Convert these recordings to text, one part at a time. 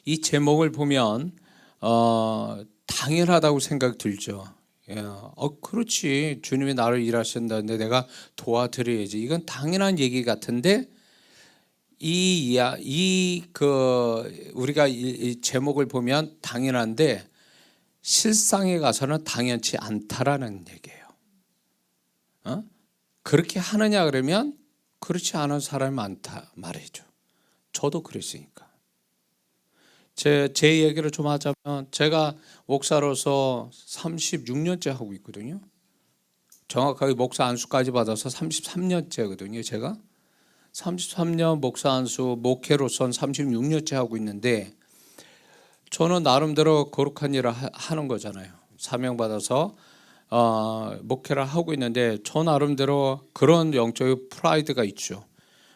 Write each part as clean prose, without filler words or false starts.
이 제목을 보면 당연하다고 생각 들죠. 예, 그렇지. 주님이 나를 일하신다는데 내가 도와드려야지. 이건 당연한 얘기 같은데 우리가 이 제목을 보면 당연한데 실상에 가서는 당연치 않다라는 얘기예요. 그렇게 하느냐 그러면 그렇지 않은 사람이 많다 말이죠. 저도 그랬으니까. 제 얘기를 좀 하자면 제가 목사로서 36년째 하고 있거든요. 정확하게 목사 안수까지 받아서 33년째거든요. 제가 33년 목사 안수 목회로선 36년째 하고 있는데 저는 나름대로 거룩한 일을 하는 거잖아요. 사명받아서 목회를 하고 있는데 저 나름대로 그런 영적인 프라이드가 있죠.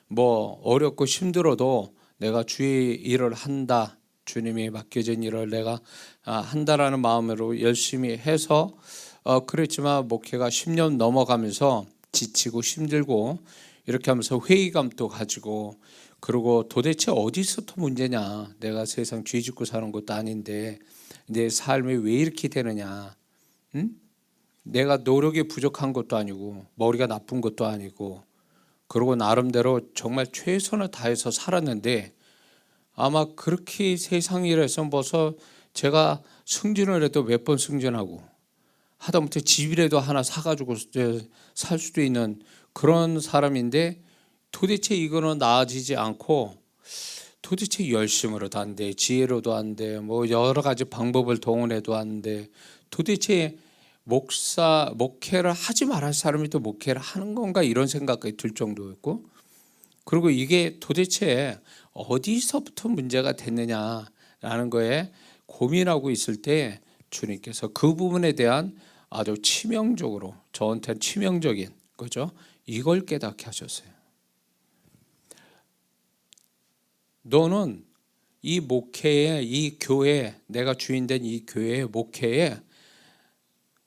뭐 어렵고 힘들어도 내가 주의 일을 한다. 주님이 맡겨진 일을 내가 한다라는 마음으로 열심히 해서 그랬지만 목회가 10년 넘어가면서 지치고 힘들고 이렇게 하면서 회의감도 가지고 그리고 도대체 어디서부터 문제냐. 내가 세상 죄 짓고 사는 것도 아닌데 내 삶이 왜 이렇게 되느냐. 응? 내가 노력이 부족한 것도 아니고 머리가 나쁜 것도 아니고 그리고 나름대로 정말 최선을 다해서 살았는데 아마 그렇게 세상 일에서 벌써 제가 승진을 해도 몇 번 승진하고 하다못해 집이라도 하나 사가지고 살 수도 있는 그런 사람인데 도대체 이거는 나아지지 않고 도대체 열심으로도 안 돼, 지혜로도 안 돼, 뭐 여러 가지 방법을 동원해도 안 돼. 도대체 목회를 하지 말할 사람이 또 목회를 하는 건가 이런 생각이 들 정도였고 그리고 이게 도대체 어디서부터 문제가 됐느냐라는 거에 고민하고 있을 때 주님께서 그 부분에 대한 아주 치명적으로 저한테는 치명적인 거죠. 이걸 깨닫게 하셨어요. 너는 이 목회에 이 교회 내가 주인된 이 교회의 목회에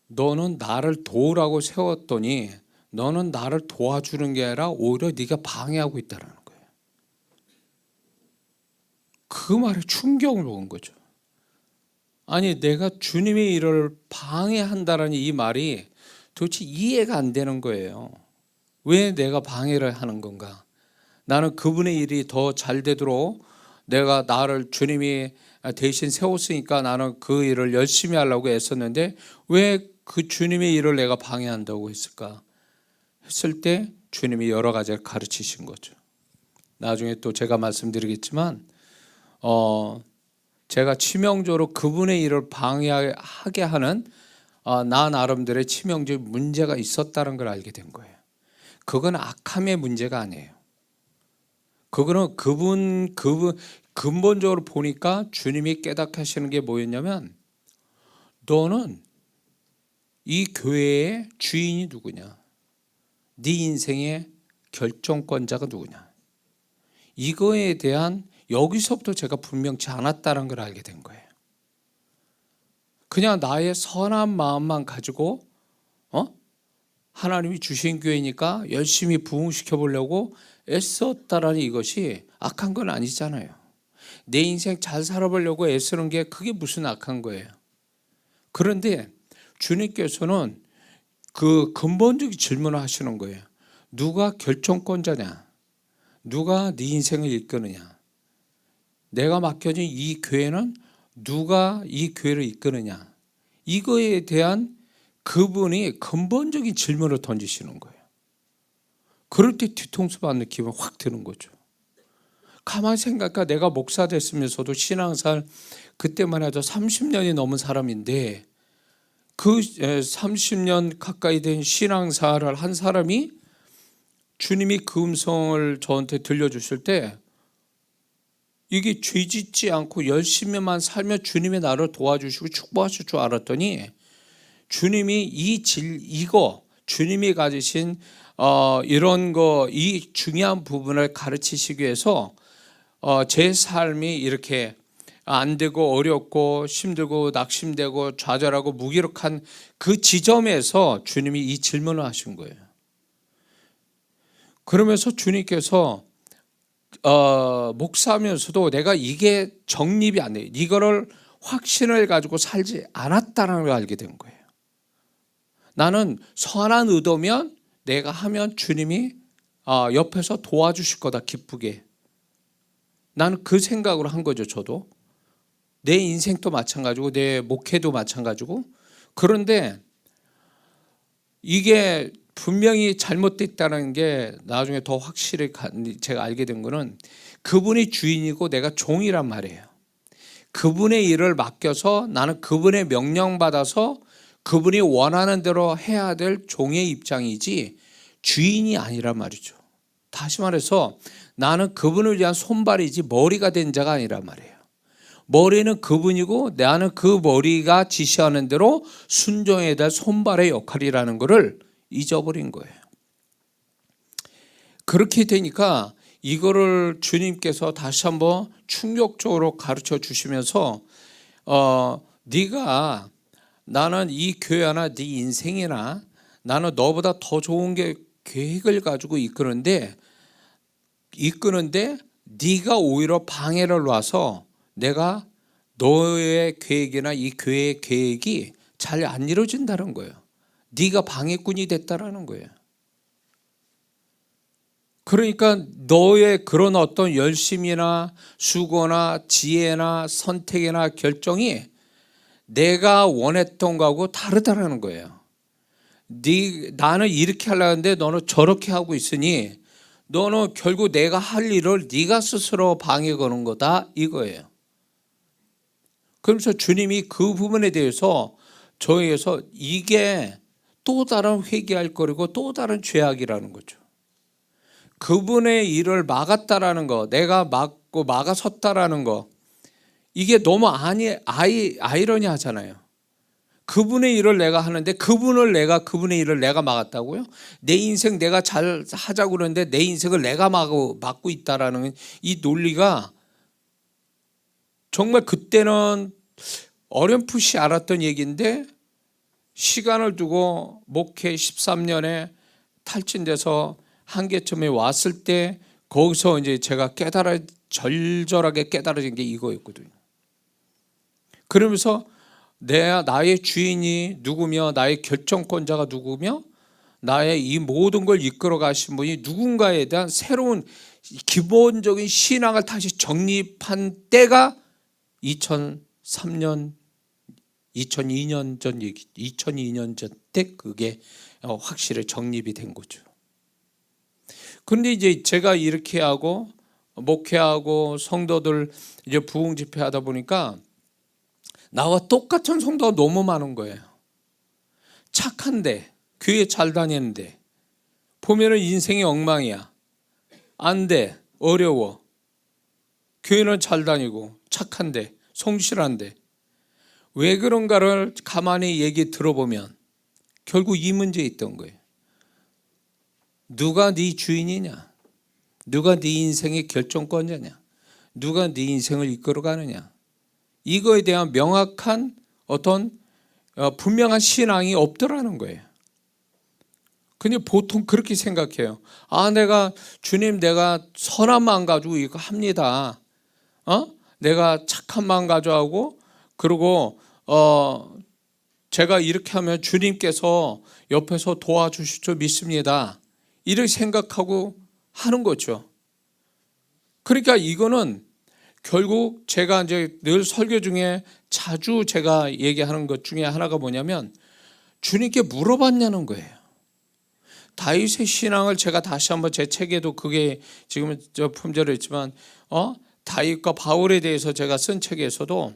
너는 나를 도우라고 세웠더니 너는 나를 도와주는 게 아니라 오히려 네가 방해하고 있다는 거예요. 그 말에 충격을 먹은 거죠. 아니 내가 주님의 일을 방해한다라는 이 말이 도대체 이해가 안 되는 거예요. 왜 내가 방해를 하는 건가? 나는 그분의 일이 더 잘 되도록 내가 나를 주님이 대신 세웠으니까 나는 그 일을 열심히 하려고 애썼는데 왜 그 주님의 일을 내가 방해한다고 했을까? 했을 때 주님이 여러 가지를 가르치신 거죠. 나중에 또 제가 말씀드리겠지만 제가 치명적으로 그분의 일을 방해하게 하는 나 나름대로의 치명적인 문제가 있었다는 걸 알게 된 거예요. 그건 악함의 문제가 아니에요. 그거는 그분 근본적으로 보니까 주님이 깨닫게 하시는 게 뭐였냐면 너는 이 교회의 주인이 누구냐? 네 인생의 결정권자가 누구냐? 이거에 대한 여기서부터 제가 분명치 않았다는 걸 알게 된 거예요. 그냥 나의 선한 마음만 가지고 하나님이 주신 교회니까 열심히 부흥시켜 보려고 애썼다라는 이것이 악한 건 아니잖아요. 내 인생 잘 살아보려고 애쓰는 게 그게 무슨 악한 거예요. 그런데 주님께서는 그 근본적인 질문을 하시는 거예요. 누가 결정권자냐? 누가 네 인생을 이끄느냐? 내가 맡겨진 이 교회는 누가 이 교회를 이끄느냐? 이거에 대한 그분이 근본적인 질문을 던지시는 거예요. 그럴 때 뒤통수 맞는 기분이 확 드는 거죠. 가만히 생각해 내가 목사 됐으면서도 신앙생활 그때만 해도 30년이 넘은 사람인데 그 30년 가까이 된 신앙생활을 한 사람이 주님이 그 음성을 저한테 들려주실 때 이게 죄 짓지 않고 열심히만 살면 주님이 나를 도와주시고 축복하실 줄 알았더니 주님이 이거 주님이 가지신 이런 거 이 중요한 부분을 가르치시기 위해서 제 삶이 이렇게 안 되고 어렵고 힘들고 낙심되고 좌절하고 무기력한 그 지점에서 주님이 이 질문을 하신 거예요. 그러면서 주님께서 목사하면서도 내가 이게 정립이 안 돼요. 이거를 확신을 가지고 살지 않았다는 걸 알게 된 거예요. 나는 선한 의도면 내가 하면 주님이 옆에서 도와주실 거다, 기쁘게. 나는 그 생각으로 한 거죠. 저도 내 인생도 마찬가지고 내 목회도 마찬가지고. 그런데 이게 분명히 잘못됐다는 게 나중에 더 확실히 제가 알게 된 거는, 그분이 주인이고 내가 종이란 말이에요. 그분의 일을 맡겨서 나는 그분의 명령 받아서 그분이 원하는 대로 해야 될 종의 입장이지 주인이 아니란 말이죠. 다시 말해서 나는 그분을 위한 손발이지 머리가 된 자가 아니란 말이에요. 머리는 그분이고 나는 그 머리가 지시하는 대로 순종해야 될 손발의 역할이라는 것을 잊어버린 거예요. 그렇게 되니까 이거를 주님께서 다시 한번 충격적으로 가르쳐 주시면서 네가, 나는 이 교회 하나 네 인생이나 나는 너보다 더 좋은 계획을 가지고 이끄는데 네가 오히려 방해를 놔서 내가 너의 계획이나 이 교회의 계획이 잘 안 이루어진다는 거예요. 네가 방해꾼이 됐다라는 거예요. 그러니까 너의 그런 어떤 열심이나 수고나 지혜나 선택이나 결정이 내가 원했던 거하고 다르다라는 거예요. 나는 이렇게 하려는데 너는 저렇게 하고 있으니 너는 결국 내가 할 일을 네가 스스로 방해 거는 거다, 이거예요. 그러면서 주님이 그 부분에 대해서 저에게서 이게 또 다른 회개할 거리고 또 다른 죄악이라는 거죠. 그분의 일을 막았다라는 거, 내가 막고 막아섰다라는 거, 이게 너무 아이러니하잖아요. 그분의 일을 내가 하는데 그분의 일을 내가 막았다고요? 내 인생 내가 잘 하자고 그러는데 내 인생을 내가 막고 있다라는 이 논리가 정말 그때는 어렴풋이 알았던 얘기인데, 시간을 두고 목회 13년에 탈진돼서 한계점에 왔을 때 거기서 이제 제가 절절하게 깨달아진 게 이거였거든요. 그러면서 나의 주인이 누구며 나의 결정권자가 누구며 나의 이 모든 걸 이끌어 가신 분이 누군가에 대한 새로운 기본적인 신앙을 다시 정립한 때가 2003년 2002년 전 얘기, 2002년 전 때 그게 확실히 정립이 된 거죠. 그런데 이제 제가 이렇게 하고 목회하고 성도들 이제 부흥 집회하다 보니까 나와 똑같은 성도가 너무 많은 거예요. 착한데, 교회 잘 다니는데 보면은 인생이 엉망이야. 안 돼, 어려워. 교회는 잘 다니고 착한데, 성실한데 왜 그런가를 가만히 얘기 들어보면 결국 이 문제에 있던 거예요. 누가 네 주인이냐? 누가 네 인생의 결정권자냐? 누가 네 인생을 이끌어가느냐? 이거에 대한 명확한 어떤 분명한 신앙이 없더라는 거예요. 근데 보통 그렇게 생각해요. 주님 내가 선한 마음 가지고 이거 합니다. 내가 착한 마음 가지고 하고, 그리고 제가 이렇게 하면 주님께서 옆에서 도와주실 줄 믿습니다. 이렇게 생각하고 하는 거죠. 그러니까 이거는 결국 제가 이제 늘 설교 중에 자주 제가 얘기하는 것 중에 하나가 뭐냐면 주님께 물어봤냐는 거예요. 다윗의 신앙을 제가 다시 한번 제 책에도 그게 지금은 품절을 했지만 다윗과 바울에 대해서 제가 쓴 책에서도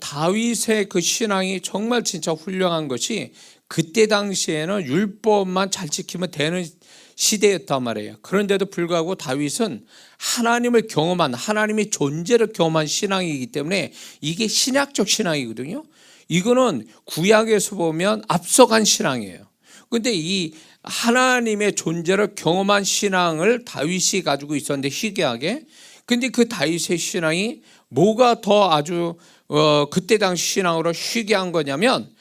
다윗의 그 신앙이 정말 진짜 훌륭한 것이 그때 당시에는 율법만 잘 지키면 되는 시대였단 말이에요. 그런데도 불구하고 다윗은 하나님을 경험한, 하나님의 존재를 경험한 신앙이기 때문에 이게 신약적 신앙이거든요. 이거는 구약에서 보면 앞서간 신앙이에요. 그런데 이 하나님의 존재를 경험한 신앙을 다윗이 가지고 있었는데, 희귀하게. 근데 그 다윗의 신앙이 뭐가 더 아주 그때 당시 신앙으로 희귀한 거냐면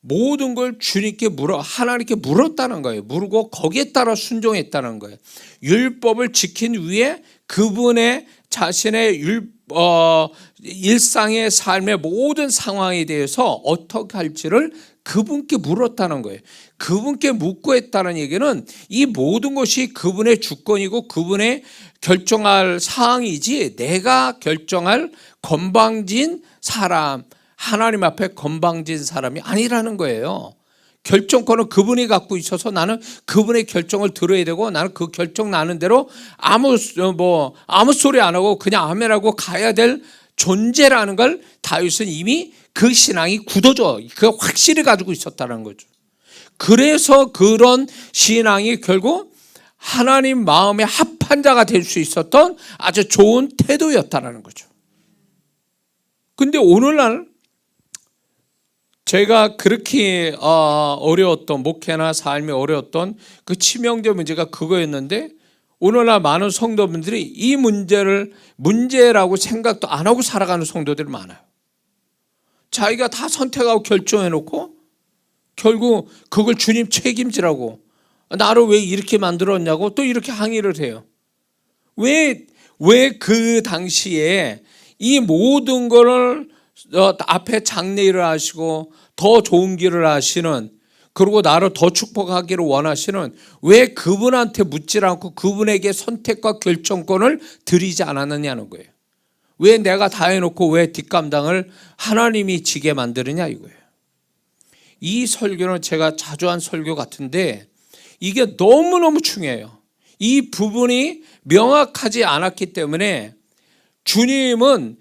모든 걸 주님께 하나님께 물었다는 거예요. 물고 거기에 따라 순종했다는 거예요. 율법을 지킨 위에 그분의 자신의 일상의 삶의 모든 상황에 대해서 어떻게 할지를 그분께 물었다는 거예요. 그분께 묻고 했다는 얘기는 이 모든 것이 그분의 주권이고 그분의 결정할 사항이지 내가 결정할 건방진 사람, 하나님 앞에 건방진 사람이 아니라는 거예요. 결정권은 그분이 갖고 있어서 나는 그분의 결정을 들어야 되고 나는 그 결정 나는 대로 아무 소리 안 하고 그냥 아멘하고 가야 될 존재라는 걸 다윗은 이미 그 신앙이 굳어져, 그 확실히 가지고 있었다는 거죠. 그래서 그런 신앙이 결국 하나님 마음에 합한 자가 될 수 있었던 아주 좋은 태도였다는 거죠. 근데 오늘날 제가 그렇게 어려웠던 목회나 삶이 어려웠던 그 치명적 문제가 그거였는데 오늘날 많은 성도분들이 이 문제라고 생각도 안 하고 살아가는 성도들이 많아요. 자기가 다 선택하고 결정해놓고 결국 그걸 주님 책임지라고 나를 왜 이렇게 만들었냐고 또 이렇게 항의를 해요. 왜 그 당시에 이 모든 거를 앞에 장래일을 하시고 더 좋은 길을 하시는 그리고 나를 더 축복하기를 원하시는 왜 그분한테 묻지 않고 그분에게 선택과 결정권을 드리지 않았느냐는 거예요. 왜 내가 다 해놓고 왜 뒷감당을 하나님이 지게 만드느냐 이거예요. 이 설교는 제가 자주 한 설교 같은데 이게 너무너무 중요해요. 이 부분이 명확하지 않았기 때문에 주님은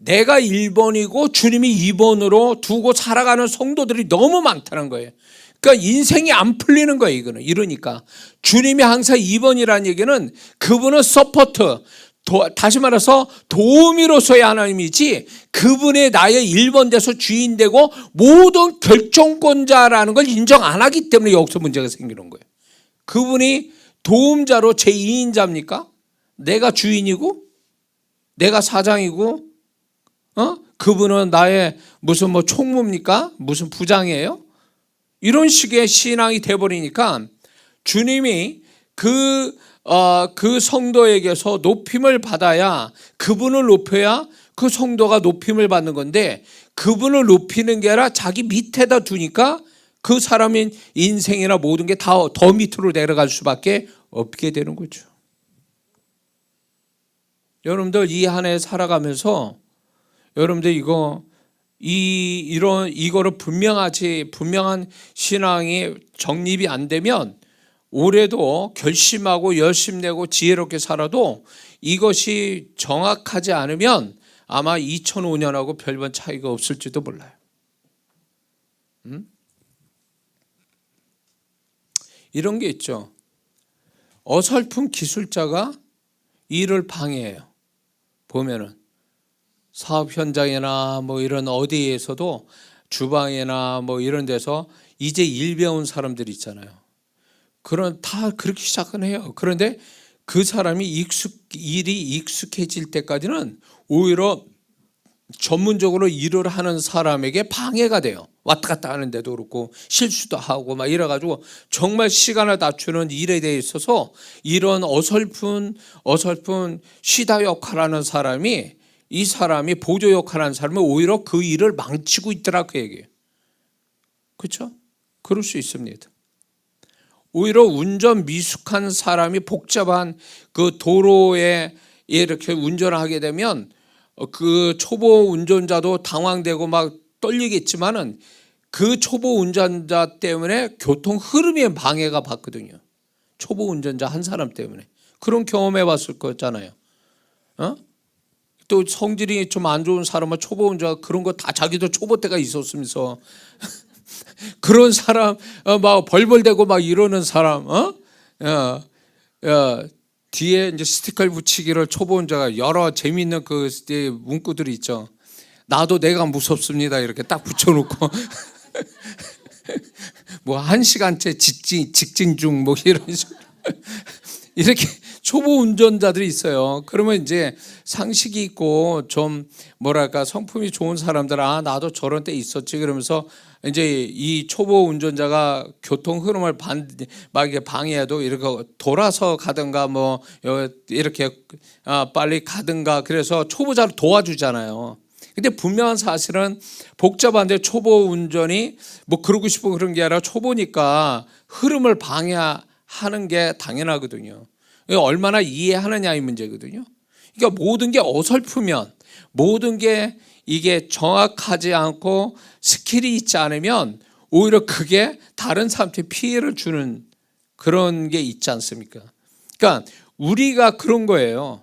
내가 1번이고 주님이 2번으로 두고 살아가는 성도들이 너무 많다는 거예요. 그러니까 인생이 안 풀리는 거예요. 이거는 이러니까 주님이 항상 2번이라는 얘기는 그분은 서포트, 다시 말해서 도우미로서의 하나님이지 그분의 나의 1번 돼서 주인 되고 모든 결정권자라는 걸 인정 안 하기 때문에 여기서 문제가 생기는 거예요. 그분이 도움자로 제2인자입니까? 내가 주인이고 내가 사장이고 그분은 나의 무슨 총무입니까? 무슨 부장이에요? 이런 식의 신앙이 돼버리니까 주님이 그 성도에게서 높임을 받아야 그분을 높여야 그 성도가 높임을 받는 건데 그분을 높이는 게 아니라 자기 밑에다 두니까 그 사람의 인생이나 모든 게 다 더 밑으로 내려갈 수밖에 없게 되는 거죠. 여러분들 이 한 해 살아가면서 여러분들 이거를 분명한 신앙이 정립이 안 되면 올해도 결심하고 열심 내고 지혜롭게 살아도 이것이 정확하지 않으면 아마 2005년하고 별반 차이가 없을지도 몰라요. 이런 게 있죠. 어설픈 기술자가 일을 방해해요. 보면은 사업 현장이나 이런 어디에서도 주방이나 이런 데서 이제 일 배운 사람들이 있잖아요. 다 그렇게 시작은 해요. 그런데 그 사람이 일이 익숙해질 때까지는 오히려 전문적으로 일을 하는 사람에게 방해가 돼요. 왔다 갔다 하는데도 그렇고 실수도 하고 이래가지고 정말 시간을 낮추는 일에 대해 있어서 이런 어설픈 시다 역할하는 사람이 이 사람이 보조 역할하는 사람이 오히려 그 일을 망치고 있더라 그 얘기예요. 그렇죠? 그럴 수 있습니다. 오히려 운전 미숙한 사람이 복잡한 그 도로에 이렇게 운전을 하게 되면 그 초보 운전자도 당황되고 떨리겠지만은 그 초보 운전자 때문에 교통 흐름에 방해가 받거든요. 초보 운전자 한 사람 때문에. 그런 경험해 봤을 거잖아요. 또 성질이 좀 안 좋은 사람은 초보 운전자 그런 거 다 자기도 초보 때가 있었으면서 그런 사람 벌벌대고 이러는 사람 뒤에 이제 스티커를 붙이기를 초보 운전자가 여러 재미있는 그 문구들이 있죠. 나도 내가 무섭습니다 이렇게 딱 붙여놓고 1시간째 직진 중 이런 식으로 이렇게 초보 운전자들이 있어요. 그러면 이제 상식이 있고 좀 뭐랄까 성품이 좋은 사람들, 아 나도 저런 때 있었지 그러면서 이제 이 초보 운전자가 교통 흐름을 막 이렇게 방해해도 이렇게 돌아서 가든가 뭐 이렇게 빨리 가든가 그래서 초보자를 도와주잖아요. 근데 분명한 사실은 복잡한데 초보 운전이 뭐 그러고 싶고 그런 게 아니라 초보니까 흐름을 방해하는 게 당연하거든요. 얼마나 이해하느냐의 문제거든요. 그러니까 모든 게 어설프면, 모든 게 이게 정확하지 않고 스킬이 있지 않으면 오히려 그게 다른 사람한테 피해를 주는 그런 게 있지 않습니까? 그러니까 우리가 그런 거예요.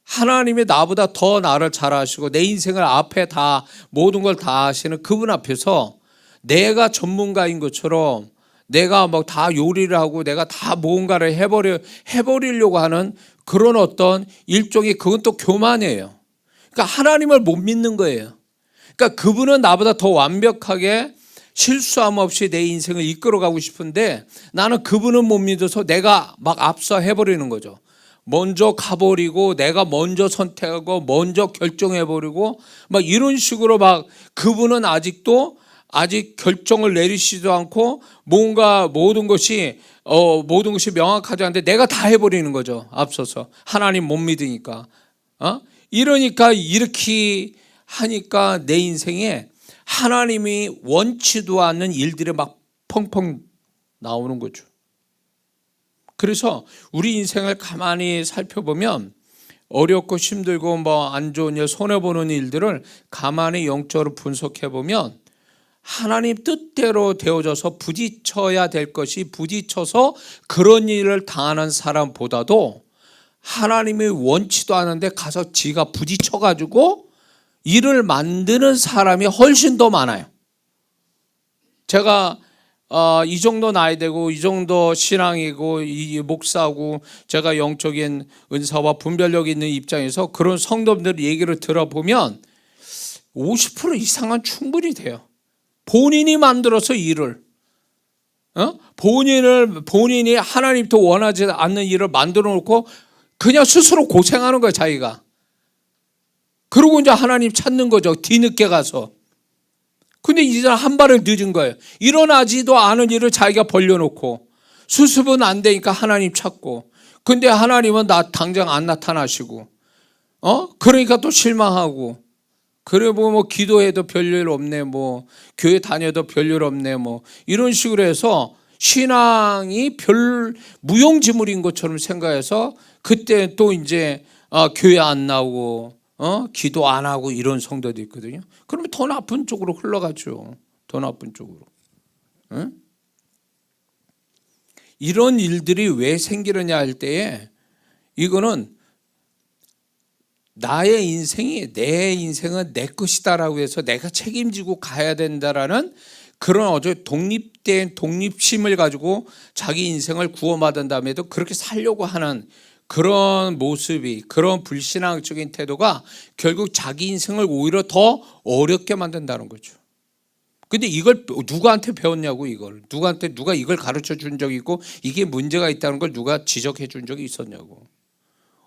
하나님이 나보다 더 나를 잘 아시고 내 인생을 앞에 다 모든 걸 다 아시는 그분 앞에서 내가 전문가인 것처럼 내가 막 다 요리를 하고 내가 다 뭔가를 해버리려고 하는 그런 어떤 일종의 그건 또 교만이에요. 그러니까 하나님을 못 믿는 거예요. 그러니까 그분은 나보다 더 완벽하게 실수함 없이 내 인생을 이끌어가고 싶은데 나는 그분은 못 믿어서 내가 막 앞서 해버리는 거죠. 먼저 가버리고 내가 먼저 선택하고 먼저 결정해버리고 막 이런 식으로 막 그분은 아직 결정을 내리시지도 않고 뭔가 모든 것이 명확하지 않은데 내가 다 해버리는 거죠. 앞서서 하나님 못 믿으니까. 이러니까 이렇게 하니까 내 인생에 하나님이 원치도 않는 일들이 막 펑펑 나오는 거죠. 그래서 우리 인생을 가만히 살펴보면 어렵고 힘들고 뭐 안 좋은 일, 손해보는 일들을 가만히 영적으로 분석해 보면 하나님 뜻대로 되어져서 부딪혀야 될 것이 부딪혀서 그런 일을 당하는 사람보다도 하나님이 원치도 않은데 가서 지가 부딪혀가지고 일을 만드는 사람이 훨씬 더 많아요. 제가 이 정도 나이 되고 이 정도 신앙이고 이 목사고 제가 영적인 은사와 분별력 있는 입장에서 그런 성도들 얘기를 들어보면 50% 이상은 충분히 돼요. 본인이 만들어서 일을 본인이 하나님도 원하지 않는 일을 만들어 놓고 그냥 스스로 고생하는 거예요. 자기가. 그러고 이제 하나님 찾는 거죠. 뒤늦게 가서. 근데 이제 한 발을 늦은 거예요. 일어나지도 않은 일을 자기가 벌려놓고 수습은 안 되니까 하나님 찾고, 근데 하나님은 당장 안 나타나시고, 그러니까 또 실망하고, 그래 뭐 기도해도 별일 없네, 뭐 교회 다녀도 별일 없네, 뭐 이런 식으로 해서 신앙이 별 무용지물인 것처럼 생각해서 그때 또 이제 교회 안 나오고 기도 안 하고 이런 성도도 있거든요. 그러면 더 나쁜 쪽으로 흘러가죠. 더 나쁜 쪽으로. 이런 일들이 왜 생기느냐 할 때에 이거는 나의 인생이 내 인생은 내 것이다라고 해서 내가 책임지고 가야 된다라는 그런 독립된 독립심을 가지고 자기 인생을 구원받은 다음에도 그렇게 살려고 하는 그런 모습이, 그런 불신앙적인 태도가 결국 자기 인생을 오히려 더 어렵게 만든다는 거죠. 근데 이걸 누구한테 배웠냐고, 누가 이걸 가르쳐 준 적이 있고 이게 문제가 있다는 걸 누가 지적해 준 적이 있었냐고.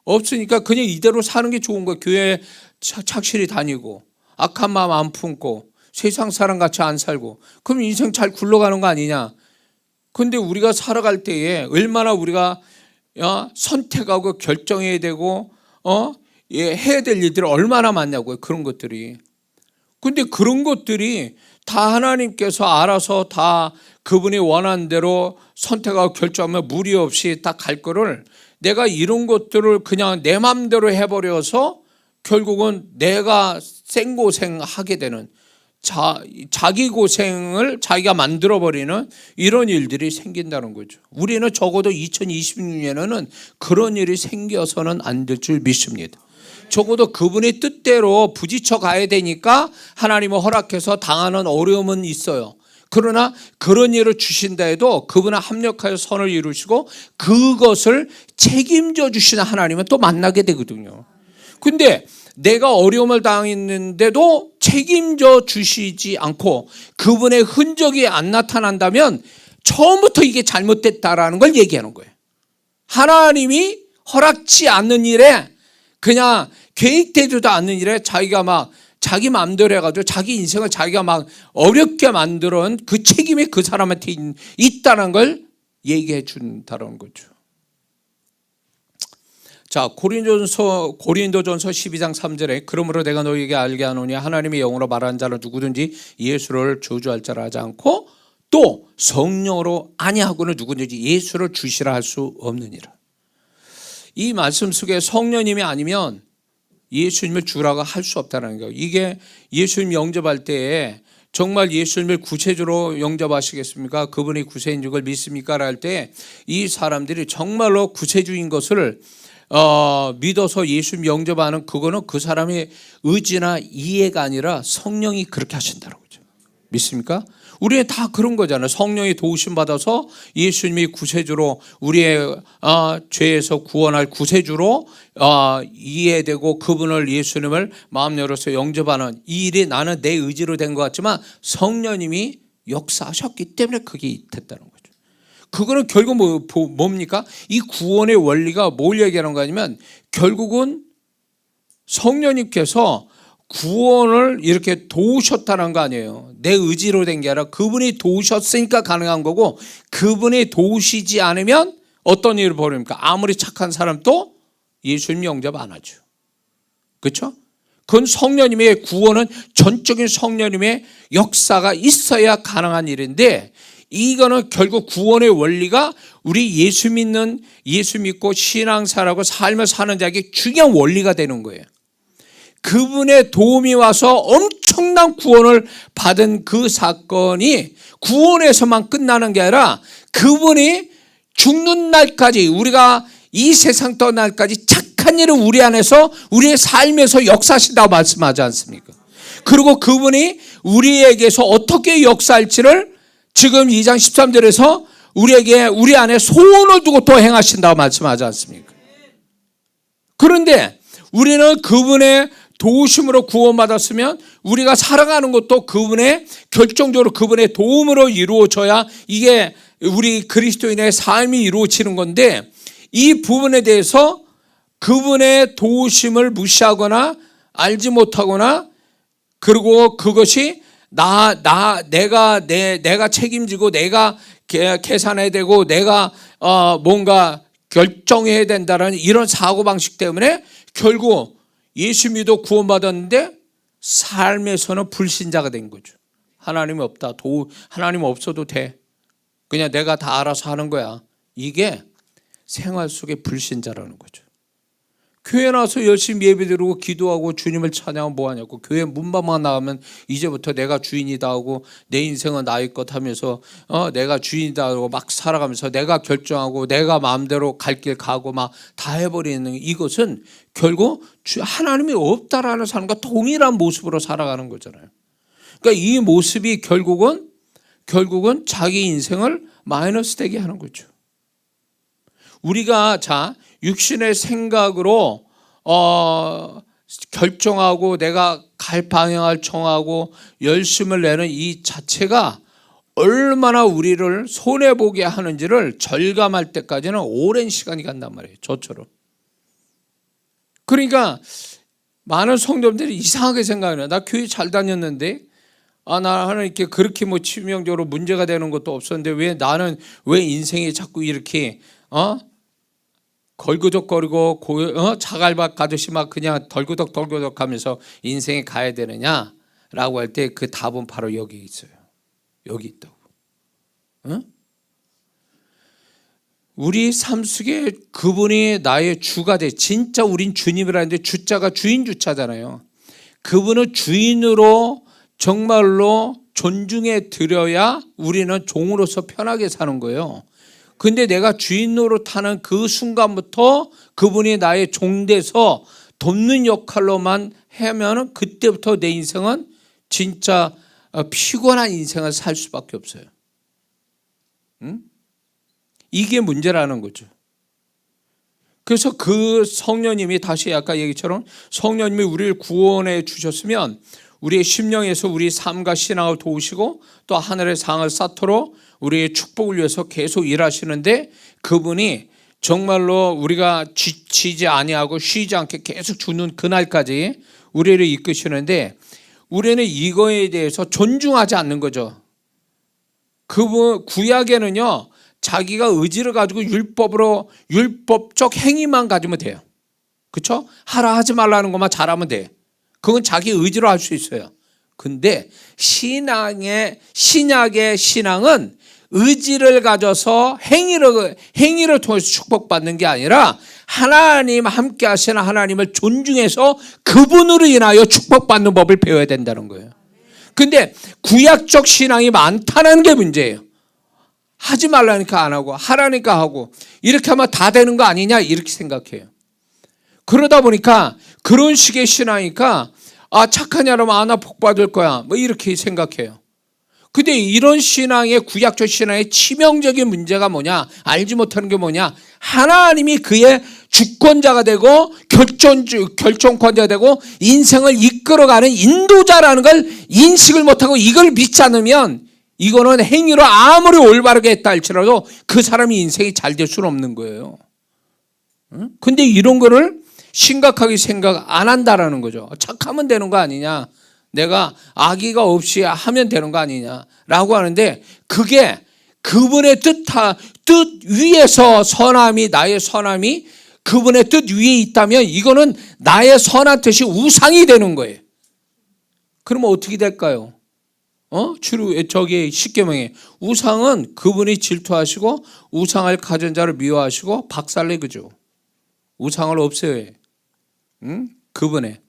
없으니까 그냥 이대로 사는 게 좋은 거예요. 교회에 착실히 다니고 악한 마음 안 품고 세상 사람 같이 안 살고 그럼 인생 잘 굴러가는 거 아니냐. 근데 우리가 살아갈 때에 얼마나 우리가 선택하고 결정해야 되고 해야 될 일들이 얼마나 많냐고요. 그런 것들이. 근데 그런 것들이 다 하나님께서 알아서 다 그분이 원하는 대로 선택하고 결정하면 무리 없이 딱 갈 거를 내가 이런 것들을 그냥 내 맘대로 해버려서 결국은 내가 생고생하게 되는, 자기 고생을 자기가 만들어버리는 이런 일들이 생긴다는 거죠. 우리는 적어도 2026년에는 그런 일이 생겨서는 안 될 줄 믿습니다. 적어도 그분의 뜻대로 부딪혀 가야 되니까 하나님은 허락해서 당하는 어려움은 있어요. 그러나 그런 일을 주신다 해도 그분은 합력하여 선을 이루시고 그것을 책임져 주시는 하나님은 또 만나게 되거든요. 근데 내가 어려움을 당했는데도 책임져 주시지 않고 그분의 흔적이 안 나타난다면 처음부터 이게 잘못됐다라는 걸 얘기하는 거예요. 하나님이 허락치 않는 일에, 그냥 계획되지도 않는 일에 자기가 막 자기 마음대로 해가지고 자기 인생을 자기가 막 어렵게 만들어온 그 책임이 그 사람한테 있다는 걸 얘기해 준다는 거죠. 자, 고린도전서 12장 3절에 그러므로 내가 너희에게 알게 하노니 하나님의 영으로 말하는 자는 누구든지 예수를 저주할 자라 하지 않고 또 성령으로 아니하고는 누구든지 예수를 주시라 할 수 없느니라. 이 말씀 속에 성령님이 아니면 예수님을 주라고 할 수 없다는 거예요. 이게 예수님 영접할 때에 정말 예수님을 구세주로 영접하시겠습니까? 그분이 구세인 줄 믿습니까? 할 때 이 사람들이 정말로 구세주인 것을 믿어서 예수님 영접하는, 그거는 그 사람의 의지나 이해가 아니라 성령이 그렇게 하신다는 거죠. 믿습니까? 우리는 다 그런 거잖아요. 성령이 도우심 받아서 예수님이 구세주로, 우리의 죄에서 구원할 구세주로 이해되고 그분을, 예수님을 마음 열어서 영접하는 이 일이 나는 내 의지로 된 것 같지만 성령님이 역사하셨기 때문에 그게 됐다는 거죠. 그거는 결국 뭡니까? 이 구원의 원리가 뭘 얘기하는 거냐면 결국은 성령님께서 구원을 이렇게 도우셨다는 거 아니에요. 내 의지로 된 게 아니라 그분이 도우셨으니까 가능한 거고, 그분이 도우시지 않으면 어떤 일을 벌입니까? 아무리 착한 사람도 예수님 영접 안 하죠. 그렇죠? 그건 성령님의 구원은 전적인 성령님의 역사가 있어야 가능한 일인데, 이거는 결국 구원의 원리가 우리 예수 믿고 신앙생활하고 삶을 사는 자에게 중요한 원리가 되는 거예요. 그분의 도움이 와서 엄청난 구원을 받은 그 사건이 구원에서만 끝나는 게 아니라 그분이 죽는 날까지, 우리가 이 세상 떠날 날까지 착한 일을 우리 안에서, 우리의 삶에서 역사하신다고 말씀하지 않습니까? 그리고 그분이 우리에게서 어떻게 역사할지를 지금 2장 13절에서 우리 안에 소원을 두고 또 행하신다고 말씀하지 않습니까? 그런데 우리는 그분의 도우심으로 구원받았으면 우리가 살아가는 것도 그분의, 결정적으로 그분의 도움으로 이루어져야 이게 우리 그리스도인의 삶이 이루어지는 건데, 이 부분에 대해서 그분의 도우심을 무시하거나 알지 못하거나, 그리고 그것이 내가 책임지고 내가 계산해야 되고 내가 뭔가 결정해야 된다는 이런 사고방식 때문에 결국 예수 믿어 구원받았는데 삶에서는 불신자가 된 거죠. 하나님이 없다. 하나님 없어도 돼. 그냥 내가 다 알아서 하는 거야. 이게 생활 속의 불신자라는 거죠. 교회 나와서 열심히 예배드리고 기도하고 주님을 찬양하면 뭐하냐고. 교회 문밖만 나가면 이제부터 내가 주인이다 하고 내 인생은 나의 것 하면서 내가 주인이다 하고 막 살아가면서 내가 결정하고 내가 마음대로 갈 길 가고 막 다 해버리는, 이것은 결국 하나님이 없다라는 사람과 동일한 모습으로 살아가는 거잖아요. 그러니까 이 모습이 결국은 자기 인생을 마이너스 되게 하는 거죠. 우리가 육신의 생각으로 결정하고 내가 갈 방향을 정하고 열심을 내는 이 자체가 얼마나 우리를 손해보게 하는지를 절감할 때까지는 오랜 시간이 간단 말이에요. 저처럼. 그러니까 많은 성도들이 이상하게 생각해요. 나 교회 잘 다녔는데 나 하나님께 그렇게 치명적으로 문제가 되는 것도 없었는데 왜 인생이 자꾸 이렇게 걸그덕거리고 자갈밭 가듯이 막 그냥 덜그덕 하면서 인생에 가야 되느냐라고 할 때 그 답은 바로 여기 있어요. 여기 있다고. 우리 삶 속에 그분이 나의 주가 돼. 진짜 우린 주님이라는데 주자가 주인 주자잖아요. 그분을 주인으로 정말로 존중해 드려야 우리는 종으로서 편하게 사는 거예요. 근데 내가 주인 노릇하는 그 순간부터 그분이 나의 종 돼서 돕는 역할로만 하면 그때부터 내 인생은 진짜 피곤한 인생을 살 수밖에 없어요. 이게 문제라는 거죠. 그래서 그 성령님이, 다시 아까 얘기처럼 성령님이 우리를 구원해 주셨으면 우리의 심령에서 우리 삶과 신앙을 도우시고 또 하늘의 상을 쌓도록 우리의 축복을 위해서 계속 일하시는데, 그분이 정말로 우리가 지치지 아니하고 쉬지 않게 계속 주는 그날까지 우리를 이끄시는데 우리는 이거에 대해서 존중하지 않는 거죠. 그 구약에는요, 자기가 의지를 가지고 율법적 행위만 가지면 돼요. 그렇죠? 하라 하지 말라는 것만 잘하면 돼. 그건 자기 의지로 할 수 있어요. 근데 신약의 신앙은 의지를 가져서 행위를 통해서 축복받는 게 아니라 하나님 함께 하시는 하나님을 존중해서 그분으로 인하여 축복받는 법을 배워야 된다는 거예요. 근데 구약적 신앙이 많다는 게 문제예요. 하지 말라니까 안 하고 하라니까 하고 이렇게 하면 다 되는 거 아니냐 이렇게 생각해요. 그러다 보니까 그런 식의 신앙이니까 착하냐면 나 복 받을 거야 뭐 이렇게 생각해요. 근데 이런 신앙의 구약적 신앙의 치명적인 문제가 뭐냐, 알지 못하는 게 뭐냐, 하나님이 그의 주권자가 되고 결정권자가 되고 인생을 이끌어가는 인도자라는 걸 인식을 못하고 이걸 믿지 않으면 이거는 행위로 아무리 올바르게 했다 할지라도 그 사람이 인생이 잘 될 수는 없는 거예요. 근데 이런 거를 심각하게 생각 안 한다라는 거죠. 착하면 되는 거 아니냐, 내가 악의가 없이 하면 되는 거 아니냐라고 하는데 그게 그분의 뜻 위에서 나의 선함이 그분의 뜻 위에 있다면 이거는 나의 선한 뜻이 우상이 되는 거예요. 그러면 어떻게 될까요? 저기 십계명에 우상은 그분이 질투하시고 우상을 가진 자를 미워하시고 박살내 그죠. 우상을 없애요. 그분의.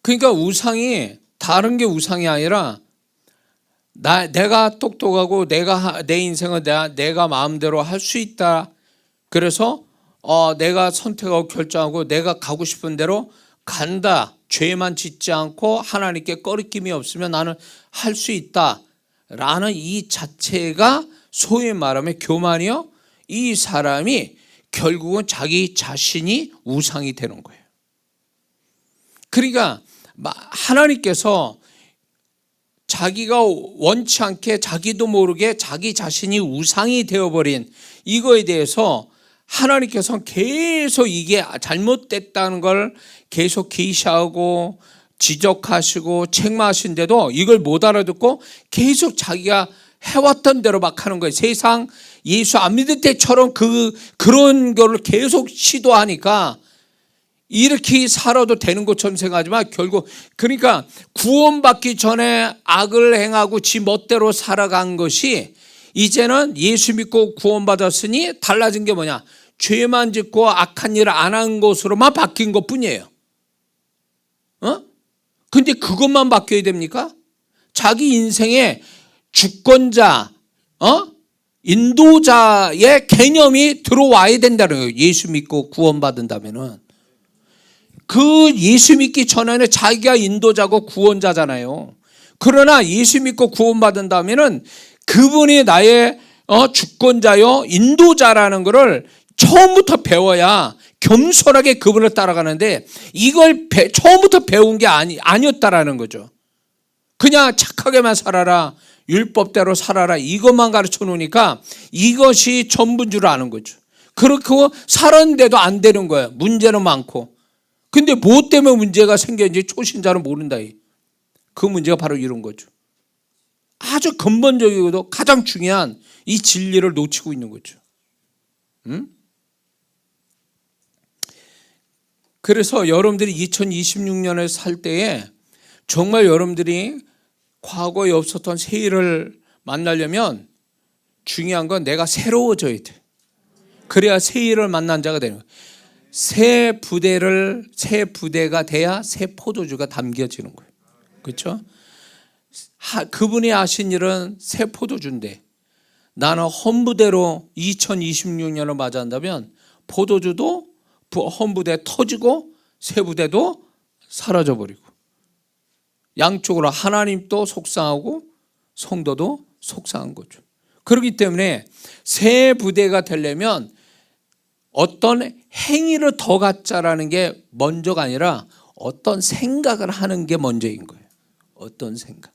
그러니까 우상이 다른 게 우상이 아니라 내가 똑똑하고 내 인생을 내가 마음대로 할 수 있다. 그래서 내가 선택하고 결정하고 내가 가고 싶은 대로 간다. 죄만 짓지 않고 하나님께 꺼리낌이 없으면 나는 할 수 있다라는 이 자체가 소위 말하면 교만이요. 이 사람이 결국은 자기 자신이 우상이 되는 거예요. 그러니까 하나님께서 자기가 원치 않게 자기도 모르게 자기 자신이 우상이 되어버린 이거에 대해서 하나님께서는 계속 이게 잘못됐다는 걸 계속 계시하고 지적하시고 책망하신데도 이걸 못 알아듣고 계속 자기가 해왔던 대로 막 하는 거예요. 세상 예수 안 믿을 때처럼 그런 거를 계속 시도하니까 이렇게 살아도 되는 것처럼 생각하지만 결국 그러니까 구원받기 전에 악을 행하고 지 멋대로 살아간 것이 이제는 예수 믿고 구원받았으니 달라진 게 뭐냐, 죄만 짓고 악한 일을 안 한 것으로만 바뀐 것뿐이에요. 근데 그것만 바뀌어야 됩니까? 자기 인생의 주권자, 인도자의 개념이 들어와야 된다는 거예요. 예수 믿고 구원받은다면은. 그 예수 믿기 전에는 자기가 인도자고 구원자잖아요. 그러나 예수 믿고 구원받은다면은 그분이 나의 주권자요 인도자라는 것을 처음부터 배워야 겸손하게 그분을 따라가는데 이걸 처음부터 배운 게 아니었다라는 거죠. 그냥 착하게만 살아라, 율법대로 살아라 이것만 가르쳐 놓으니까 이것이 전부인 줄 아는 거죠. 그렇게 살았는데도 안 되는 거예요. 문제는 많고. 근데 뭐 때문에 문제가 생겼는지 초신자는 모른다. 그 문제가 바로 이런 거죠. 아주 근본적이고도 가장 중요한 이 진리를 놓치고 있는 거죠. 그래서 여러분들이 2026년을 살 때에 정말 여러분들이 과거에 없었던 새 일을 만나려면 중요한 건 내가 새로워져야 돼. 그래야 새 일을 만난 자가 되는 거예요. 새 부대가 돼야 새 포도주가 담겨지는 거예요. 그렇죠? 그분이 하신 일은 새 포도주인데 나는 험부대로 2026년을 맞이한다면 포도주도 험부대 터지고 새 부대도 사라져버리고 양쪽으로 하나님도 속상하고 성도도 속상한 거죠. 그렇기 때문에 새 부대가 되려면 어떤 행위를 더 갖자라는 게 먼저가 아니라 어떤 생각을 하는 게 먼저인 거예요. 어떤 생각.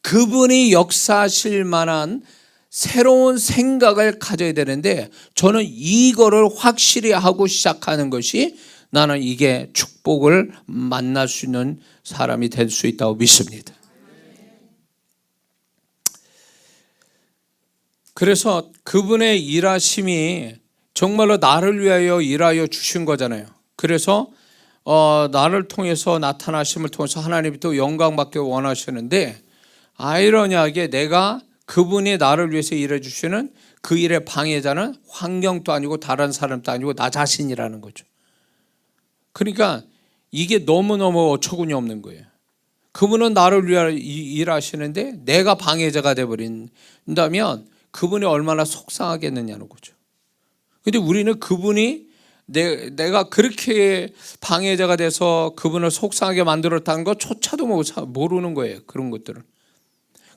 그분이 역사하실 만한 새로운 생각을 가져야 되는데 저는 이거를 확실히 하고 시작하는 것이 나는 이게 축복을 만날 수 있는 사람이 될 수 있다고 믿습니다. 그래서 그분의 일하심이 정말로 나를 위하여 일하여 주신 거잖아요. 그래서 나를 통해서 나타나심을 통해서 하나님이 또 영광받기 원하시는데 아이러니하게 내가 그분이 나를 위해서 일해 주시는 그 일의 방해자는 환경도 아니고 다른 사람도 아니고 나 자신이라는 거죠. 그러니까 이게 너무너무 어처구니 없는 거예요. 그분은 나를 위하여 일하시는데 내가 방해자가 되어버린다면 그분이 얼마나 속상하겠느냐는 거죠. 근데 우리는 그분이 내가 그렇게 방해자가 돼서 그분을 속상하게 만들었다는 것조차도 모르는 거예요. 그런 것들을.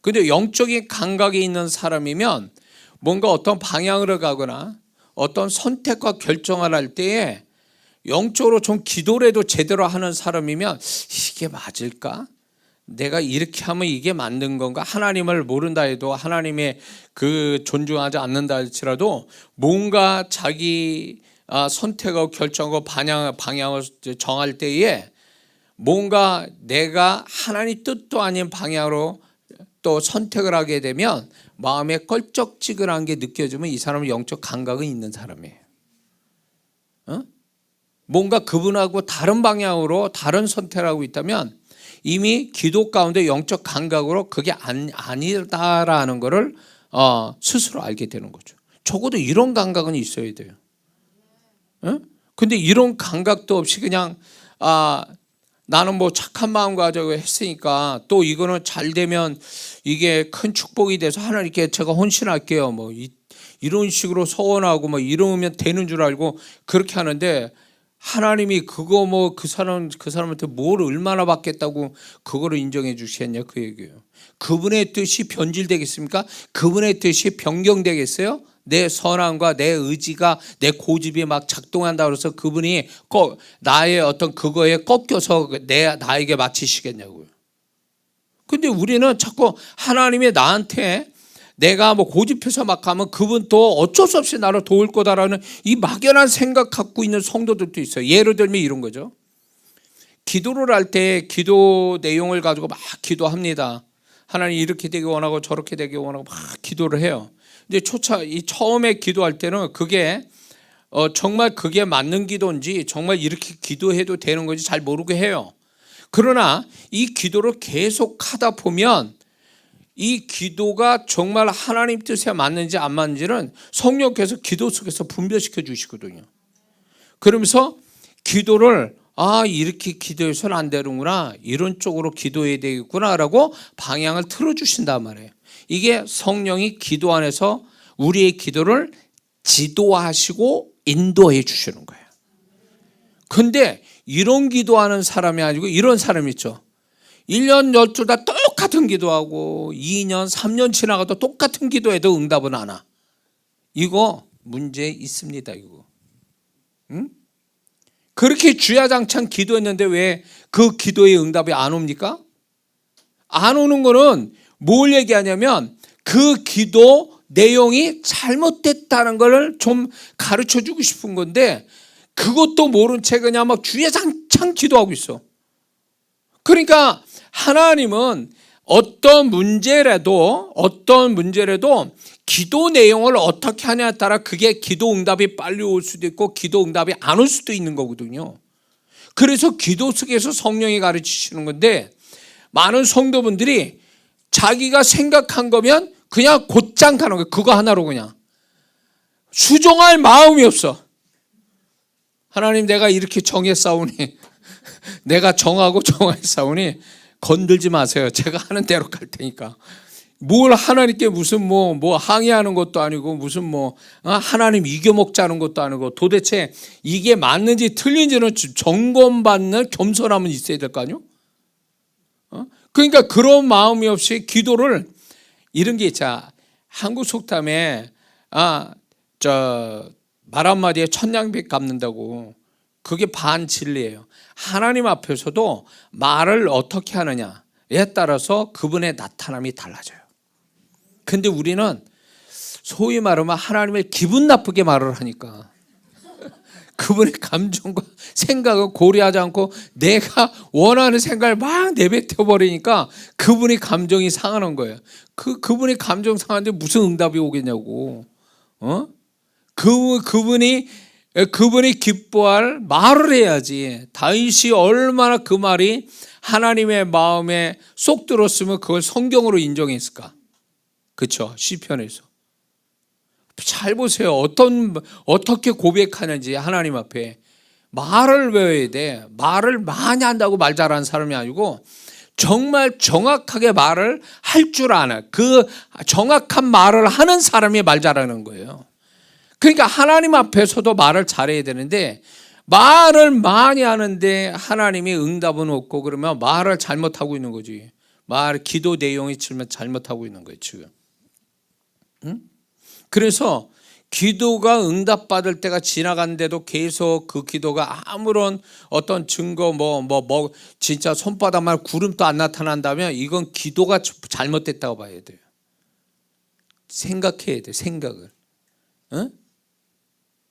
근데 영적인 감각이 있는 사람이면 뭔가 어떤 방향으로 가거나 어떤 선택과 결정을 할 때에 영적으로 좀 기도라도 제대로 하는 사람이면 이게 맞을까? 내가 이렇게 하면 이게 맞는 건가? 하나님을 모른다 해도 하나님의 그 존중하지 않는다 할지라도 뭔가 자기 선택하고 결정하고 방향을 정할 때에 뭔가 내가 하나님 뜻도 아닌 방향으로 또 선택을 하게 되면 마음에 껄쩍지근한 게 느껴지면 이 사람은 영적 감각이 있는 사람이에요. 뭔가 그분하고 다른 방향으로 다른 선택을 하고 있다면 이미 기도 가운데 영적 감각으로 그게 아니다라는 것을 스스로 알게 되는 거죠. 적어도 이런 감각은 있어야 돼요. 근데 이런 감각도 없이 그냥 나는 뭐 착한 마음 가지고 했으니까 또 이거는 잘 되면 이게 큰 축복이 돼서 하나님께 제가 헌신할게요. 뭐 이런 식으로 서원하고 뭐 이러면 되는 줄 알고 그렇게 하는데 하나님이 그거 뭐 그 사람한테 뭘 얼마나 받겠다고 그거를 인정해 주시겠냐 그 얘기예요. 그분의 뜻이 변질되겠습니까? 그분의 뜻이 변경되겠어요? 내 선함과 내 의지가 내 고집이 막 작동한다 그래서 그분이 나의 어떤 그거에 꺾여서 나에게 맡기시겠냐고요. 근데 우리는 자꾸 하나님이 나한테 내가 뭐 고집해서 막 가면 그분 또 어쩔 수 없이 나를 도울 거다라는 이 막연한 생각 갖고 있는 성도들도 있어요. 예를 들면 이런 거죠. 기도를 할 때 기도 내용을 가지고 막 기도합니다. 하나님 이렇게 되기 원하고 저렇게 되기 원하고 막 기도를 해요. 근데 처음에 기도할 때는 그게 정말 그게 맞는 기도인지 정말 이렇게 기도해도 되는 건지 잘 모르게 해요. 그러나 이 기도를 계속 하다 보면 이 기도가 정말 하나님 뜻에 맞는지 안 맞는지는 성령께서 기도 속에서 분별시켜 주시거든요. 그러면서 기도를 이렇게 기도해서는 안 되는구나, 이런 쪽으로 기도해야 되겠구나라고 방향을 틀어주신단 말이에요. 이게 성령이 기도 안에서 우리의 기도를 지도하시고 인도해 주시는 거예요. 근데 이런 기도하는 사람이 아니고 이런 사람이 있죠. 1년 12달 다 똑같은 기도하고 2년 3년 지나가도 똑같은 기도해도 응답은 안 와. 이거 문제 있습니다. 이거. 응? 그렇게 주야장창 기도했는데 왜 그 기도의 응답이 안 옵니까? 안 오는 거는 뭘 얘기하냐면 그 기도 내용이 잘못됐다는 걸 좀 가르쳐 주고 싶은 건데 그것도 모른 채 그냥 막 주야장창 기도하고 있어. 그러니까 하나님은 어떤 문제라도 기도 내용을 어떻게 하냐에 따라 그게 기도 응답이 빨리 올 수도 있고 기도 응답이 안 올 수도 있는 거거든요. 그래서 기도 속에서 성령이 가르치시는 건데 많은 성도분들이 자기가 생각한 거면 그냥 곧장 가는 거예요. 그거 하나로 그냥 수정할 마음이 없어. 하나님 내가 이렇게 정했사오니 내가 정하고 정했사오니 건들지 마세요. 제가 하는 대로 갈 테니까. 뭘 하나님께 무슨 뭐 항의하는 것도 아니고 무슨 하나님 이겨먹자는 것도 아니고 도대체 이게 맞는지 틀린지는 점검받는 겸손함은 있어야 될 거 아니요? 그러니까 그런 마음이 없이 기도를 이런 게 있자. 한국 속담에 말 한마디에 천냥빚 갚는다고. 그게 반진리예요. 하나님 앞에서도 말을 어떻게 하느냐에 따라서 그분의 나타남이 달라져요. 근데 우리는 소위 말하면 하나님의 기분 나쁘게 말을 하니까 그분의 감정과 생각을 고려하지 않고 내가 원하는 생각을 막 내뱉어 버리니까 그분이 감정이 상하는 거예요. 그분이 감정 상하는데 무슨 응답이 오겠냐고. 그분이 기뻐할 말을 해야지. 다윗이 얼마나 그 말이 하나님의 마음에 쏙 들었으면 그걸 성경으로 인정했을까? 그렇죠? 시편에서. 잘 보세요. 어떻게 고백하는지 하나님 앞에. 말을 외워야 돼. 말을 많이 한다고 말 잘하는 사람이 아니고 정말 정확하게 말을 할 줄 아는, 그 정확한 말을 하는 사람이 말 잘하는 거예요. 그러니까 하나님 앞에서도 말을 잘해야 되는데 말을 많이 하는데 하나님이 응답은 없고 그러면 말을 잘못하고 있는 거지. 기도 내용이 잘못하고 있는 거예요 지금. 그래서 기도가 응답받을 때가 지나갔는데도 계속 그 기도가 아무런 어떤 증거 진짜 손바닥만 구름도 안 나타난다면 이건 기도가 잘못됐다고 봐야 돼요. 생각해야 돼, 생각을.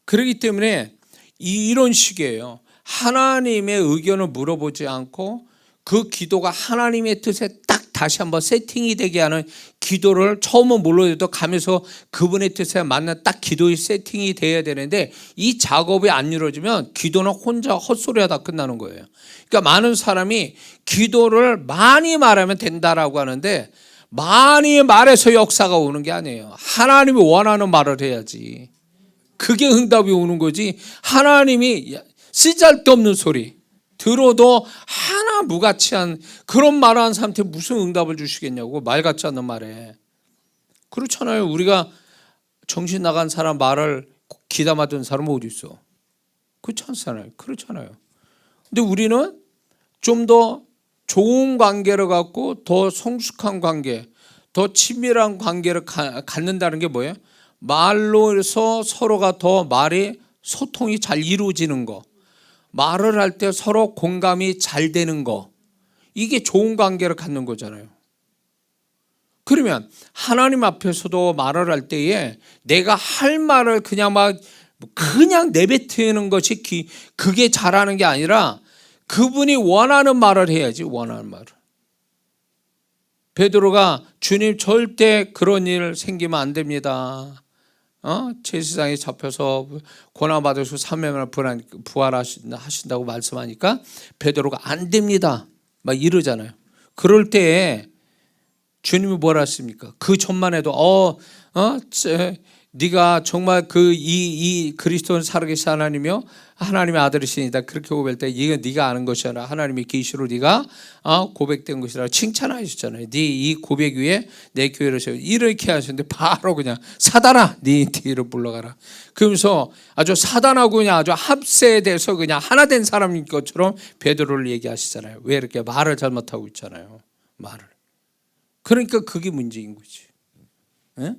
그렇기 때문에 이런 식이에요. 하나님의 의견을 물어보지 않고 그 기도가 하나님의 뜻에 딱 다시 한번 세팅이 되게 하는 기도를 처음은 몰라도 가면서 그분의 뜻에 맞는 딱 기도의 세팅이 돼야 되는데 이 작업이 안 이루어지면 기도는 혼자 헛소리하다 끝나는 거예요. 그러니까 많은 사람이 기도를 많이 말하면 된다라고 하는데 많이 말해서 역사가 오는 게 아니에요. 하나님이 원하는 말을 해야지. 그게 응답이 오는 거지. 하나님이 쓰잘데없는 소리 들어도 하나 무가치한 그런 말을 하는 사람한테 무슨 응답을 주시겠냐고. 말 같지 않는 말에. 그렇잖아요. 우리가 정신 나간 사람 말을 귀담아 듣는 사람은 어디 있어? 그렇지 않잖아요. 그렇잖아요. 근데 우리는 좀 더 좋은 관계를 갖고 더 성숙한 관계, 더 친밀한 관계를 갖는다는 게 뭐예요? 말로서 서로가 더 말이 소통이 잘 이루어지는 거, 말을 할 때 서로 공감이 잘 되는 거, 이게 좋은 관계를 갖는 거잖아요. 그러면 하나님 앞에서도 말을 할 때에 내가 할 말을 그냥 내뱉는 것이 그게 잘하는 게 아니라 그분이 원하는 말을 해야지. 원하는 말을. 베드로가 주님 절대 그런 일 생기면 안 됩니다. 제사장에 잡혀서 고난받으시고 3일만에 부활하신다고 말씀하니까 베드로가 안 됩니다 막 이러잖아요. 그럴 때에 주님이 뭐라 했습니까? 그 전만 해도 네가 정말 이 그리스도는 살아계신 하나님이요 하나님의 아들이시니다 그렇게 고백할 때 이거 네가 아는 것이라 하나님의 계시로 네가 고백된 것이라 칭찬하셨잖아요. 네 이 고백 위에 내 교회를 세워 이렇게 하셨는데 바로 그냥 사단아 네 뒤로 물러가라. 그러면서 아주 사단하고 그냥 아주 합세돼서 그냥 하나 된 사람인 것처럼 베드로를 얘기하시잖아요. 왜 이렇게 말을 잘못하고 있잖아요. 말을. 그러니까 그게 문제인 거지. 네?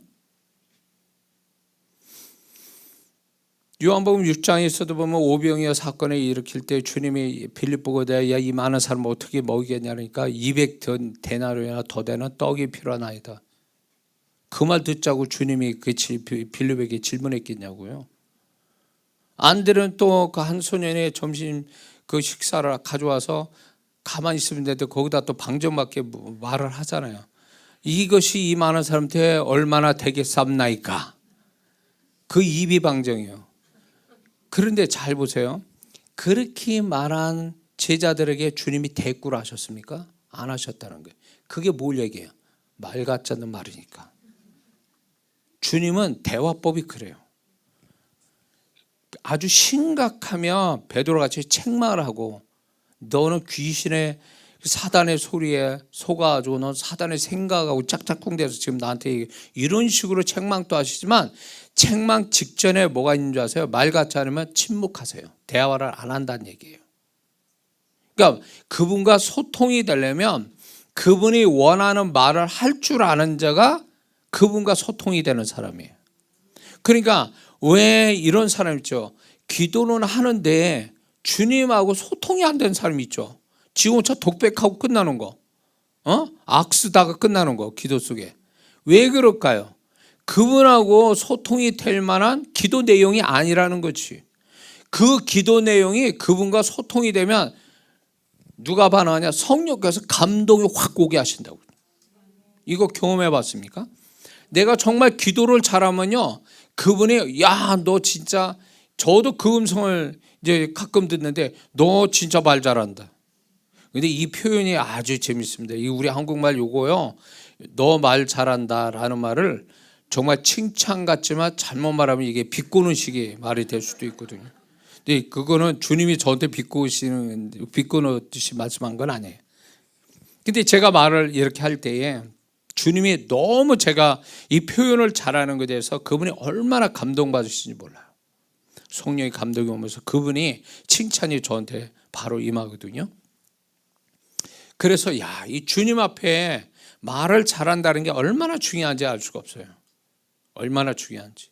요한복음 6장에서도 보면 오병이어 사건을 일으킬 때 주님이 빌립보고 야 이 많은 사람 어떻게 먹이겠냐니까 200데나리온이나 더 되는 떡이 필요하나이다. 그 말 듣자고 주님이 빌립에게 질문했겠냐고요. 안드레는 또 그 한 소년의 점심 그 식사를 가져와서 가만히 있으면 되는데 거기다 또 방정맞게 말을 하잖아요. 이것이 이 많은 사람한테 얼마나 되겠삼나이까. 그 입이 방정이에요. 그런데 잘 보세요. 그렇게 말한 제자들에게 주님이 대꾸를 하셨습니까? 안 하셨다는 거예요. 그게 뭘 얘기해요? 말 같지 않는 말이니까. 주님은 대화법이 그래요. 아주 심각하면 베드로같이 책망을 하고 너는 귀신의 사단의 소리에 속아가지고 넌 사단의 생각하고 짝짝꿍대서 지금 나한테 이런 식으로 책망도 하시지만 책망 직전에 뭐가 있는 줄 아세요? 말 같지 않으면 침묵하세요. 대화를 안 한다는 얘기예요. 그러니까 그분과 소통이 되려면 그분이 원하는 말을 할 줄 아는 자가 그분과 소통이 되는 사람이에요. 그러니까 왜 이런 사람 있죠? 기도는 하는데 주님하고 소통이 안 되는 사람이 있죠. 지 혼자 독백하고 끝나는 거, 악쓰다가 끝나는 거, 기도 속에. 왜 그럴까요? 그분하고 소통이 될 만한 기도 내용이 아니라는 거지. 그 기도 내용이 그분과 소통이 되면 누가 반응하냐? 성령께서 감동이 확 오게 하신다고. 이거 경험해 봤습니까? 내가 정말 기도를 잘하면요, 그분이 야, 너 진짜, 저도 그 음성을 이제 가끔 듣는데 너 진짜 말 잘한다. 근데 이 표현이 아주 재밌습니다. 이 우리 한국말 요거요, 너 말 잘한다라는 말을 정말 칭찬 같지만 잘못 말하면 이게 비꼬는 식의 말이 될 수도 있거든요. 근데 그거는 주님이 저한테 비꼬듯이 말씀한 건 아니에요. 근데 제가 말을 이렇게 할 때에 주님이 너무 제가 이 표현을 잘하는 것에 대해서 그분이 얼마나 감동받으시는지 몰라요. 성령의 감동이 오면서 그분이 칭찬이 저한테 바로 임하거든요. 그래서 야, 이 주님 앞에 말을 잘한다는 게 얼마나 중요한지 알 수가 없어요. 얼마나 중요한지.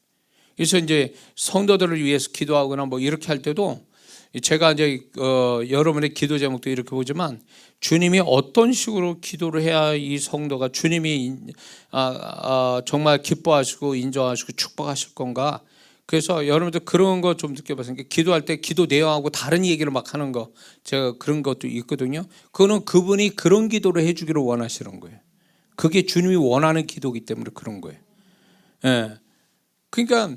그래서 이제 성도들을 위해서 기도하거나 뭐 이렇게 할 때도 제가 이제 여러분의 기도 제목도 이렇게 보지만 주님이 어떤 식으로 기도를 해야 이 성도가 주님이 정말 기뻐하시고 인정하시고 축복하실 건가. 그래서 여러분들 그런 거 좀 느껴봤으니까 기도할 때 기도 내용하고 다른 얘기를 막 하는 거, 제가 그런 것도 있거든요. 그거는 그분이 그런 기도를 해주기를 원하시는 거예요. 그게 주님이 원하는 기도이기 때문에 그런 거예요. 예. 그러니까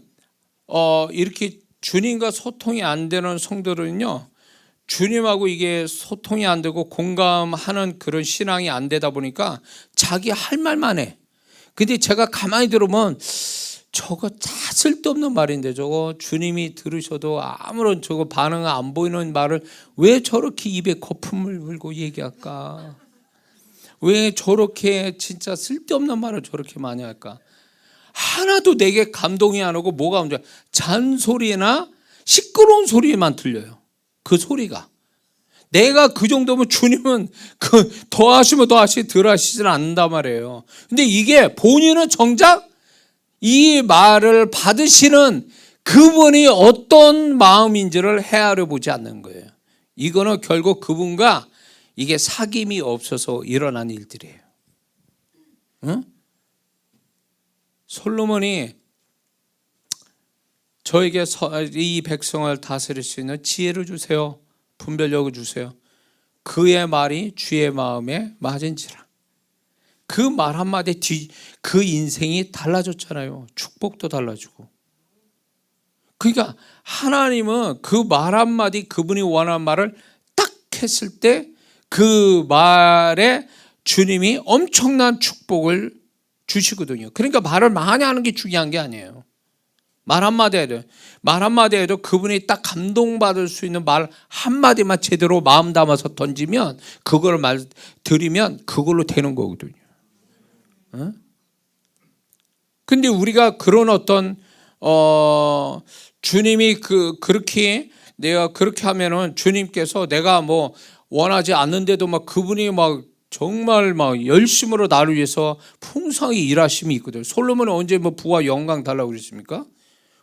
이렇게 주님과 소통이 안 되는 성도들은요, 주님하고 이게 소통이 안 되고 공감하는 그런 신앙이 안 되다 보니까 자기 할 말만 해. 근데 제가 가만히 들으면 저거 다 쓸데없는 말인데 저거 주님이 들으셔도 아무런 저거 반응 안 보이는 말을 왜 저렇게 입에 거품을 물고 얘기할까? 왜 저렇게 진짜 쓸데없는 말을 저렇게 많이 할까? 하나도 내게 감동이 안 오고 뭐가 문제야? 잔소리나 시끄러운 소리만 들려요. 그 소리가. 내가 그 정도면 주님은 더 하시면 더 하시, 덜 하시진 않는단 말이에요. 근데 이게 본인은 정작 이 말을 받으시는 그분이 어떤 마음인지를 헤아려 보지 않는 거예요. 이거는 결국 그분과 이게 사귐이 없어서 일어난 일들이에요. 응? 솔로몬이 저에게 이 백성을 다스릴 수 있는 지혜를 주세요. 분별력을 주세요. 그의 말이 주의 마음에 맞은지라. 그 말 한마디 그 인생이 달라졌잖아요. 축복도 달라지고. 그러니까 하나님은 그 말 한마디 그분이 원하는 말을 딱 했을 때 그 말에 주님이 엄청난 축복을 주시거든요. 그러니까 말을 많이 하는 게 중요한 게 아니에요. 말 한마디 해도 그분이 딱 감동받을 수 있는 말 한마디만 제대로 마음 담아서 던지면 그걸 드리면 그걸로 되는 거거든요. 근데 우리가 그런 어떤 주님이 그렇게 내가 그렇게 하면은 주님께서 내가 뭐 원하지 않는데도 막 그분이 막 정말 막 열심으로 나를 위해서 풍성히 일하심이 있거든요. 솔로몬은 언제 뭐 부와 영광 달라고 그랬습니까?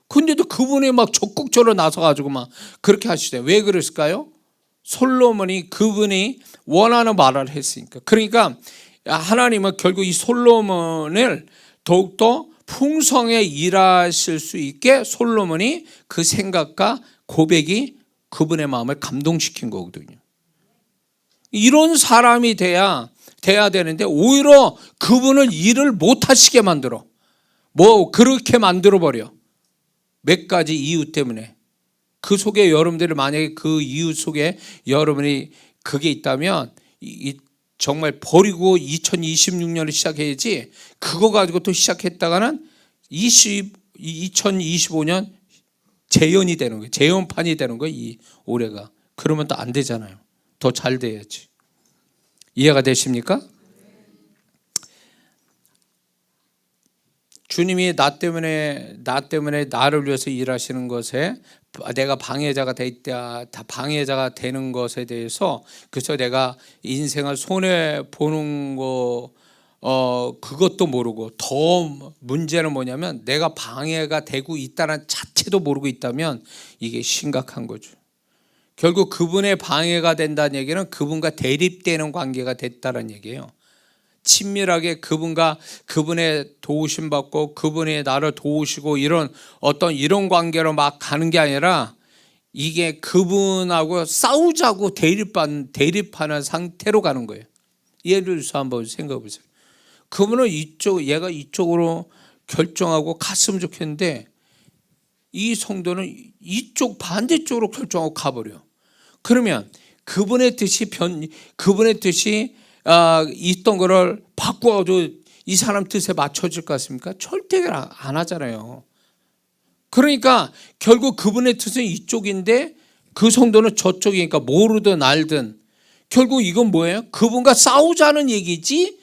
근데도 그분이 막 적극적으로 나서가지고 막 그렇게 하시대요. 왜 그랬을까요? 솔로몬이 그분이 원하는 말을 했으니까. 그러니까 하나님은 결국 이 솔로몬을 더욱더 풍성에 일하실 수 있게 솔로몬이 그 생각과 고백이 그분의 마음을 감동시킨 거거든요. 이런 사람이 돼야 되는데 오히려 그분을 일을 못하시게 만들어. 뭐 그렇게 만들어버려. 몇 가지 이유 때문에. 그 속에 여러분들이 만약에 그 이유 속에 여러분이 그게 있다면 정말 버리고 2026년을 시작해야지 그거 가지고 또 시작했다가는 2025년 재연이 되는 거예요. 재연판이 되는 거예요. 이 올해가. 그러면 또 안 되잖아요. 더 잘 돼야지. 이해가 되십니까? 주님이 나 때문에 나를 위해서 일하시는 것에 내가 방해자가 방해자가 되는 것에 대해서 그래서 내가 인생을 손해 보는 거 그것도 모르고 더 문제는 뭐냐면 내가 방해가 되고 있다는 자체도 모르고 있다면 이게 심각한 거죠. 결국 그분의 방해가 된다는 얘기는 그분과 대립되는 관계가 됐다는 얘기예요. 친밀하게 그분의 도우심 받고 그분이 나를 도우시고 이런 관계로 막 가는 게 아니라 이게 그분하고 싸우자고 대립하는 상태로 가는 거예요. 예를 들어서 한번 생각해 보세요. 그분은 얘가 이쪽으로 결정하고 갔으면 좋겠는데 이 성도는 이쪽 반대쪽으로 결정하고 가버려. 그러면 그분의 뜻이 있던 거를 바꾸어도 이 사람 뜻에 맞춰질 것 같습니까? 절대 안 하잖아요. 그러니까 결국 그분의 뜻은 이쪽인데 그 성도는 저쪽이니까 모르든 알든 결국 이건 뭐예요? 그분과 싸우자는 얘기지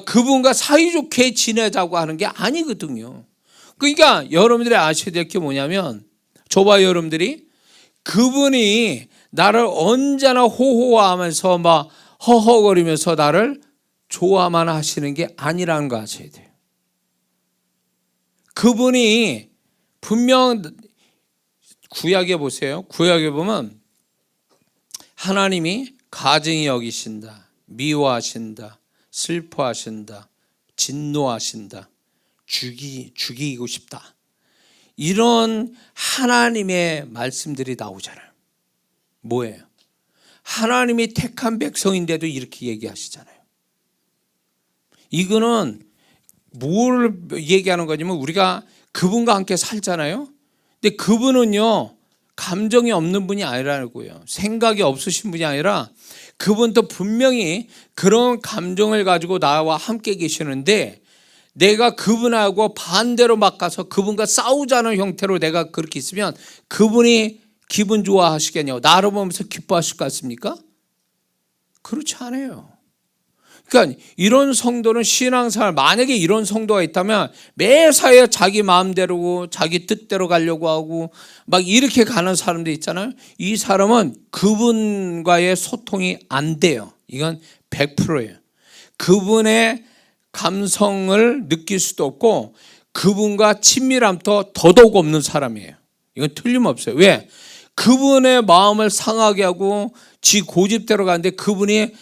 그분과 사이좋게 지내자고 하는 게 아니거든요. 그러니까 여러분들이 아셔야 될 게 뭐냐면 저와 여러분들이 그분이 나를 언제나 호호하면서 막 허허거리면서 나를 좋아만 하시는 게 아니라는 거 아셔야 돼요. 그분이 분명 구약에 보세요. 구약에 보면 하나님이 가증히 여기신다, 미워하신다, 슬퍼하신다, 진노하신다, 죽이고 싶다. 이런 하나님의 말씀들이 나오잖아요. 뭐예요? 하나님이 택한 백성인데도 이렇게 얘기하시잖아요. 이거는 뭘 얘기하는 거냐면 우리가 그분과 함께 살잖아요. 근데 그분은요 감정이 없는 분이 아니라고요. 생각이 없으신 분이 아니라 그분도 분명히 그런 감정을 가지고 나와 함께 계시는데 내가 그분하고 반대로 막 가서 그분과 싸우자는 형태로 내가 그렇게 있으면 그분이 기분 좋아하시겠냐고, 나를 보면서 기뻐하실 것 같습니까? 그렇지 않아요. 그러니까 이런 성도는 신앙생활, 만약에 이런 성도가 있다면 매사에 자기 마음대로 자기 뜻대로 가려고 하고 막 이렇게 가는 사람들 있잖아요. 이 사람은 그분과의 소통이 안 돼요. 이건 100%예요. 그분의 감성을 느낄 수도 없고 그분과 친밀함도 더더욱 없는 사람이에요. 이건 틀림없어요. 왜? 그분의 마음을 상하게 하고 지 고집대로 가는데 그분이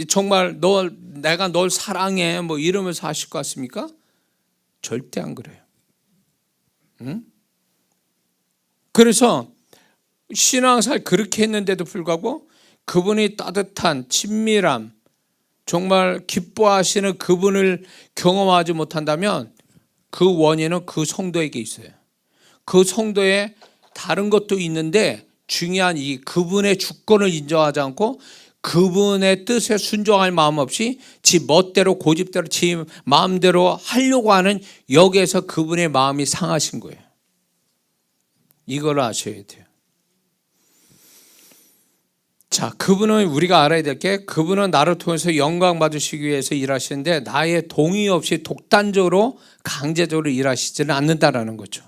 정말 내가 널 사랑해 뭐 이러면서 하실 것 같습니까? 절대 안 그래요. 응? 그래서 신앙생활 그렇게 했는데도 불구하고 그분이 따뜻한 친밀함, 정말 기뻐하시는 그분을 경험하지 못한다면 그 원인은 그 성도에게 있어요. 그 성도에 다른 것도 있는데 중요한 이 그분의 주권을 인정하지 않고 그분의 뜻에 순종할 마음 없이 지 멋대로 고집대로 지 마음대로 하려고 하는 여기에서 그분의 마음이 상하신 거예요. 이걸 아셔야 돼요. 자, 그분은 우리가 알아야 될 게 그분은 나를 통해서 영광 받으시기 위해서 일하시는데 나의 동의 없이 독단적으로 강제적으로 일하시지는 않는다라는 거죠.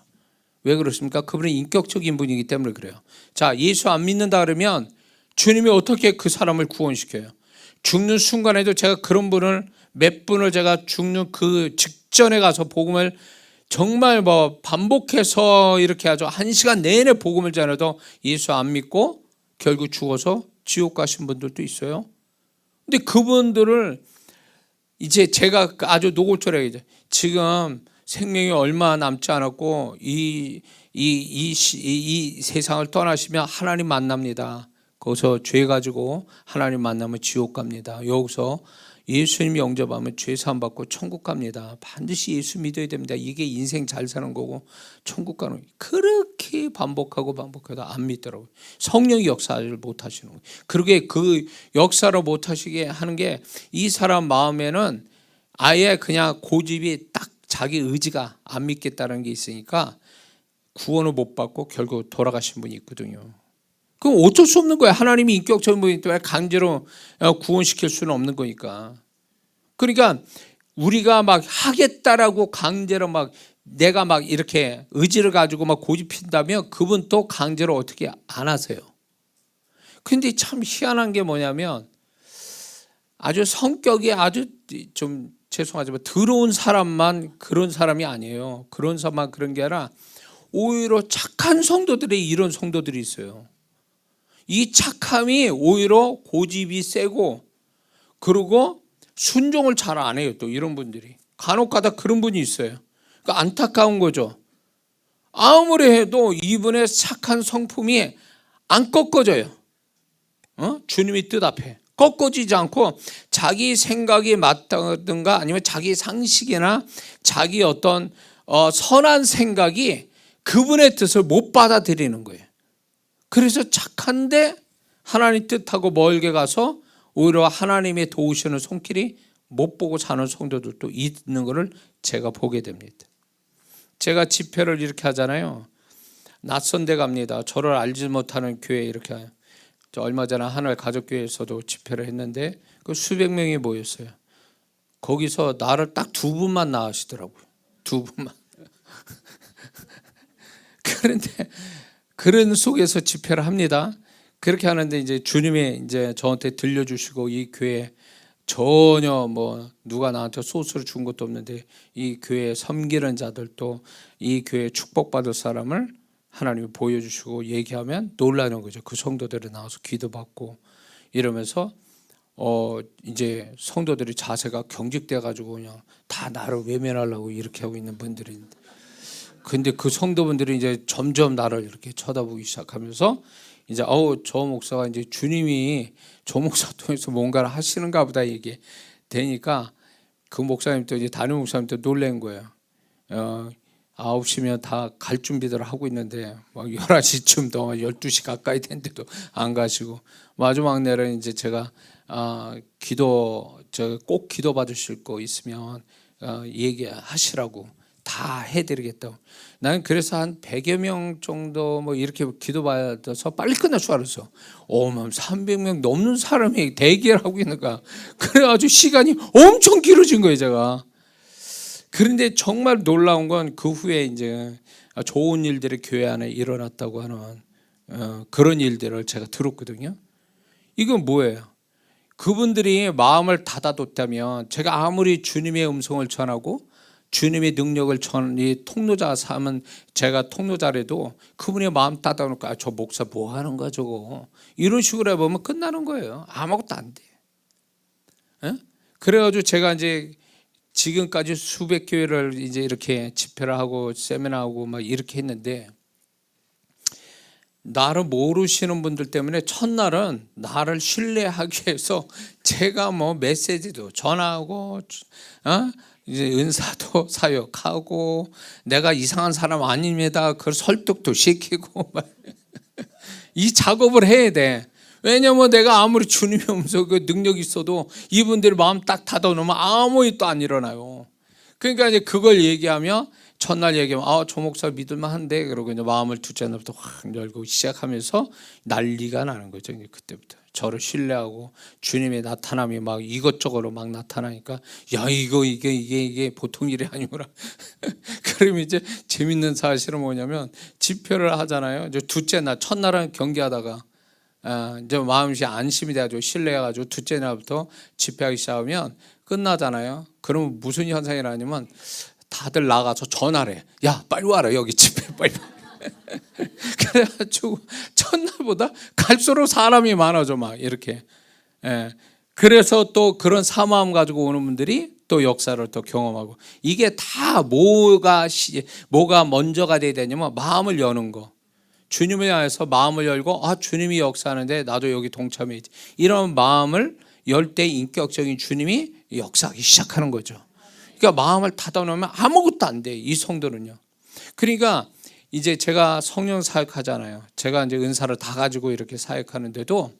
왜 그렇습니까? 그분은 인격적인 분이기 때문에 그래요. 자, 예수 안 믿는다 그러면 주님이 어떻게 그 사람을 구원시켜요? 죽는 순간에도 제가 그런 분을 몇 분을 제가 죽는 그 직전에 가서 복음을 정말 반복해서 이렇게 하죠. 1시간 내내 복음을 전해도 예수 안 믿고 결국 죽어서 지옥 가신 분들도 있어요. 근데 그분들을 이제 제가 아주 노골적으로 지금 생명이 얼마 남지 않았고 이 세상을 떠나시면 하나님 만납니다. 거기서 죄 가지고 하나님 만나면 지옥 갑니다. 여기서 예수님 영접하면 죄 사함 받고 천국 갑니다. 반드시 예수 믿어야 됩니다. 이게 인생 잘 사는 거고 천국 가는 거예요. 그렇게 반복해도 안 믿더라고요. 성령이 역사를 못 하시는 거예요. 그러게 그 역사를 못 하시게 하는 게 이 사람 마음에는 아예 그냥 고집이 딱 자기 의지가 안 믿겠다는 게 있으니까 구원을 못 받고 결국 돌아가신 분이 있거든요. 그럼 어쩔 수 없는 거예요. 하나님이 인격적인 분이기 때문에 강제로 구원시킬 수는 없는 거니까. 그러니까 우리가 막 하겠다라고 강제로 내가 이렇게 의지를 가지고 고집핀다면 그분 또 강제로 어떻게 안 하세요. 근데 참 희한한 게 뭐냐면 아주 성격이 아주 좀 죄송하지만 더러운 사람만 그런 사람이 아니에요. 그런 사람만 그런 게 아니라 오히려 착한 성도들이 이런 성도들이 있어요. 이 착함이 오히려 고집이 세고 그리고 순종을 잘 안 해요. 또 이런 분들이 간혹 가다 그런 분이 있어요. 그러니까 안타까운 거죠. 아무리 해도 이분의 착한 성품이 안 꺾어져요. 주님의 뜻 앞에 꺾어지지 않고 자기 생각이 맞다든가 아니면 자기 상식이나 자기 어떤 선한 생각이 그분의 뜻을 못 받아들이는 거예요. 그래서 착한데 하나님 뜻하고 멀게 가서 오히려 하나님의 도우시는 손길이 못 보고 사는 성도들도 있는 것을 제가 보게 됩니다. 제가 집회를 이렇게 하잖아요. 낯선 데 갑니다. 저를 알지 못하는 교회 이렇게. 저 얼마 전에 하늘 가족교회에서도 집회를 했는데 그 수백 명이 모였어요. 거기서 나를 딱 두 분만 나으시더라고요. 두 분만. 그런데 그런 속에서 집회를 합니다. 그렇게 하는데 이제 주님이 이제 저한테 들려주시고 이 교회 전혀 뭐 누가 나한테 소스를 준 것도 없는데 이 교회 섬기는 자들도 이 교회 축복받을 사람을 하나님이 보여주시고 얘기하면 놀라는 거죠. 그 성도들이 나와서 기도받고 이러면서 이제 성도들이 자세가 경직돼 가지고 그냥 다 나를 외면하려고 이렇게 하고 있는 분들인데, 근데 그 성도분들이 이제 점점 나를 이렇게 쳐다보기 시작하면서 이제 저 목사가 이제 주님이 저 목사 통해서 뭔가를 하시는가 보다 이게 되니까 그 목사님 또 이제 담임 목사님 또 놀란 거예요. 9시면 다 갈 준비들 하고 있는데 막 11시쯤 더 12시 가까이 됐는데도 안 가시고 마지막 날은 이제 제가 꼭 기도 받으실 거 있으면 얘기하시라고 다 해드리겠다고. 나는 그래서 한 100여 명 정도 뭐 이렇게 기도 받아서 빨리 끝날 줄 알았어. 300명 넘는 사람이 대기를 하고 있는 거야. 그래가지고 시간이 엄청 길어진 거예요, 제가. 그런데 정말 놀라운 건 그 후에 이제 좋은 일들이 교회 안에 일어났다고 하는 그런 일들을 제가 들었거든요. 이건 뭐예요? 그분들이 마음을 닫아뒀다면 제가 아무리 주님의 음성을 전하고 주님의 능력을 전이 통로자 삼은 제가 통로자라도 그분의 마음 닫아놓고 저 목사 뭐 하는 거야 저거 이런 식으로 해보면 끝나는 거예요. 아무것도 안 돼. 그래가지고 제가 이제 지금까지 수백 교회를 이제 이렇게 집회를 하고 세미나하고 막 이렇게 했는데 나를 모르시는 분들 때문에 첫날은 나를 신뢰하기 위해서 제가 뭐 메시지도 전하고 이제 은사도 사역하고 내가 이상한 사람 아닙니다. 그걸 설득도 시키고 이 작업을 해야 돼. 왜냐면 내가 아무리 주님의 음성 그 능력이 있어도 이분들이 마음 딱 닫아놓으면 아무 일도 안 일어나요. 그러니까 이제 그걸 얘기하면 첫날 얘기하면 저 목사 믿을만한데 그러고 이제 마음을 둘째 날부터 확 열고 시작하면서 난리가 나는 거죠. 이제 그때부터 저를 신뢰하고 주님의 나타남이 막 이것저것으로 막 나타나니까 야 이게 보통 일이 아니구나. 그러면 이제 재밌는 사실은 뭐냐면 집회를 하잖아요. 이제 둘째 날 첫날은 경기하다가 이제 마음이 안심이 돼가지고 신뢰해가지고 둘째 날부터 집회하기 시작하면 끝나잖아요. 그러면 무슨 현상이 나냐면 다들 나가서 전화를 해. 야 빨리 와라 여기 집회 빨리. 그래가지고 첫날보다 갈수록 사람이 많아져 막 이렇게. 그래서 또 그런 사마음 가지고 오는 분들이 또 역사를 또 경험하고 이게 다 뭐가 먼저가 돼야 되냐면 마음을 여는 거. 주님을 향해서 마음을 열고 주님이 역사하는데 나도 여기 동참해야지. 이런 마음을 열 때 인격적인 주님이 역사하기 시작하는 거죠. 그러니까 마음을 닫아놓으면 아무것도 안 돼. 이 성도는요. 그러니까 이제 제가 성령 사역하잖아요. 제가 이제 은사를 다 가지고 이렇게 사역하는데도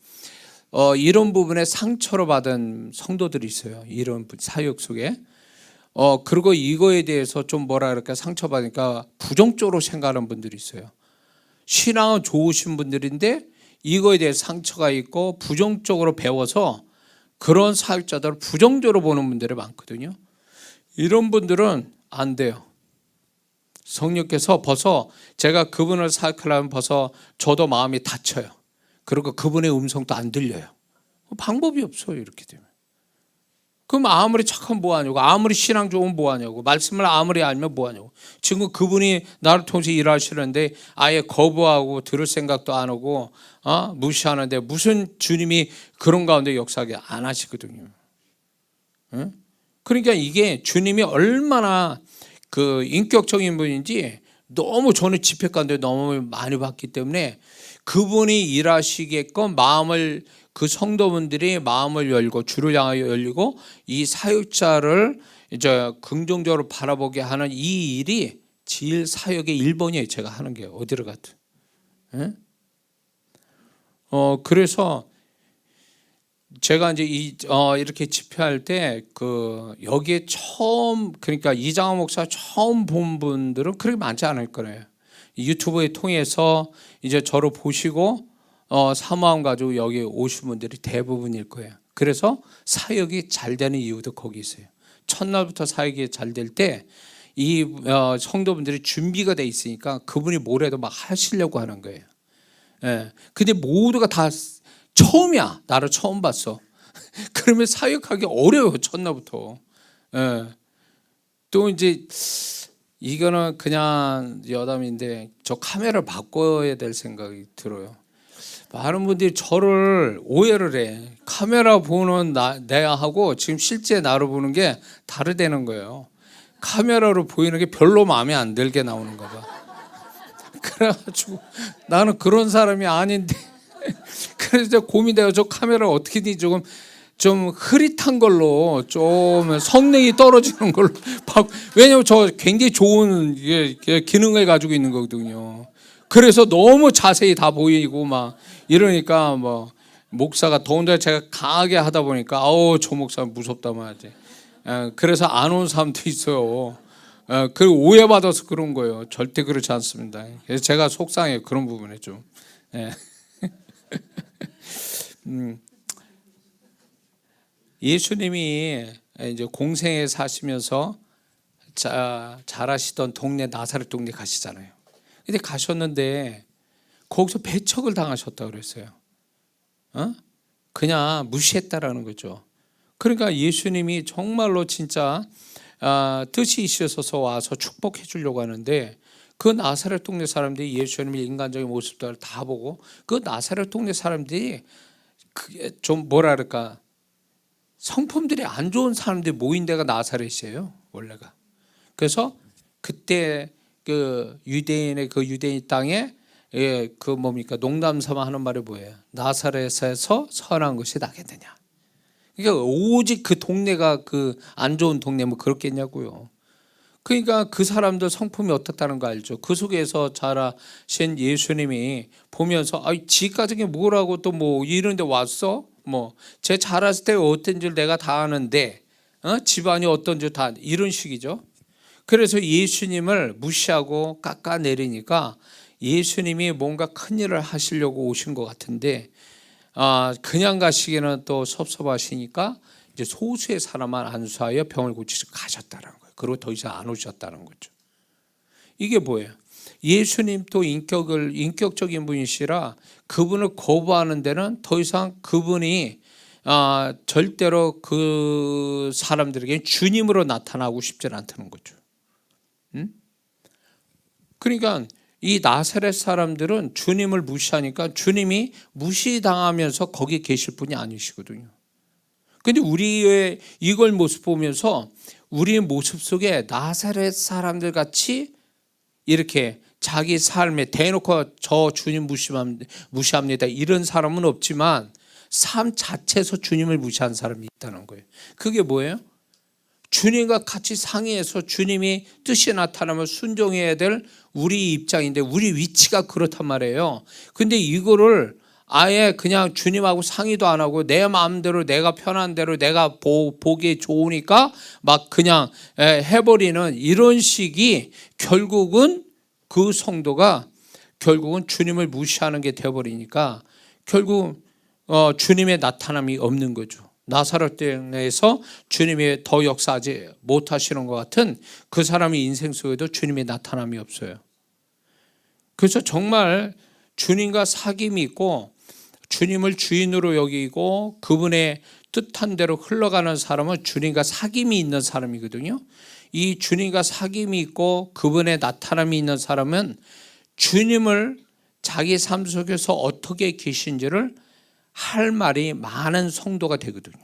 이런 부분에 상처를 받은 성도들이 있어요. 이런 사역 속에. 그리고 이거에 대해서 좀 뭐라 그럴까 상처받으니까 부정적으로 생각하는 분들이 있어요. 신앙은 좋으신 분들인데 이거에 대해 상처가 있고 부정적으로 배워서 그런 사역자들을 부정적으로 보는 분들이 많거든요. 이런 분들은 안 돼요. 성령께서 벌써 제가 그분을 사역하려면 벌써 저도 마음이 닫혀요. 그리고 그분의 음성도 안 들려요. 방법이 없어요. 이렇게 되면. 그럼 아무리 착하면 뭐하냐고, 아무리 신앙 좋으면 뭐하냐고, 말씀을 아무리 알면 뭐하냐고. 지금 그분이 나를 통해서 일하시는데 아예 거부하고 들을 생각도 안 하고 무시하는데 무슨 주님이 그런 가운데 역사하게 안 하시거든요. 응? 그러니까 이게 주님이 얼마나 그 인격적인 분인지 너무 저는 집회 가운데 너무 많이 봤기 때문에 그분이 일하시게끔 마음을 그 성도분들이 마음을 열고 주를 향하여 열리고 이 사역자를 이제 긍정적으로 바라보게 하는 이 일이 제일 사역의 1번이에요. 제가 하는 게 어디를 가든. 예? 그래서 제가 이제 이렇게 집회할 때 여기에 처음 그러니까 이장호 목사 처음 본 분들은 그렇게 많지 않을 거예요. 유튜브에 통해서 이제 저를 보시고 사모함 가지고 여기 오신 분들이 대부분일 거예요. 그래서 사역이 잘 되는 이유도 거기 있어요. 첫날부터 사역이 잘 될 때 이 성도분들이 준비가 돼 있으니까 그분이 뭐래도 막 하시려고 하는 거예요. 예. 근데 모두가 다 처음이야. 나를 처음 봤어. 그러면 사역하기 어려워요. 첫날부터. 예. 또 이제 이거는 그냥 여담인데 저 카메라를 바꿔야 될 생각이 들어요. 많은 분들이 저를 오해를 해. 카메라 보는 내하고 지금 실제 나를 보는 게 다르다는 거예요. 카메라로 보이는 게 별로 마음에 안 들게 나오는가 봐. 그래가지고 나는 그런 사람이 아닌데 그래서 고민돼요. 저 카메라 어떻게든 좀 흐릿한 걸로 좀 성능이 떨어지는 걸로 왜냐면 저 굉장히 좋은 기능을 가지고 있는 거거든요. 그래서 너무 자세히 다 보이고 막 이러니까 뭐 목사가 더군다나 제가 강하게 하다 보니까 저 목사 무섭다 말이지. 그래서 안 온 사람도 있어요. 그 오해받아서 그런 거예요. 절대 그렇지 않습니다. 그래서 제가 속상해요. 그런 부분에 좀. 예수님이 이제 공생에 사시면서 잘하시던 동네 나사렛 동네 가시잖아요. 근데 가셨는데 거기서 배척을 당하셨다고 그랬어요. 그냥 무시했다라는 거죠. 그러니까 예수님이 정말로 진짜 뜻이 있으셔서 와서 축복해 주려고 하는데 그 나사렛 동네 사람들이 예수님의 인간적인 모습들을 다 보고 그 나사렛 동네 사람들이 그게 좀 뭐라 그럴까 성품들이 안 좋은 사람들이 모인 데가 나사렛이에요 원래가. 그래서 그때 그 유대인의 그 유대인 땅에 그 뭡니까 농담삼아 하는 말이 뭐예요? 나사렛에서 선한 것이 나겠느냐. 그러니까 오직 그 동네가 그 안 좋은 동네 뭐 그렇겠냐고요. 그러니까 그 사람들 성품이 어떻다는 거 알죠. 그 속에서 자라신 예수님이 보면서 지 가정이 뭐라고 또 뭐 이런 데 왔어? 뭐 제 자랐을 때 어떤 줄 내가 다 아는데 집안이 어떤 줄 다 이런 식이죠. 그래서 예수님을 무시하고 깎아내리니까 예수님이 뭔가 큰일을 하시려고 오신 것 같은데 그냥 가시기는 또 섭섭하시니까 이제 소수의 사람만 안수하여 병을 고치시고 가셨다는 거예요. 그리고 더 이상 안 오셨다는 거죠. 이게 뭐예요? 예수님 또 인격적인 분이시라 그분을 거부하는 데는 더 이상 그분이 절대로 그 사람들에게 주님으로 나타나고 싶지 않다는 거죠. 그러니까 이 나사렛 사람들은 주님을 무시하니까 주님이 무시당하면서 거기 계실 분이 아니시거든요. 근데 우리의 이걸 모습 보면서 우리의 모습 속에 나사렛 사람들 같이 이렇게 자기 삶에 대놓고 저 주님 무시합니다 이런 사람은 없지만 삶 자체에서 주님을 무시한 사람이 있다는 거예요. 그게 뭐예요? 주님과 같이 상의해서 주님이 뜻이 나타나면 순종해야 될 우리 입장인데 우리 위치가 그렇단 말이에요. 근데 이거를 아예 그냥 주님하고 상의도 안 하고 내 마음대로 내가 편한 대로 내가 보기에 좋으니까 막 그냥 해버리는 이런 식이 결국은 그 성도가 결국은 주님을 무시하는 게 되어버리니까 결국 주님의 나타남이 없는 거죠. 나사렛 땅에서 주님이 더 역사하지 못하시는 것 같은 그 사람의 인생 속에도 주님의 나타남이 없어요. 그래서 정말 주님과 사귐이 있고 주님을 주인으로 여기고 그분의 뜻한 대로 흘러가는 사람은 주님과 사귐이 있는 사람이거든요. 이 주님과 사귐이 있고 그분의 나타남이 있는 사람은 주님을 자기 삶 속에서 어떻게 계신지를 할 말이 많은 성도가 되거든요.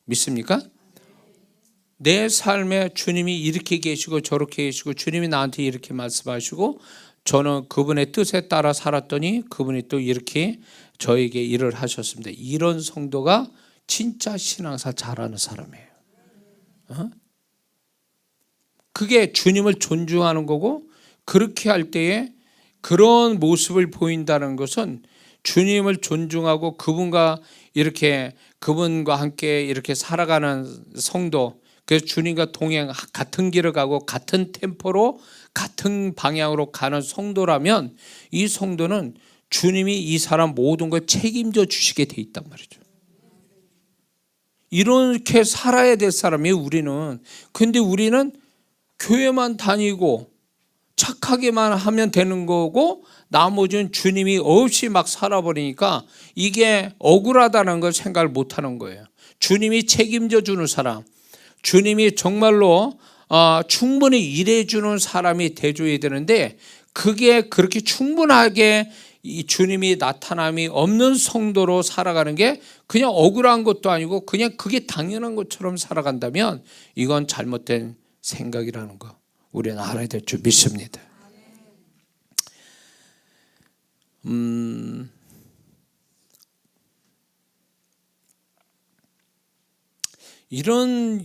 믿습니까? 내 삶에 주님이 이렇게 계시고 저렇게 계시고 주님이 나한테 이렇게 말씀하시고 저는 그분의 뜻에 따라 살았더니 그분이 또 이렇게 저에게 일을 하셨습니다. 이런 성도가 진짜 신앙사 잘하는 사람이에요. 그게 주님을 존중하는 거고, 그렇게 할 때에 그런 모습을 보인다는 것은 주님을 존중하고 그분과 함께 이렇게 살아가는 성도, 그래서 주님과 동행, 같은 길을 가고 같은 템포로 같은 방향으로 가는 성도라면 이 성도는 주님이 이 사람 모든 걸 책임져 주시게 돼 있단 말이죠. 이렇게 살아야 될 사람이 우리는. 근데 우리는 교회만 다니고 착하게만 하면 되는 거고 나머지는 주님이 없이 막 살아버리니까 이게 억울하다는 걸 생각을 못하는 거예요. 주님이 책임져 주는 사람, 주님이 정말로 충분히 일해주는 사람이 돼줘야 되는데, 그게 그렇게 충분하게 이 주님이 나타남이 없는 성도로 살아가는 게 그냥 억울한 것도 아니고 그냥 그게 당연한 것처럼 살아간다면 이건 잘못된 생각이라는 거 우리는 알아야 될 줄 믿습니다.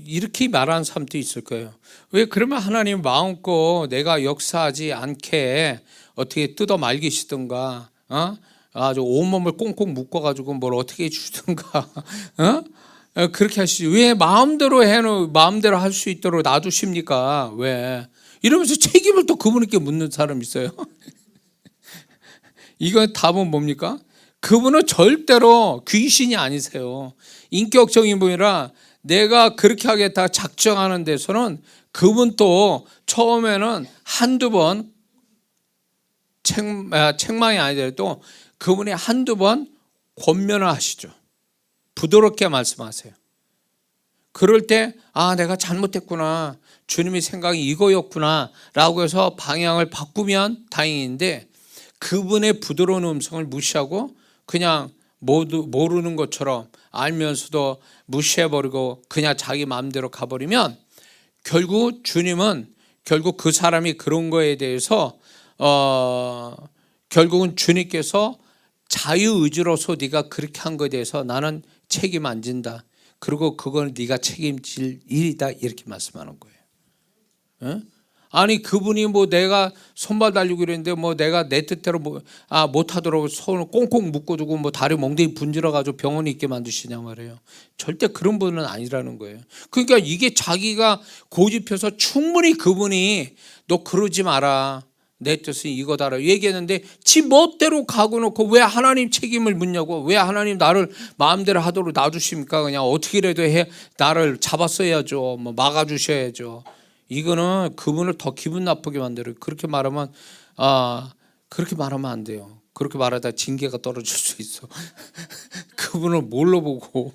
이렇게 말하는 사람도 있을 거예요. 왜 그러면 하나님 마음껏 내가 역사하지 않게 어떻게 뜯어 말기시든가, 아주 온몸을 꽁꽁 묶어가지고 뭘 어떻게 해주든가, 그렇게 하시지. 왜 마음대로 할 수 있도록 놔두십니까? 왜? 이러면서 책임을 또 그분께 묻는 사람이 있어요. 이거 답은 뭡니까? 그분은 절대로 귀신이 아니세요. 인격적인 분이라 내가 그렇게 하겠다 작정하는 데서는 그분 또 처음에는 한두 번 책망이 아니더라도 그분이 한두 번 권면을 하시죠. 부드럽게 말씀하세요. 그럴 때 내가 잘못했구나, 주님의 생각이 이거였구나 라고 해서 방향을 바꾸면 다행인데, 그분의 부드러운 음성을 무시하고 그냥 모르는 것처럼 알면서도 무시해버리고 그냥 자기 마음대로 가버리면 결국 주님은 그 사람이 그런 거에 대해서 결국은 주님께서 자유의지로서 네가 그렇게 한 거에 대해서 나는 책임 안 진다, 그리고 그건 네가 책임질 일이다, 이렇게 말씀하는 거예요. 아니 그분이 내가 손발 달리고 그랬는데 내가 내 뜻대로 못하도록 손을 꽁꽁 묶어두고 다리 멍덩이 분질러가지고 병원에 있게 만드시냐 말이에요. 절대 그런 분은 아니라는 거예요. 그러니까 이게 자기가 고집해서 충분히 그분이 너 그러지 마라, 내 뜻은 이거다라 얘기했는데 지 멋대로 가고 놓고 왜 하나님 책임을 묻냐고, 왜 하나님 나를 마음대로 하도록 놔두십니까? 그냥 어떻게라도 나를 잡았어야죠, 막아주셔야죠. 이거는 그분을 더 기분 나쁘게 만들어요. 그렇게 말하면 안 돼요. 그렇게 말하다 징계가 떨어질 수 있어. 그분을 뭘로 보고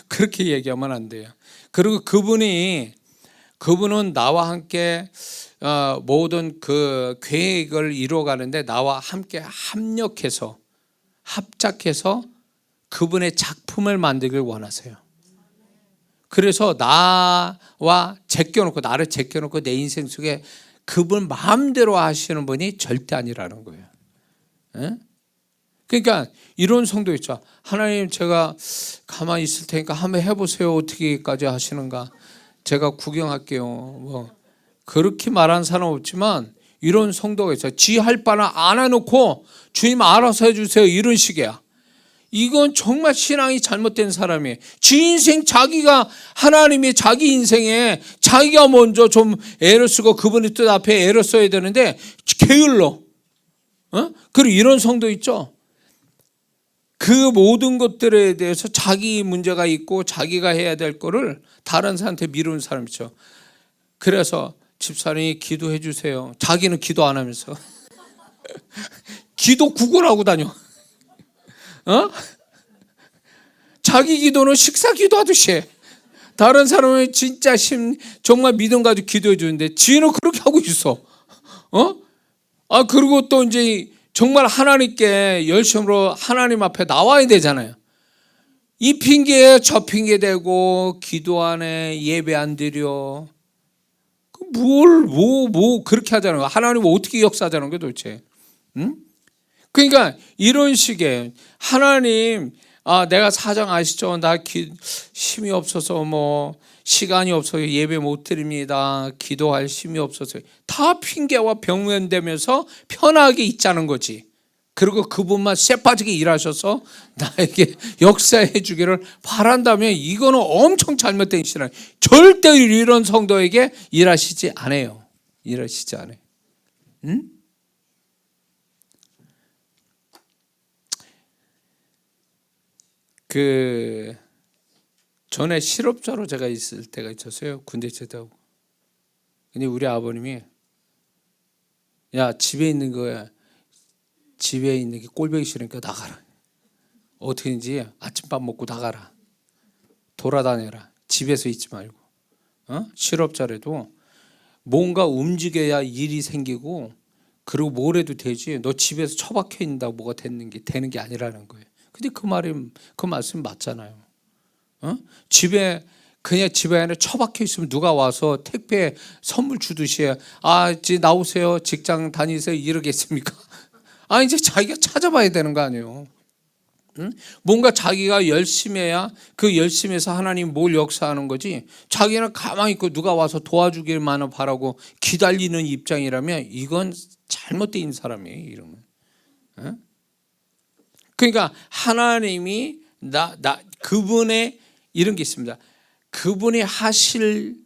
그렇게 얘기하면 안 돼요. 그리고 그분은 나와 함께 모든 그 계획을 이루어가는데 나와 함께 합작해서 그분의 작품을 만들길 원하세요. 그래서 나를 제껴놓고 내 인생 속에 그분 마음대로 하시는 분이 절대 아니라는 거예요. 그러니까 이런 성도 있죠. 하나님 제가 가만히 있을 테니까 한번 해보세요. 어떻게까지 하시는가 제가 구경할게요. 그렇게 말하는 사람 없지만 이런 성도가 있어요. 지 할 바는 안 해놓고 주님 알아서 해주세요, 이런 식이야. 이건 정말 신앙이 잘못된 사람이에요. 지 인생 하나님이 자기 인생에 자기가 먼저 좀 애를 쓰고 그분의 뜻 앞에 애를 써야 되는데 게을러. 그리고 이런 성도 있죠. 그 모든 것들에 대해서 자기 문제가 있고 자기가 해야 될 거를 다른 사람한테 미루는 사람 있죠. 그래서 집사님이 기도해 주세요. 자기는 기도 안 하면서 기도 구걸하고 다녀. 자기 기도는 식사 기도하듯이 해. 다른 사람은 진짜 정말 믿음 가지고 기도해 주는데 지는 그렇게 하고 있어. 그리고 또 이제 정말 하나님께 열심으로 하나님 앞에 나와야 되잖아요. 이 핑계에 저 핑계 대고 기도 안 해, 예배 안 드려. 뭐 그렇게 하자는 거야. 하나님 어떻게 역사하자는 거야 도대체? 응? 그러니까 이런 식의 하나님, 내가 사정 아시죠? 나 힘이 없어서 뭐 시간이 없어서 예배 못 드립니다. 기도할 힘이 없어서. 다 핑계와 병면되면서 편하게 있자는 거지. 그리고 그분만 쇠빠지게 일하셔서 나에게 역사해 주기를 바란다면 이거는 엄청 잘못된 신앙. 절대 이런 성도에게 일하시지 않아요. 일하시지 않아요. 응? 전에 실업자로 제가 있을 때가 있었어요. 군대 제대하고. 근데 우리 아버님이, 야, 집에 있는 게 꼴보기 싫으니까 나가라. 어떻게든지 아침밥 먹고 나가라. 돌아다녀라. 집에서 있지 말고. 실업자라도 뭔가 움직여야 일이 생기고, 그리고 뭘 해도 되지. 너 집에서 처박혀 있는다고 뭐가 되는 게 아니라는 거예요. 근데 그 말씀 맞잖아요. 집에 안에 처박혀 있으면 누가 와서 택배 선물 주듯이 이제 나오세요, 직장 다니세요 이러겠습니까? 이제 자기가 찾아봐야 되는 거 아니에요. 뭔가 자기가 열심히 해야 그 열심히해서 하나님 뭘 역사하는 거지. 자기는 가만히 있고 누가 와서 도와주기만을 바라고 기다리는 입장이라면 이건 잘못된 사람이에요. 이러면. 그러니까 하나님이 그분의 이런 게 있습니다. 그분이 하실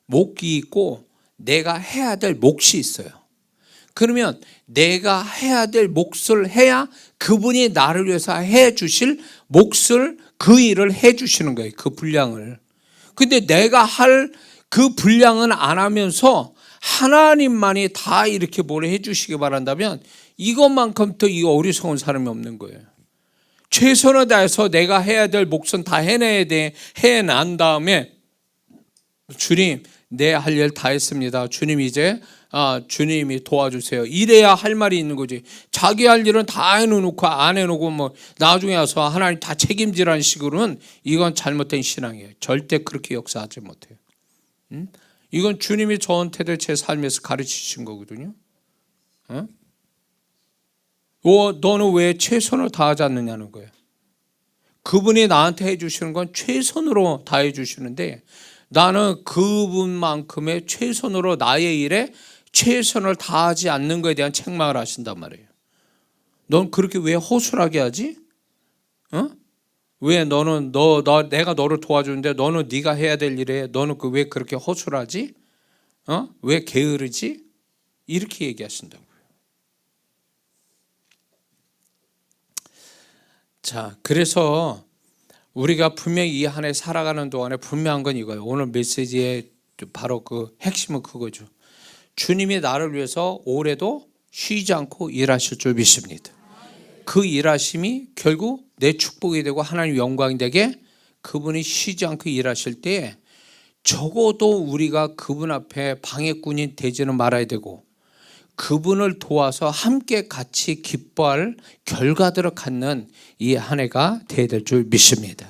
몫이 있고 내가 해야 될 몫이 있어요. 그러면 내가 해야 될 몫을 해야 그분이 나를 위해서 해 주실 몫을, 그 일을 해 주시는 거예요. 그 분량을. 근데 내가 할 그 분량은 안 하면서 하나님만이 다 이렇게 뭘 해 주시기 바란다면 이것만큼 더 이 어리석은 사람이 없는 거예요. 최선을 다해서 내가 해야 될 몫은 다 해내야 돼. 해난 다음에 주님, 내 할 일 다 했습니다. 주님 이제 주님이 도와주세요. 이래야 할 말이 있는 거지. 자기 할 일은 다 해놓고 안 해놓고 뭐 나중에 와서 하나님 다 책임지라는 식으로는 이건 잘못된 신앙이에요. 절대 그렇게 역사하지 못해요. 이건 주님이 저한테도 제 삶에서 가르치신 거거든요. 너는 왜 최선을 다하지 않느냐는 거예요. 그분이 나한테 해주시는 건 최선으로 다해 주시는데 나는 그분만큼의 최선으로 나의 일에 최선을 다하지 않는 것에 대한 책망을 하신단 말이에요. 넌 그렇게 왜 허술하게 하지? 왜 너는 내가 너를 도와주는데 너는 네가 해야 될 일에 너는 왜 그렇게 허술하지? 왜 게으르지? 이렇게 얘기하신다고요. 자, 그래서 우리가 분명히 이 한 해 살아가는 동안에 분명한 건 이거예요. 오늘 메시지의 바로 그 핵심은 그거죠. 주님이 나를 위해서 올해도 쉬지 않고 일하실 줄 믿습니다. 그 일하심이 결국 내 축복이 되고 하나님 영광이 되게 그분이 쉬지 않고 일하실 때 적어도 우리가 그분 앞에 방해꾼이 되지는 말아야 되고 그분을 도와서 함께 같이 기뻐할 결과들을 갖는 이 한 해가 되어야 될 줄 믿습니다.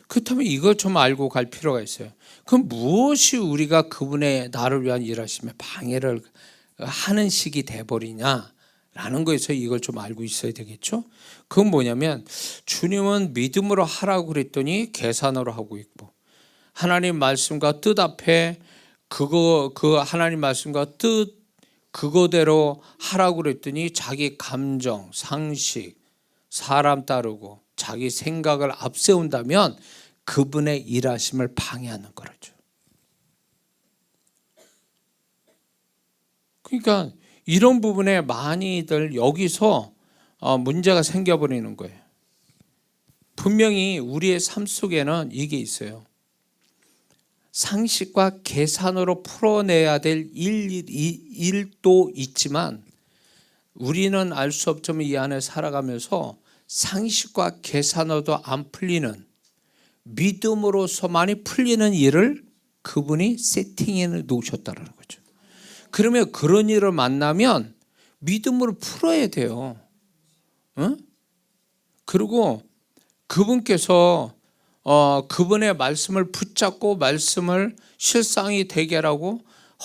그렇다면 이걸 좀 알고 갈 필요가 있어요. 그럼 무엇이 우리가 그분의 나를 위한 일하심에 방해를 하는 식이 돼버리냐라는 거에서 이걸 좀 알고 있어야 되겠죠. 그건 뭐냐면 주님은 믿음으로 하라고 그랬더니 계산으로 하고 있고 하나님 말씀과 뜻 앞에 그 하나님 말씀과 뜻 그거대로 하라고 그랬더니 자기 감정, 상식, 사람 따르고 자기 생각을 앞세운다면 그분의 일하심을 방해하는 거죠. 그러니까 이런 부분에 많이들 여기서 문제가 생겨버리는 거예요. 분명히 우리의 삶 속에는 이게 있어요. 상식과 계산으로 풀어내야 될 일도 있지만 우리는 알 수 없지만 이 안에 살아가면서 상식과 계산으로도 안 풀리는 믿음으로서만이 풀리는 일을 그분이 세팅해 놓으셨다는 거죠. 그러면 그런 일을 만나면 믿음으로 풀어야 돼요. 그리고 그분께서 그분의 말씀을 붙잡고 말씀을 실상이 되게 하라고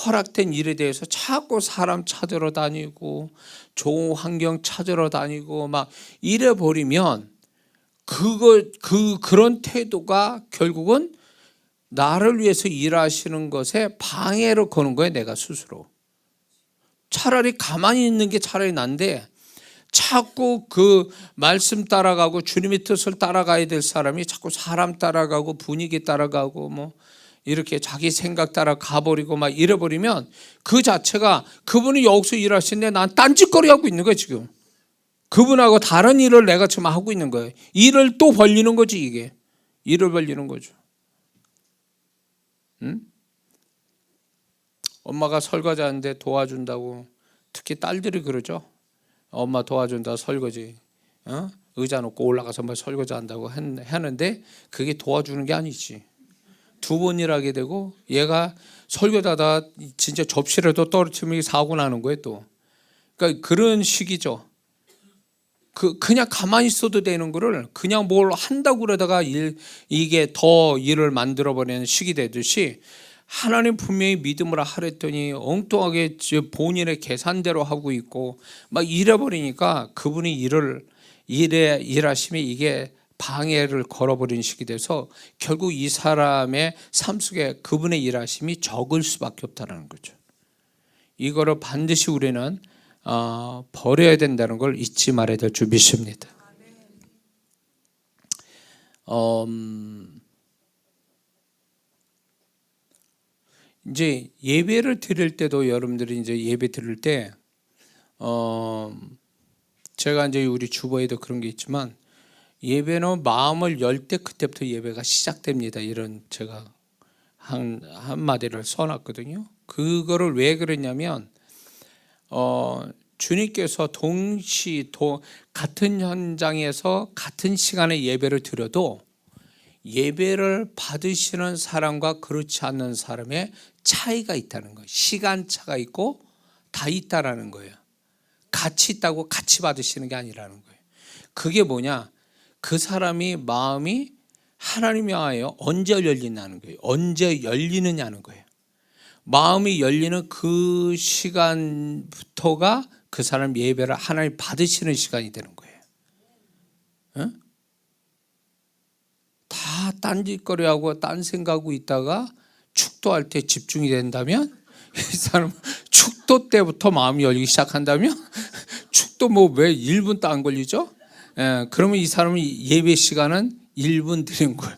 허락된 일에 대해서 자꾸 사람 찾으러 다니고 좋은 환경 찾으러 다니고 막 이래 버리면 그런 태도가 결국은 나를 위해서 일하시는 것에 방해를 거는 거예요. 내가 스스로. 차라리 가만히 있는 게 차라리 난데 자꾸 그 말씀 따라가고 주님의 뜻을 따라가야 될 사람이 자꾸 사람 따라가고 분위기 따라가고 뭐 이렇게 자기 생각 따라 가버리고 막 이래버리면 그 자체가 그분이 여기서 일하시는데 난 딴짓거리 하고 있는 거예요 지금. 그분하고 다른 일을 내가 지금 하고 있는 거예요. 일을 또 벌리는 거지 이게. 일을 벌리는 거죠. 응? 엄마가 설거지 하는데 도와준다고 특히 딸들이 그러죠. 엄마 도와준다 설거지. 의자 놓고 올라가서 뭐 설거지 한다고 하는데 그게 도와주는 게 아니지. 두 번 일하게 되고 얘가 설거지하다 진짜 접시라도 떨어뜨리면 사고 나는 거예요 또. 그러니까 그런 식이죠. 그냥 가만히 있어도 되는 거를 그냥 뭘 한다고 그러다가 이게 더 일을 만들어버리는 식이 되듯이 하나님 분명히 믿음으로 하랬더니 엉뚱하게 본인의 계산대로 하고 있고 막 이래버리니까 그분이 일하심이 이게 방해를 걸어버리는 식이 돼서 결국 이 사람의 삶 속에 그분의 일하심이 적을 수밖에 없다는 거죠. 이거를 반드시 우리는 버려야 된다는 걸 잊지 말아야 될 줄 믿습니다. 이제 예배를 드릴 때도 여러분들이 이제 예배 드릴 때 제가 이제 우리 주보에도 그런 게 있지만 예배는 마음을 열 때 그때부터 예배가 시작됩니다. 이런 제가 한마디를 써놨거든요. 그거를 왜 그랬냐면 주님께서 같은 현장에서 같은 시간에 예배를 드려도 예배를 받으시는 사람과 그렇지 않는 사람의 차이가 있다는 거예요. 시간차가 있고 다 있다라는 거예요. 같이 있다고 같이 받으시는 게 아니라는 거예요. 그게 뭐냐? 그 사람이 마음이 하나님 향하여 언제 열리냐는 거예요. 언제 열리느냐는 거예요. 마음이 열리는 그 시간부터가 그 사람 예배를 하나님 받으시는 시간이 되는 거예요. 응? 다 딴짓거리하고 딴 생각하고 있다가 축도할 때 집중이 된다면 이 사람 축도 때부터 마음이 열리기 시작한다면 축도 뭐 왜 1분도 안 걸리죠? 그러면 이 사람은 예배 시간은 1분 드린 거예요.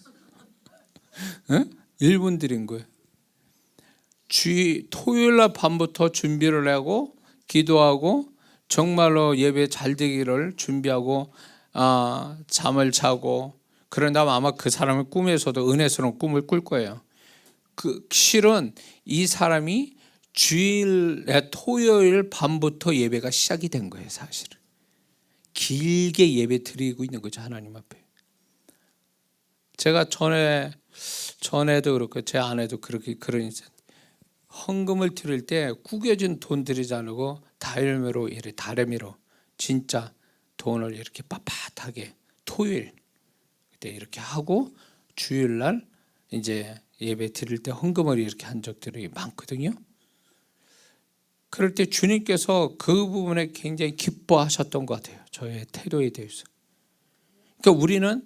1분 드린 거예요. 토요일 날 밤부터 준비를 하고 기도하고 정말로 예배 잘 되기를 준비하고 잠을 자고 그런 다음 아마 그 사람은 꿈에서도 은혜스러운 꿈을 꿀 거예요. 실은 이 사람이 토요일 밤부터 예배가 시작이 된 거예요. 사실은 길게 예배 드리고 있는 거죠. 하나님 앞에. 제가 전에도 그렇고 제 아내도 그렇게 그런 헌금을 드릴 때 구겨진 돈 드리지 않고 다래미로 진짜 돈을 이렇게 빳빳하게 토요일 그때 이렇게 하고 주일날 이제 예배 드릴 때 헌금을 이렇게 한 적들이 많거든요. 그럴 때 주님께서 그 부분에 굉장히 기뻐하셨던 것 같아요. 저의 태도에 대해서. 그러니까 우리는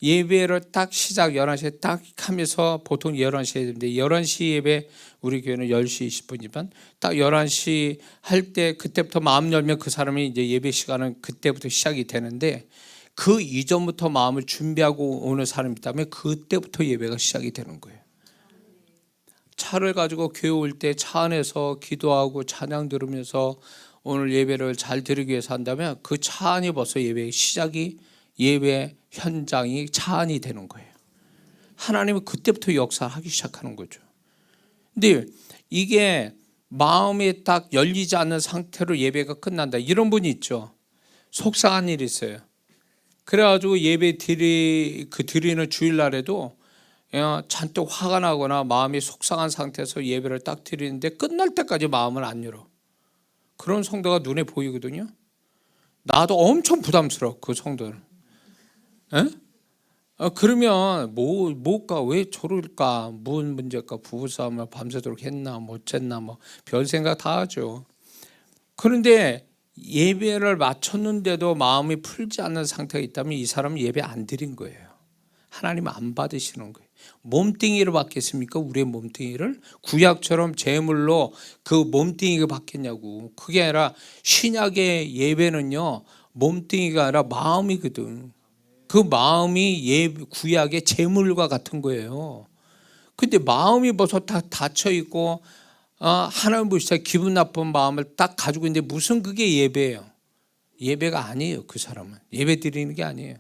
예배를 딱 시작 11시에 딱 하면서 보통 11시에 되는데 11시 예배 우리 교회는 10시 20분이지만 딱 11시 할 때 그때부터 마음 열면 그 사람이 이제 예배 시간은 그때부터 시작이 되는데 그 이전부터 마음을 준비하고 오는 사람이 있다면 그때부터 예배가 시작이 되는 거예요. 차를 가지고 교회 올 때 차 안에서 기도하고 찬양 들으면서 오늘 예배를 잘 드리기 위해서 한다면 그 차 안이 벌써 예배의 시작이 예배 현장이 차 안이 되는 거예요. 하나님은 그때부터 역사하기 시작하는 거죠. 근데 이게 마음이 딱 열리지 않는 상태로 예배가 끝난다. 이런 분이 있죠. 속상한 일이 있어요. 그래가지고 예배 드리는 주일날에도 잔뜩 화가 나거나 마음이 속상한 상태에서 예배를 딱 드리는데 끝날 때까지 마음을 안 열어. 그런 성도가 눈에 보이거든요. 나도 엄청 부담스러워 그 성도는. 그러면 뭐가 왜 저럴까? 무슨 문제일까? 부부싸움을 밤새도록 했나? 뭐 어쨌나? 뭐 별 생각 다 하죠. 그런데 예배를 마쳤는데도 마음이 풀지 않는 상태가 있다면 이 사람은 예배 안 드린 거예요. 하나님 안 받으시는 거예요. 몸뚱이를 받겠습니까? 우리의 몸뚱이를 구약처럼 제물로 그 몸뚱이가 받겠냐고. 그게 아니라 신약의 예배는요, 몸뚱이가 아니라 마음이거든. 그 마음이 구약의 제물과 같은 거예요. 근데 마음이 벌써 다 닫혀 있고 하나님 보시자 기분 나쁜 마음을 딱 가지고 있는데 무슨 그게 예배예요? 예배가 아니에요. 그 사람은 예배 드리는 게 아니에요.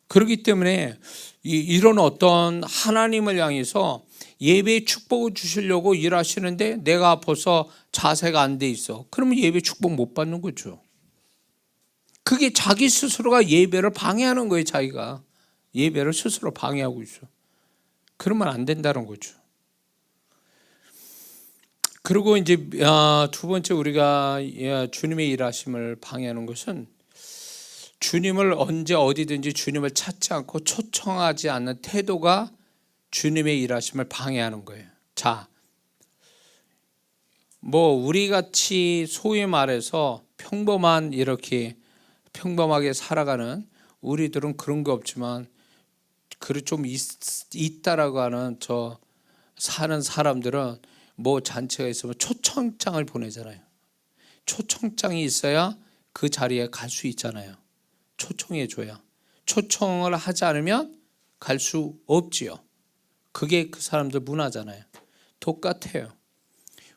그렇기 때문에 이런 어떤 하나님을 향해서 예배의 축복을 주시려고 일하시는데 내가 벌써 자세가 안 돼 있어. 그러면 예배 축복 못 받는 거죠. 그게 자기 스스로가 예배를 방해하는 거예요. 자기가 예배를 스스로 방해하고 있어. 그러면 안 된다는 거죠. 그리고 이제 두 번째 우리가 주님의 일하심을 방해하는 것은 주님을 언제 어디든지 주님을 찾지 않고 초청하지 않는 태도가 주님의 일하심을 방해하는 거예요. 자, 뭐 우리 같이 소위 말해서 이렇게 평범하게 살아가는 우리들은 그런 게 없지만 좀 있다라고 하는 저 사는 사람들은 뭐 잔치가 있으면 초청장을 보내잖아요. 초청장이 있어야 그 자리에 갈 수 있잖아요. 초청해 줘야. 초청을 하지 않으면 갈 수 없지요. 그게 그 사람들 문화잖아요. 똑같아요.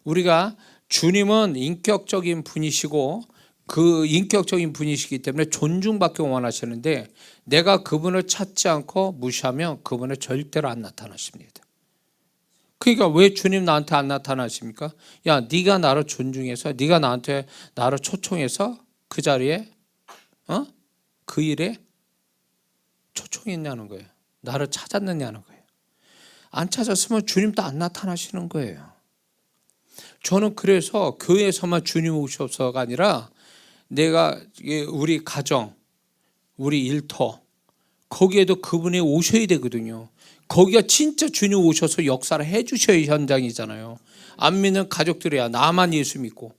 우리가 주님은 인격적인 분이시고 그 인격적인 분이시기 때문에 존중받기 원하시는데 내가 그분을 찾지 않고 무시하면 그분은 절대로 안 나타나십니다. 그러니까 왜 주님 나한테 안 나타나십니까? 야, 네가 나를 존중해서 네가 나를 초청해서 그 자리에 그 일에 초청했냐는 거예요. 나를 찾았느냐는 거예요. 안 찾았으면 주님도 안 나타나시는 거예요. 저는 그래서 교회에서만 주님 오셔서가 아니라 내가 우리 가정, 우리 일터 거기에도 그분이 오셔야 되거든요. 거기가 진짜 주님 오셔서 역사를 해주셔야 현장이잖아요. 안 믿는 가족들이야 나만 예수 믿고,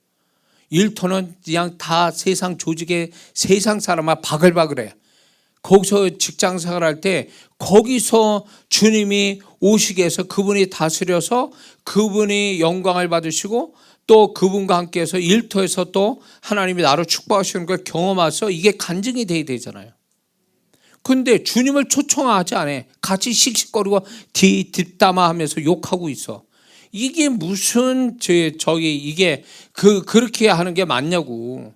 일터는 그냥 다 세상 조직에 세상 사람아 바글바글해. 거기서 직장 생활할 때 거기서 주님이 오시게 해서 그분이 다스려서 그분이 영광을 받으시고 또 그분과 함께해서 일터에서 또 하나님이 나를 축복하시는 걸 경험해서 이게 간증이 돼야 되잖아요. 근데 주님을 초청하지 않아. 같이 씩씩거리고 뒷담화하면서 욕하고 있어. 이게 무슨 이게 그렇게 하는 게 맞냐고.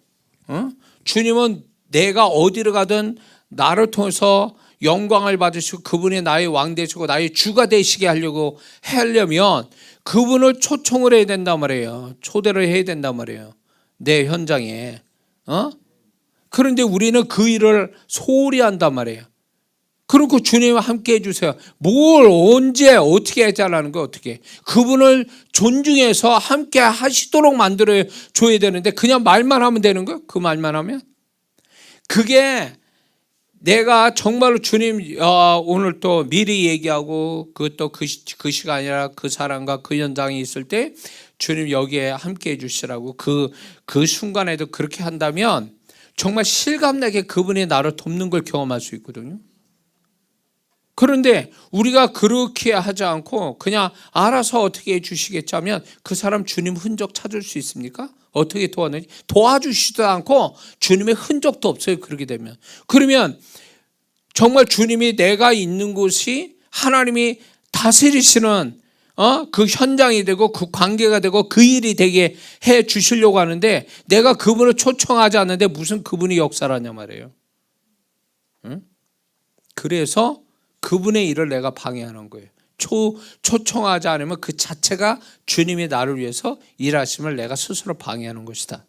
주님은 내가 어디를 가든 나를 통해서 영광을 받으시고 그분이 나의 왕 되시고 나의 주가 되시게 하려면 그분을 초청을 해야 된단 말이에요. 초대를 해야 된단 말이에요. 내 현장에. 그런데 우리는 그 일을 소홀히 한단 말이에요. 그리고 주님과 함께 해주세요. 뭘 언제 어떻게 해달라는 거 어떻게. 그분을 존중해서 함께 하시도록 만들어 줘야 되는데 그냥 말만 하면 되는 거예요. 그 말만 하면. 그게 내가 정말로 주님 오늘 또 미리 얘기하고 그 시간이라 그 사람과 그 현장에 있을 때 주님 여기에 함께 해주시라고 그 순간에도 그렇게 한다면 정말 실감나게 그분이 나를 돕는 걸 경험할 수 있거든요. 그런데 우리가 그렇게 하지 않고 그냥 알아서 어떻게 해주시겠지 하면 그 사람 주님 흔적 찾을 수 있습니까? 어떻게 도와내지? 도와주시지도 않고 주님의 흔적도 없어요. 그렇게 되면. 그러면 정말 주님이 내가 있는 곳이 하나님이 다스리시는 그 현장이 되고 그 관계가 되고 그 일이 되게 해 주시려고 하는데 내가 그분을 초청하지 않는데 무슨 그분이 역사를 하냐 말이에요. 그래서 그분의 일을 내가 방해하는 거예요. 초청하지 않으면 그 자체가 주님이 나를 위해서 일하심을 내가 스스로 방해하는 것이다.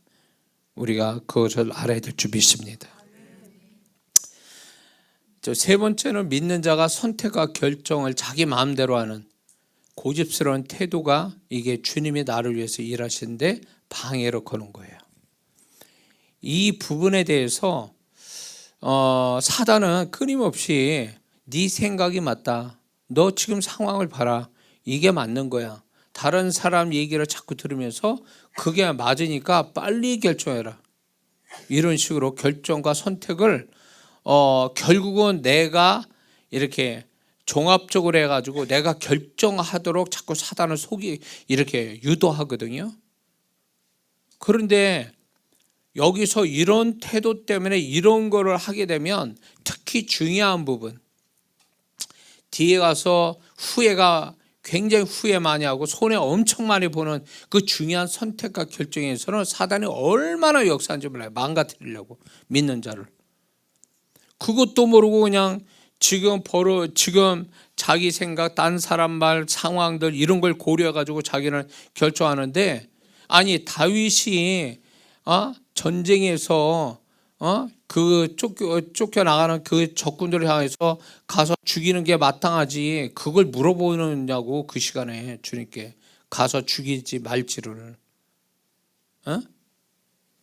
우리가 그것을 알아야 될 줄 믿습니다. 세 번째는 믿는 자가 선택과 결정을 자기 마음대로 하는 고집스러운 태도가 이게 주님이 나를 위해서 일하시는데 방해로 거는 거예요. 이 부분에 대해서 사단은 끊임없이 네 생각이 맞다. 너 지금 상황을 봐라. 이게 맞는 거야. 다른 사람 얘기를 자꾸 들으면서 그게 맞으니까 빨리 결정해라. 이런 식으로 결정과 선택을 결국은 내가 이렇게 종합적으로 해가지고 내가 결정하도록 자꾸 사단을 이렇게 유도하거든요. 그런데 여기서 이런 태도 때문에 이런 거를 하게 되면 특히 중요한 부분, 뒤에 가서 굉장히 후회 많이 하고 손해 엄청 많이 보는 그 중요한 선택과 결정에서는 사단이 얼마나 역사한지 몰라요. 망가뜨리려고 믿는 자를. 그것도 모르고 그냥 지금 자기 생각, 딴 사람 말, 상황들 이런 걸 고려해가지고 자기는 결정하는데, 아니 다윗이 전쟁에서 그 쫓겨나가는 그 적군들을 향해서 가서 죽이는 게 마땅하지 그걸 물어보느냐고. 그 시간에 주님께 가서 죽이지 말지를.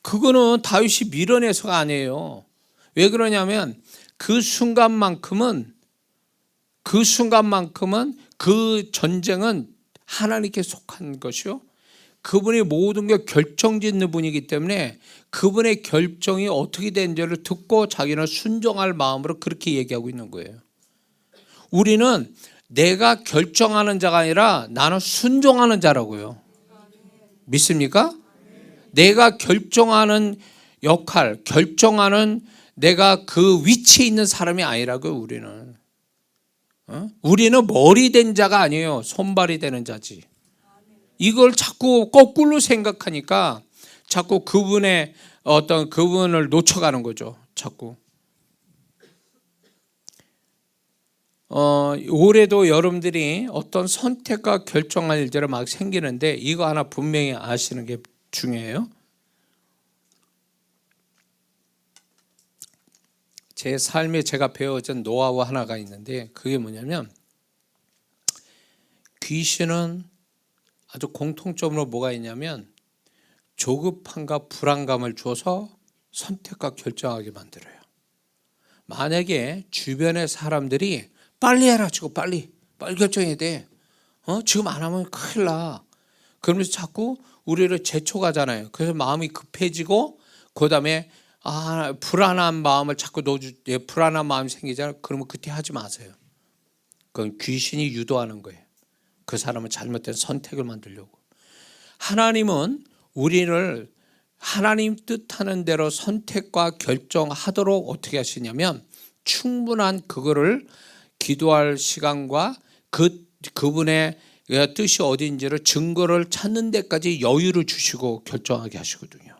그거는 다윗이 밀어내서가 아니에요. 왜 그러냐면 그 순간만큼은 그 전쟁은 하나님께 속한 것이요, 그분이 모든 게 결정짓는 분이기 때문에 그분의 결정이 어떻게 되는지를 듣고 자기는 순종할 마음으로 그렇게 얘기하고 있는 거예요. 우리는 내가 결정하는 자가 아니라 나는 순종하는 자라고요. 믿습니까? 내가 결정하는 역할, 결정하는 내가 그 위치에 있는 사람이 아니라고요. 우리는 머리 된 자가 아니에요. 손발이 되는 자지. 이걸 자꾸 거꾸로 생각하니까 자꾸 그분의 그분을 놓쳐가는 거죠. 자꾸. 올해도 여러분들이 어떤 선택과 결정할 일들이 막 생기는데 이거 하나 분명히 아시는 게 중요해요. 제 삶에 제가 배워진 노하우 하나가 있는데 그게 뭐냐면, 귀신은 아주 공통점으로 뭐가 있냐면 조급함과 불안감을 줘서 선택과 결정하게 만들어요. 만약에 주변의 사람들이 빨리 해라, 지금 빨리 결정해야 돼. 지금 안 하면 큰일 나. 그러면서 자꾸 우리를 재촉하잖아요. 그래서 마음이 급해지고 그다음에 불안한 마음을 자꾸 불안한 마음이 생기잖아요. 그러면 그때 하지 마세요. 그건 귀신이 유도하는 거예요. 그 사람은 잘못된 선택을 만들려고. 하나님은 우리를 하나님 뜻하는 대로 선택과 결정하도록 어떻게 하시냐면 충분한 그거를 기도할 시간과 그분의 뜻이 어디인지를 증거를 찾는 데까지 여유를 주시고 결정하게 하시거든요.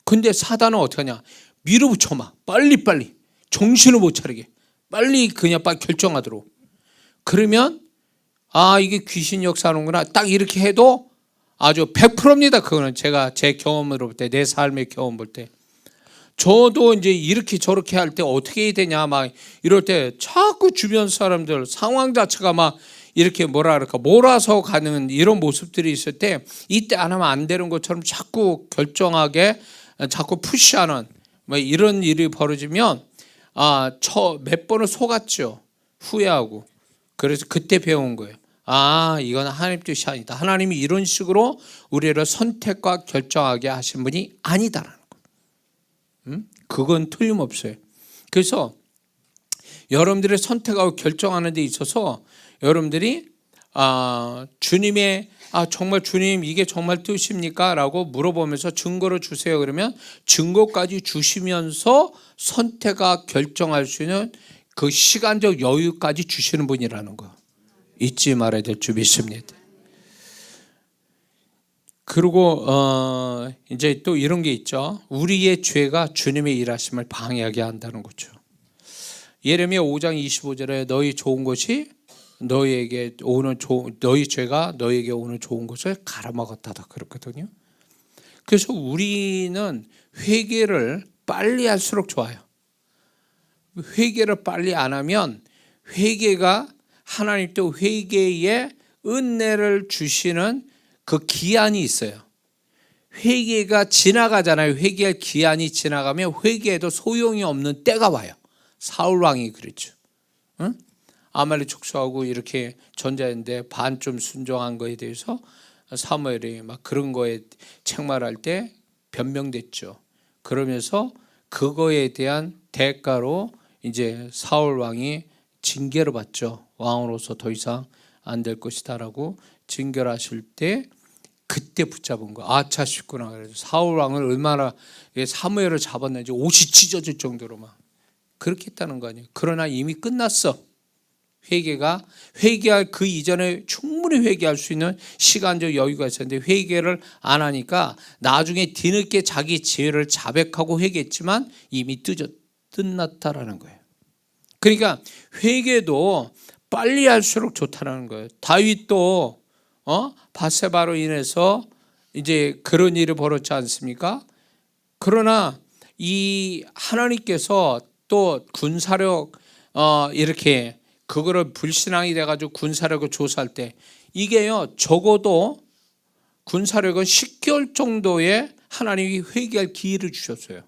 근데 사단은 어떻게 하냐? 밀어붙여 막 빨리 정신을 못 차리게 빨리 결정하도록. 그러면 이게 귀신 역사하는구나 딱 이렇게 해도 아주 100%입니다. 그거는 제가 제 경험으로 볼 때, 내 삶의 경험 볼 때, 저도 이제 이렇게 저렇게 할 때 어떻게 해야 되냐 막 이럴 때 자꾸 주변 사람들 상황 자체가 막 이렇게 몰아서 가는 이런 모습들이 있을 때, 이때 안 하면 안 되는 것처럼 자꾸 결정하게 자꾸 푸시하는 이런 일이 벌어지면 몇 번을 속았죠. 후회하고. 그래서 그때 배운 거예요. 이건 하나님 뜻이 아니다. 하나님이 이런 식으로 우리를 선택과 결정하게 하신 분이 아니다라는 거. 그건 틀림없어요. 그래서 여러분들의 선택하고 결정하는 데 있어서 여러분들이 주님의 정말 주님 이게 정말 뜻입니까? 라고 물어보면서 증거를 주세요. 그러면 증거까지 주시면서 선택과 결정할 수 있는 그 시간적 여유까지 주시는 분이라는 거 잊지 말아야 될 줄 믿습니다. 그리고 이제 또 이런 게 있죠. 우리의 죄가 주님의 일하심을 방해하게 한다는 거죠. 예레미야 5장 25절에 너희 좋은 것이 너희에게 오는 너희 죄가 너희에게 오는 좋은 것을 갈아먹었다다 그렇거든요. 그래서 우리는 회개를 빨리 할수록 좋아요. 회개를 빨리 안 하면 회개가 하나님 또 회개에 은혜를 주시는 그 기한이 있어요. 회개가 지나가잖아요. 회개할 기한이 지나가면 회개에도 소용이 없는 때가 와요. 사울 왕이 그랬죠. 응? 아말렉 족속하고 이렇게 전쟁인데 반 좀 순종한 거에 대해서 사무엘이 막 그런 거에 책말할 때 변명됐죠. 그러면서 그거에 대한 대가로 이제 사울 왕이 징계를 받죠. 왕으로서 더 이상 안 될 것이다라고 징계를 하실 때 그때 붙잡은 거. 아차 싶구나. 그래서 사울 왕을 얼마나 사무엘을 잡았는지 옷이 찢어질 정도로 막 그렇게 했다는 거 아니에요. 그러나 이미 끝났어. 회개할 그 이전에 충분히 회개할 수 있는 시간적 여유가 있었는데 회개를 안 하니까 나중에 뒤늦게 자기 죄를 자백하고 회개했지만 이미 끝났다라는 거예요. 그러니까 회개도 빨리 할수록 좋다라는 거예요. 다윗도 바세바로 인해서 이제 그런 일이 벌어졌지 않습니까? 그러나 이 하나님께서 또 군사력 이렇게 그거를 불신앙이 돼가지고 군사력을 조사할 때 이게요 적어도 군사력은 10개월 정도의 하나님이 회개할 기회를 주셨어요.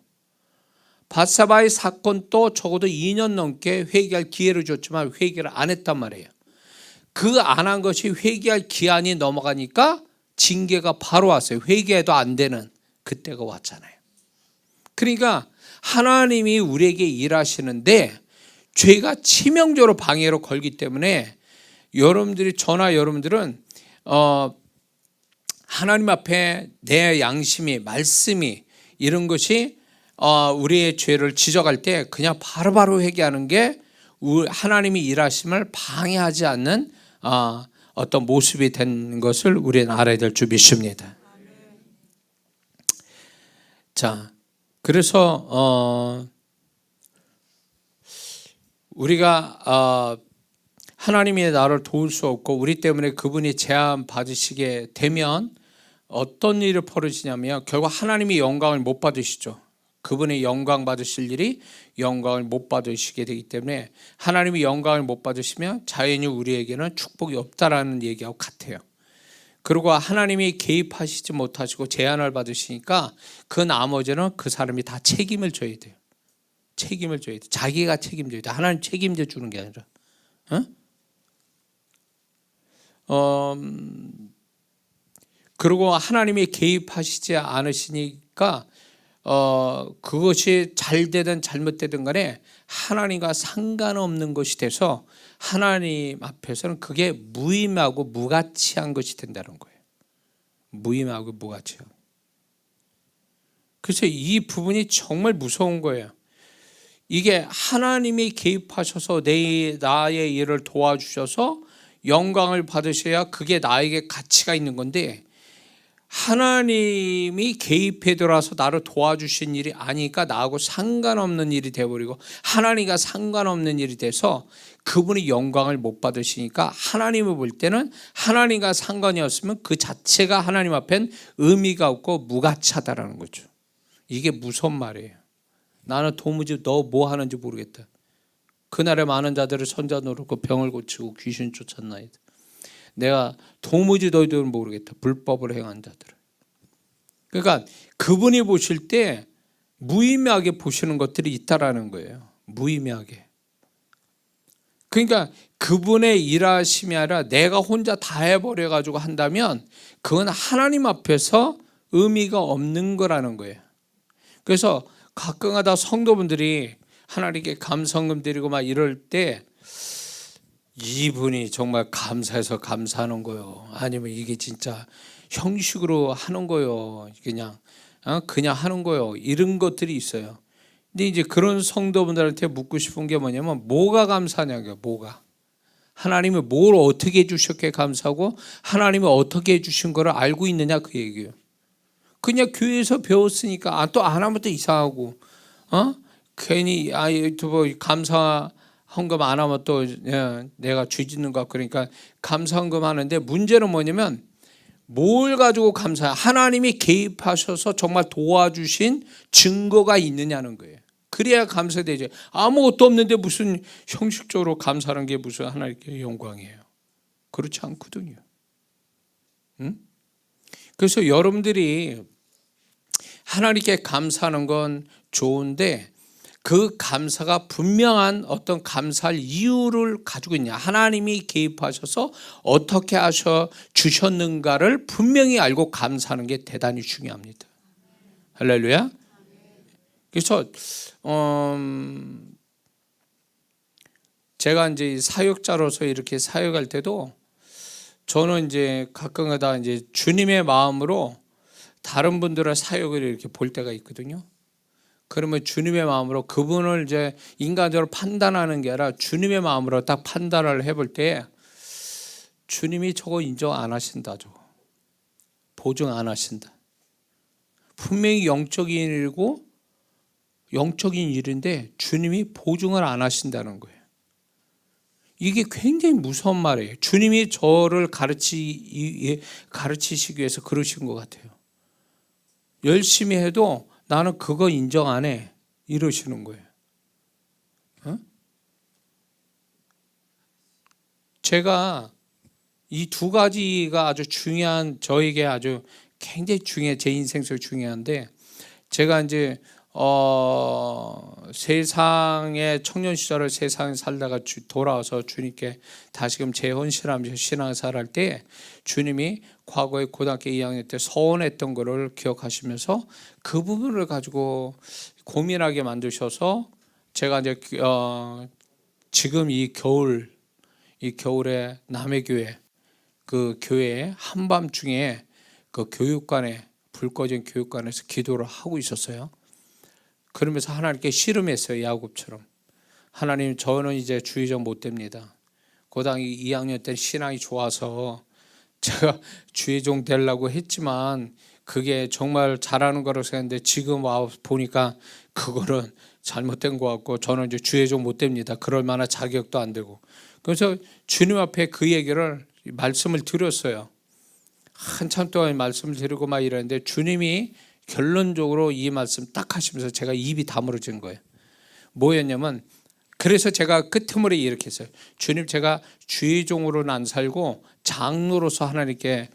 바세바의 사건도 적어도 2년 넘게 회개할 기회를 줬지만 회개를 안 했단 말이에요. 그 안 한 것이 회개할 기한이 넘어가니까 징계가 바로 왔어요. 회개해도 안 되는 그때가 왔잖아요. 그러니까 하나님이 우리에게 일하시는데 죄가 치명적으로 방해로 걸기 때문에 여러분들은 하나님 앞에 내 양심이 말씀이 이런 것이 우리의 죄를 지적할 때 그냥 바로바로 회개하는 게 하나님이 일하심을 방해하지 않는 어떤 모습이 된 것을 우리는 알아야 될 줄 믿습니다. 자, 그래서 우리가 하나님이 나를 도울 수 없고 우리 때문에 그분이 제한 받으시게 되면 어떤 일이 벌어지냐면 결국 하나님이 영광을 못 받으시죠. 그분의 영광 받으실 일이 영광을 못 받으시게 되기 때문에 하나님이 영광을 못 받으시면 자연히 우리에게는 축복이 없다라는 얘기하고 같아요. 그리고 하나님이 개입하시지 못하시고 제한을 받으시니까 그 나머지는 그 사람이 다 책임을 져야 돼요. 책임을 져야 돼. 자기가 책임져야 돼. 하나님 책임져 주는 게 아니라. 그리고 하나님이 개입하시지 않으시니까 그것이 잘 되든 잘못되든 간에 하나님과 상관없는 것이 돼서 하나님 앞에서는 그게 무의미하고 무가치한 것이 된다는 거예요. 무의미하고 무가치한. 그래서 이 부분이 정말 무서운 거예요. 이게 하나님이 개입하셔서 나의 일을 도와주셔서 영광을 받으셔야 그게 나에게 가치가 있는 건데 하나님이 개입해 들어와서 나를 도와주신 일이 아니니까 나하고 상관없는 일이 되어버리고 하나님과 상관없는 일이 돼서 그분이 영광을 못 받으시니까 하나님을 볼 때는 하나님과 상관이었으면 그 자체가 하나님 앞엔 의미가 없고 무가치하다라는 거죠. 이게 무슨 말이에요. 나는 도무지 너 뭐 하는지 모르겠다. 그날에 많은 자들을 선자 노릇고 병을 고치고 귀신 쫓았나이다. 내가 도무지 너희들은 모르겠다. 불법을 행한 자들을. 그러니까 그분이 보실 때 무의미하게 보시는 것들이 있다라는 거예요. 무의미하게. 그러니까 그분의 일하심이 아니라 내가 혼자 다 해버려가지고 한다면 그건 하나님 앞에서 의미가 없는 거라는 거예요. 그래서 가끔가다 성도분들이 하나님께 감성금 드리고 막 이럴 때 이분이 정말 감사해서 감사하는 거요. 아니면 이게 진짜 형식으로 하는 거요. 그냥 하는 거요. 이런 것들이 있어요. 근데 이제 그런 성도분들한테 묻고 싶은 게 뭐냐면 뭐가 감사냐고요. 뭐가. 하나님이 뭘 어떻게 해주셨기에 감사하고 하나님이 어떻게 해주신 거를 알고 있느냐 그 얘기예요. 그냥 교회에서 배웠으니까 또 안 하면 또 이상하고 괜히 유튜브 감사 헌금 안 하면 또 내가 죄 짓는 것 같고 그러니까 감사 헌금 하는데 문제는 뭐냐면 뭘 가지고 감사해? 하나님이 개입하셔서 정말 도와주신 증거가 있느냐는 거예요. 그래야 감사되죠. 아무것도 없는데 무슨 형식적으로 감사하는 게 무슨 하나님께 영광이에요. 그렇지 않거든요. 그래서 여러분들이 하나님께 감사하는 건 좋은데 그 감사가 분명한 어떤 감사할 이유를 가지고 있냐, 하나님이 개입하셔서 어떻게 하셔 주셨는가를 분명히 알고 감사하는 게 대단히 중요합니다. 할렐루야. 그래서 제가 이제 사역자로서 이렇게 사역할 때도 저는 이제 가끔가다 이제 주님의 마음으로 다른 분들의 사역을 이렇게 볼 때가 있거든요. 그러면 주님의 마음으로 그분을 이제 인간적으로 판단하는 게 아니라 주님의 마음으로 딱 판단을 해볼 때 주님이 저거 인정 안 하신다, 저거 보증 안 하신다. 분명히 영적인 일이고 영적인 일인데 주님이 보증을 안 하신다는 거예요. 이게 굉장히 무서운 말이에요. 주님이 저를 가르치시기 위해서 그러신 것 같아요. 열심히 해도 나는 그거 인정 안 해, 이러시는 거예요. 제가 이 두 가지가 아주 중요한, 저에게 아주 굉장히 중요해, 제 인생 속 중요한데, 제가 이제 세상의 청년 시절을 세상에 살다가 돌아와서 주님께 다시금 재혼신하면서 신앙생활 할 때 주님이 과거에 고등학교 2학년 때 서운했던 거를 기억하시면서 그 부분을 가지고 고민하게 만드셔서 제가 이제 지금 이 겨울에 남해교회 그 교회에 한밤중에 그 교육관에, 불 꺼진 교육관에서 기도를 하고 있었어요. 그러면서 하나님께 씨름했어요. 야곱처럼. 하나님, 저는 이제 주의적 못 됩니다. 고등학교 2학년 때 신앙이 좋아서 제가 주의종 되려고 했지만 그게 정말 잘하는 거라고 생각했는데 지금 와 보니까 그거는 잘못된 것 같고 저는 이제 주의종 못 됩니다. 그럴 만한 자격도 안 되고. 그래서 주님 앞에 그 얘기를 말씀을 드렸어요. 한참 동안 말씀을 드리고 막 이랬는데 주님이 결론적으로 이 말씀 딱 하시면서 제가 입이 다물어진 거예요. 뭐였냐면, 그래서 제가 끝머리에 이렇게 했어요. 주님, 제가 주의종으로는 안 살고 장로로서 하나님께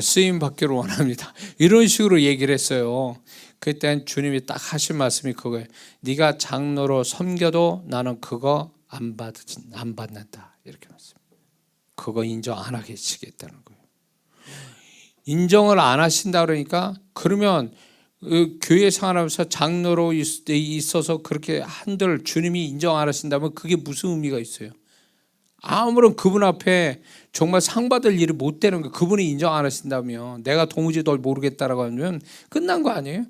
쓰임 받기를 원합니다. 이런 식으로 얘기를 했어요. 그때 주님이 딱 하신 말씀이 그거예요. 네가 장로로 섬겨도 나는 그거 안 받는다. 이렇게 말씀. 그거 인정 안 하시겠다는 거예요. 인정을 안 하신다 그러니까, 그러면 교회 생활하면서 장로로 있어서 그렇게 한들 주님이 인정 안 하신다면 그게 무슨 의미가 있어요? 아무런 그분 앞에 정말 상 받을 일이 못 되는 거예요. 그분이 인정 안 하신다면, 내가 도무지 널 모르겠다라고 하면 끝난 거 아니에요?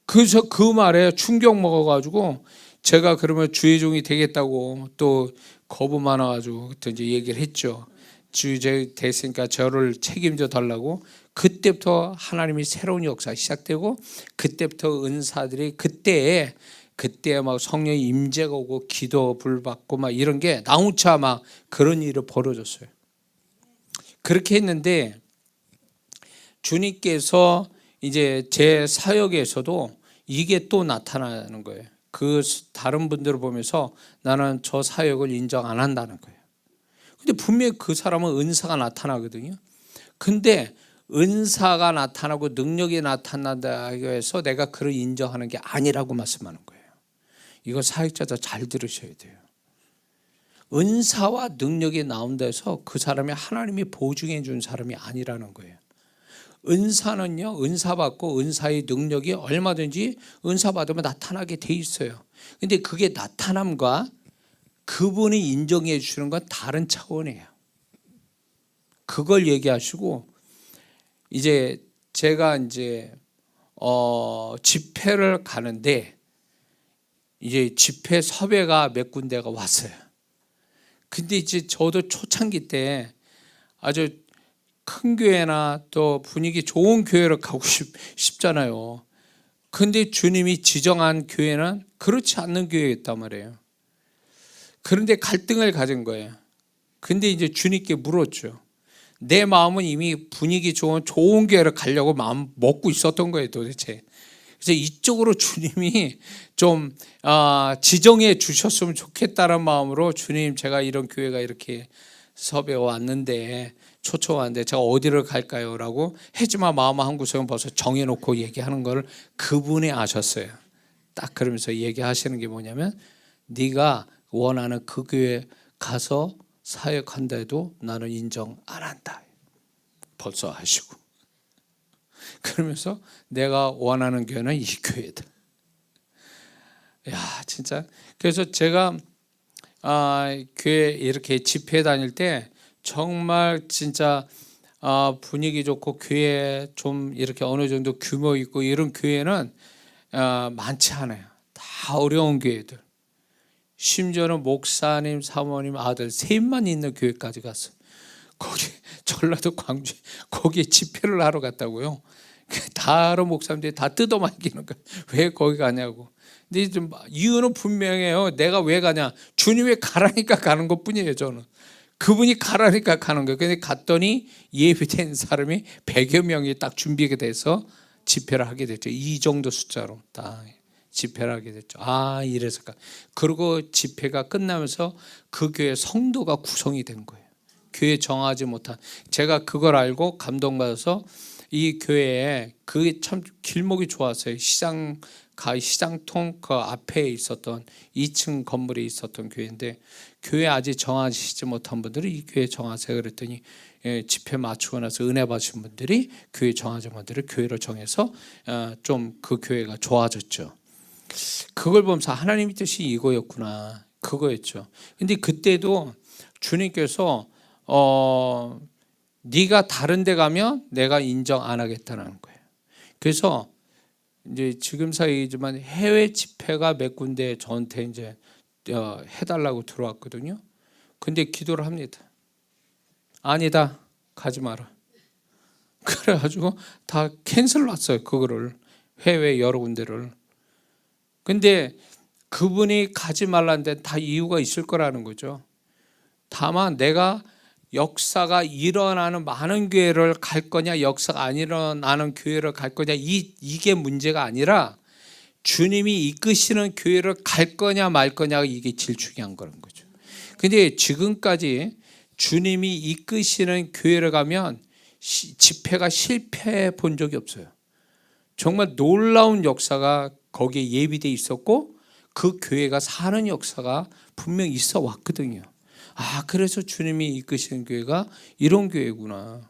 그래서 그 말에 충격 먹어가지고 제가 그러면 주의종이 되겠다고 또 겁이 많아가지고 그때 이제 얘기를 했죠. 주의종이 됐으니까 저를 책임져 달라고. 그때부터 하나님이 새로운 역사가 시작되고, 그때부터 은사들이 그때 막 성령의 임재가 오고 기도 불 받고 막 이런 게 나우차 막 그런 일이 벌어졌어요. 그렇게 했는데 주님께서 이제 제 사역에서도 이게 또 나타나는 거예요. 그 다른 분들을 보면서 나는 저 사역을 인정 안 한다는 거예요. 근데 분명히 그 사람은 은사가 나타나거든요. 근데 은사가 나타나고 능력이 나타난다 해서 내가 그를 인정하는 게 아니라고 말씀하는 거예요. 이거 사역자들 잘 들으셔야 돼요. 은사와 능력이 나온다 해서 그 사람이 하나님이 보증해 준 사람이 아니라는 거예요. 은사는요, 은사 받고 은사의 능력이 얼마든지 은사 받으면 나타나게 돼 있어요. 근데 그게 나타남과 그분이 인정해 주시는 건 다른 차원이에요. 그걸 얘기하시고, 이제 제가 이제 집회를 가는데 이제 집회 섭외가 몇 군데가 왔어요. 근데 이제 저도 초창기 때 아주 큰 교회나 또 분위기 좋은 교회를 가고 싶잖아요. 근데 주님이 지정한 교회는 그렇지 않는 교회였단 말이에요. 그런데 갈등을 가진 거예요. 근데 이제 주님께 물었죠. 내 마음은 이미 분위기 좋은 교회를 가려고 마음 먹고 있었던 거예요, 도대체. 그래서 이쪽으로 주님이 좀 지정해 주셨으면 좋겠다는 마음으로, 주님, 제가 이런 교회가 이렇게 섭외 왔는데 초청 왔는데 제가 어디를 갈까요? 라고 해지마 마음 한구석은 벌써 정해놓고 얘기하는 걸 그분이 아셨어요. 딱 그러면서 얘기하시는 게 뭐냐면 네가 원하는 그 교회 가서 사역한다 해도 나는 인정 안 한다. 벌써 하시고. 그러면서 내가 원하는 교회는 이 교회다. 야, 진짜. 그래서 제가 교회 이렇게 집회 다닐 때 정말 진짜 분위기 좋고 교회 좀 이렇게 어느 정도 규모 있고 이런 교회는 많지 않아요. 다 어려운 교회들. 심지어는 목사님, 사모님, 아들 셋만 있는 교회까지 갔어요. 거기 전라도 광주 거기에 집회를 하러 갔다고요. 다른 목사님들이 다 뜯어말기는 거야. 왜 거기 가냐고. 근데 좀 이유는 분명해요. 내가 왜 가냐? 주님이 가라니까 가는 것뿐이에요. 저는 그분이 가라니까 가는 거예요. 근데 갔더니 예비된 사람이 100여 명이 딱 준비가 돼서 집회를 하게 됐죠. 이 정도 숫자로 딱 집회를 하게 됐죠. 이래서 그리고 집회가 끝나면서 그 교회 성도가 구성이 된 거예요. 교회 정하지 못한. 제가 그걸 알고 감동받아서 이 교회에 그게 참 길목이 좋았어요. 시장통 그 앞에 있었던 2층 건물에 있었던 교회인데 교회 아직 정하시지 못한 분들이 이 교회 정하세요. 그랬더니 집회 맞추고 나서 은혜 받으신 분들이 교회 정하신 분들을 교회로 정해서 좀 그 교회가 좋아졌죠. 그걸 보면서 하나님의 뜻이 이거였구나. 그거였죠. 근데 그때도 주님께서 네가 다른 데 가면 내가 인정 안 하겠다는 거예요. 그래서 이제 지금 사이지만 해외 집회가 몇 군데 저한테 이제 해달라고 들어왔거든요. 근데 기도를 합니다. 아니다, 가지 마라. 그래가지고 다 캔슬 났어요. 그거를 해외 여러 군데를. 근데 그분이 가지 말라는데 다 이유가 있을 거라는 거죠. 다만 내가 역사가 일어나는 많은 교회를 갈 거냐, 역사가 안 일어나는 교회를 갈 거냐, 이게 문제가 아니라 주님이 이끄시는 교회를 갈 거냐 말 거냐가 이게 제일 중요한 거라는 거죠. 근데 지금까지 주님이 이끄시는 교회를 가면 집회가 실패해 본 적이 없어요. 정말 놀라운 역사가 거기에 예비되어 있었고 그 교회가 사는 역사가 분명히 있어 왔거든요. 그래서 주님이 이끄시는 교회가 이런 교회구나.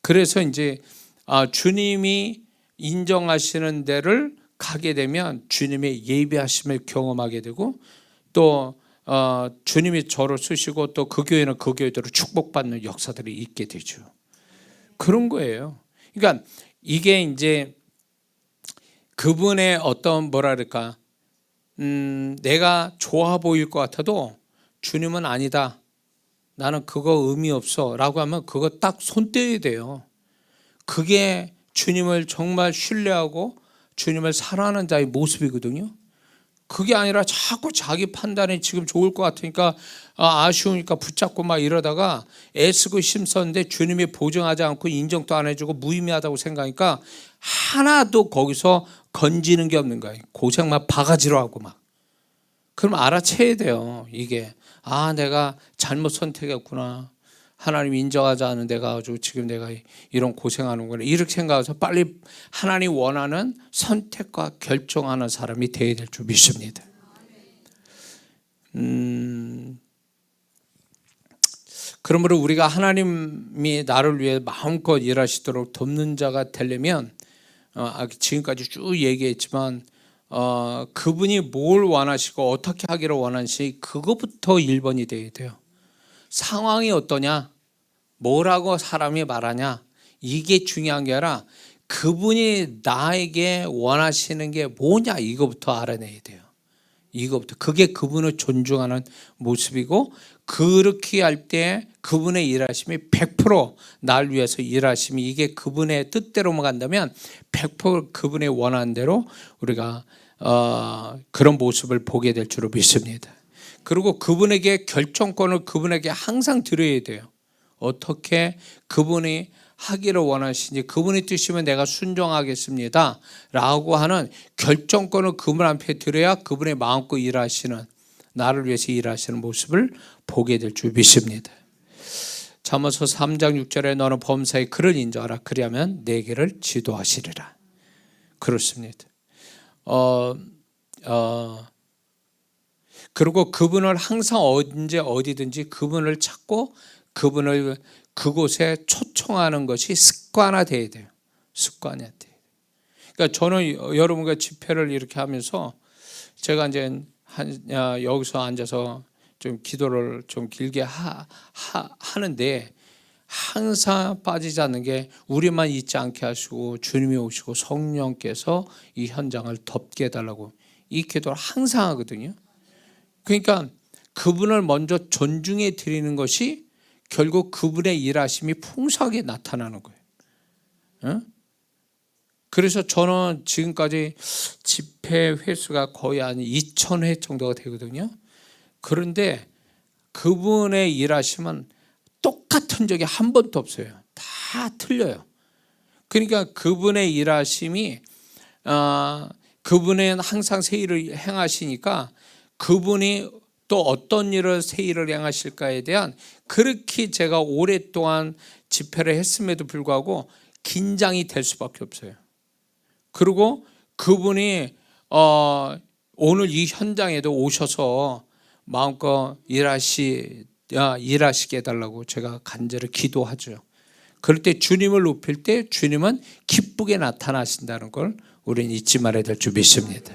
그래서 이제 주님이 인정하시는 데를 가게 되면 주님의 예비하심을 경험하게 되고 또 주님이 저를 쓰시고 또 그 교회는 그 교회대로 축복받는 역사들이 있게 되죠. 그런 거예요. 그러니까 이게 이제 그분의 어떤 뭐랄까 내가 좋아 보일 것 같아도 주님은 아니다. 나는 그거 의미 없어 라고 하면 그거 딱 손 떼야 돼요. 그게 주님을 정말 신뢰하고 주님을 사랑하는 자의 모습이거든요. 그게 아니라 자꾸 자기 판단이 지금 좋을 것 같으니까 아쉬우니까 붙잡고 막 이러다가 애쓰고 힘썼는데 주님이 보증하지 않고 인정도 안 해주고 무의미하다고 생각하니까 하나도 거기서 건지는 게 없는 거예요. 고생만 바가지로 하고 막. 그럼 알아채야 돼요. 이게 내가 잘못 선택했구나. 하나님 인정하지 않은 데가 가지고 지금 내가 이런 고생하는구나. 이렇게 생각해서 빨리 하나님 원하는 선택과 결정하는 사람이 되어야 될 줄 믿습니다. 그러므로 우리가 하나님이 나를 위해 마음껏 일하시도록 돕는 자가 되려면 지금까지 쭉 얘기했지만 그분이 뭘 원하시고 어떻게 하기를 원하시니 그것부터 1번이 돼야 돼요. 상황이 어떠냐, 뭐라고 사람이 말하냐, 이게 중요한 게 아니라 그분이 나에게 원하시는 게 뭐냐, 이거부터 알아내야 돼요. 이거부터. 그게 그분을 존중하는 모습이고 그렇게 할 때 그분의 일하심이 100% 날 위해서 일하심이 이게 그분의 뜻대로만 간다면 100% 그분의 원하는 대로 우리가 그런 모습을 보게 될 줄로 믿습니다. 그리고 그분에게 결정권을 그분에게 항상 드려야 돼요. 어떻게 그분이 하기를 원하시니 그분이 뜻이면 내가 순종하겠습니다 라고 하는 결정권을 그분 앞에 드려야 그분의 마음껏 일하시는 나를 위해서 일하시는 모습을 보게 될 줄 믿습니다. 잠언서 3장 6절에 너는 범사의 그를 인정하라. 그리하면 내 길을 지도하시리라. 그렇습니다. 그리고 그분을 항상 언제 어디든지 그분을 찾고 그분을 그곳에 초청하는 것이 습관화돼야 돼요. 습관화돼야 돼요. 그러니까 저는 여러분과 집회를 이렇게 하면서 제가 이제 여기서 앉아서 좀 기도를 좀 길게 하는데 항상 빠지지 않는 게 우리만 잊지 않게 하시고 주님이 오시고 성령께서 이 현장을 덮게 해달라고 이 기도를 항상 하거든요. 그러니까 그분을 먼저 존중해 드리는 것이 결국 그분의 일하심이 풍성하게 나타나는 거예요. 그래서 저는 지금까지 집회 횟수가 거의 한 2,000회 정도가 되거든요. 그런데 그분의 일하심은 똑같은 적이 한 번도 없어요. 다 틀려요. 그러니까 그분의 일하심이 그분은 항상 새 일을 행하시니까 그분이 또 어떤 일을 새 일을 행하실까에 대한 그렇게 제가 오랫동안 집회를 했음에도 불구하고 긴장이 될 수밖에 없어요. 그리고 그분이 오늘 이 현장에도 오셔서 마음껏 일하시게 해달라고 제가 간절히 기도하죠. 그럴 때 주님을 높일 때 주님은 기쁘게 나타나신다는 걸 우리는 잊지 말아야 될 줄 믿습니다.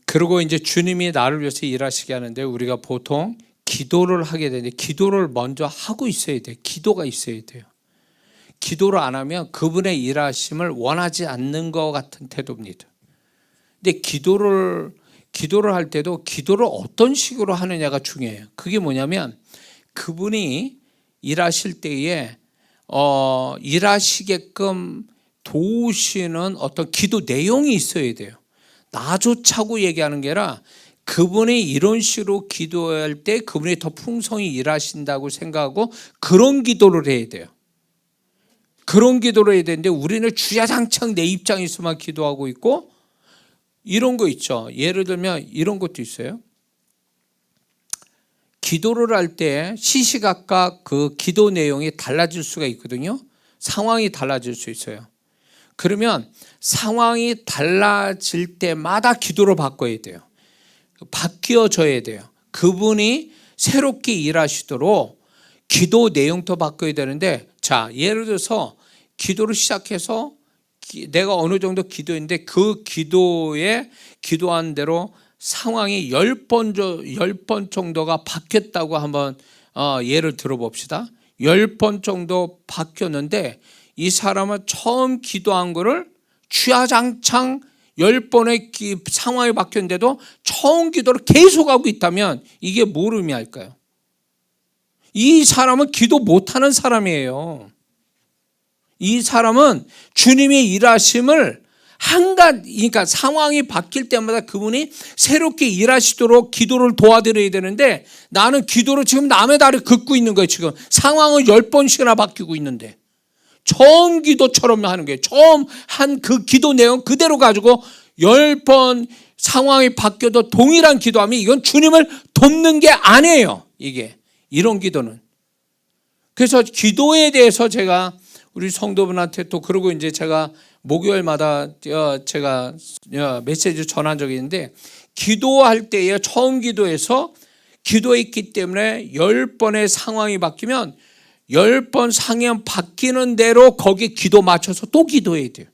그리고 이제 주님이 나를 위해서 일하시게 하는데 우리가 보통 기도를 하게 되는데 기도를 먼저 하고 있어야 돼요. 기도가 있어야 돼요. 기도를 안 하면 그분의 일하심을 원하지 않는 것 같은 태도입니다. 근데 기도를 할 때도 기도를 어떤 식으로 하느냐가 중요해요. 그게 뭐냐면 그분이 일하실 때에 일하시게끔 도우시는 어떤 기도 내용이 있어야 돼요. 나조차고 얘기하는 게 아니라 그분이 이런 식으로 기도할 때 그분이 더 풍성히 일하신다고 생각하고 그런 기도를 해야 돼요. 그런 기도를 해야 되는데 우리는 주야장창 내 입장에서만 기도하고 있고 이런 거 있죠. 예를 들면 이런 것도 있어요. 기도를 할 때 시시각각 그 기도 내용이 달라질 수가 있거든요. 상황이 달라질 수 있어요. 그러면 상황이 달라질 때마다 기도를 바꿔야 돼요. 바뀌어져야 돼요. 그분이 새롭게 일하시도록 기도 내용도 바꿔야 되는데 자, 예를 들어서 기도를 시작해서 내가 어느 정도 기도했는데 그 기도에 기도한 대로 상황이 10번 정도가 바뀌었다고 한번 예를 들어봅시다. 10번 정도 바뀌었는데 이 사람은 처음 기도한 거를 주야장창 10번의 상황이 바뀌었는데도 처음 기도를 계속하고 있다면 이게 뭘 의미할까요? 이 사람은 기도 못하는 사람이에요. 이 사람은 주님의 일하심을 그러니까 상황이 바뀔 때마다 그분이 새롭게 일하시도록 기도를 도와드려야 되는데 나는 기도를 지금 남의 다리를 긋고 있는 거예요. 지금 상황은 10번씩이나 바뀌고 있는데 처음 기도처럼 하는 거예요. 처음 한 그 기도 내용 그대로 가지고 10번 상황이 바뀌어도 동일한 기도하면 이건 주님을 돕는 게 아니에요. 이게 이런 기도는. 그래서 기도에 대해서 제가 우리 성도분한테 또 그러고 이제 제가 목요일마다 제가 메시지 전한 적이 있는데 기도할 때에 처음 기도해서 기도했기 때문에 10번의 상황이 바뀌면 10번 상황 바뀌는 대로 거기에 기도 맞춰서 또 기도해야 돼요.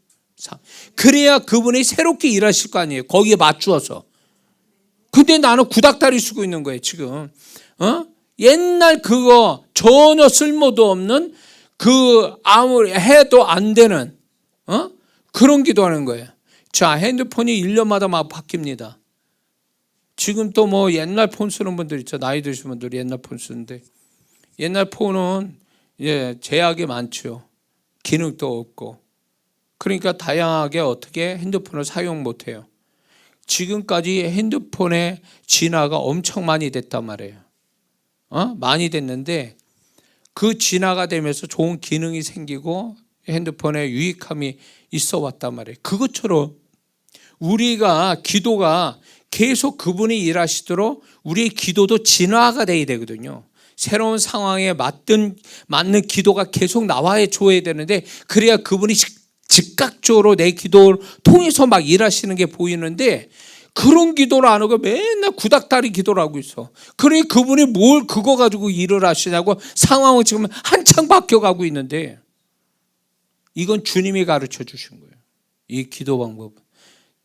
그래야 그분이 새롭게 일하실 거 아니에요. 거기에 맞추어서. 근데 나는 구닥다리 쓰고 있는 거예요 지금. 옛날 그거 전혀 쓸모도 없는 그 아무리 해도 안 되는 그런 기도하는 거예요. 자, 핸드폰이 1년마다 막 바뀝니다. 지금 또 뭐 옛날 폰 쓰는 분들 있죠. 나이 드신 분들이 옛날 폰 쓰는데 옛날 폰은 제약이 많죠. 기능도 없고. 그러니까 다양하게 어떻게 핸드폰을 사용 못해요. 지금까지 핸드폰의 진화가 엄청 많이 됐단 말이에요. 많이 됐는데 그 진화가 되면서 좋은 기능이 생기고 핸드폰에 유익함이 있어 왔단 말이에요. 그것처럼 우리가 기도가 계속 그분이 일하시도록 우리의 기도도 진화가 돼야 되거든요. 새로운 상황에 맞는 기도가 계속 나와야 줘야 되는데, 그래야 그분이 즉각적으로 내 기도를 통해서 막 일하시는 게 보이는데, 그런 기도를 안 하고 맨날 구닥다리 기도를 하고 있어. 그래 그분이 뭘 그거 가지고 일을 하시냐고. 상황은 지금 한창 바뀌어가고 있는데, 이건 주님이 가르쳐 주신 거예요. 이 기도 방법은.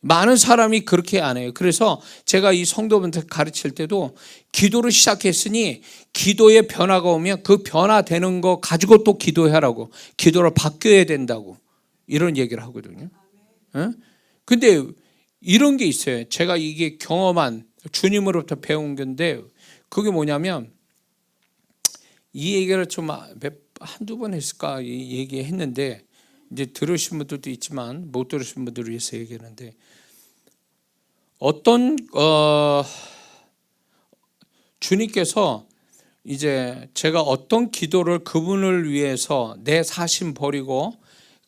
많은 사람이 그렇게 안 해요. 그래서 제가 이 성도분들 가르칠 때도 기도를 시작했으니 기도의 변화가 오면 그 변화되는 거 가지고 또 기도하라고, 기도를 바뀌어야 된다고, 이런 얘기를 하거든요. 근데 이런 게 있어요. 제가 이게 경험한, 주님으로부터 배운 건데, 그게 뭐냐면, 이 얘기를 좀 한두 번 했을까 얘기했는데, 이제 들으신 분들도 있지만 못 들으신 분들을 위해서 얘기하는데, 주님께서 이제 제가 어떤 기도를 그분을 위해서 내 사심 버리고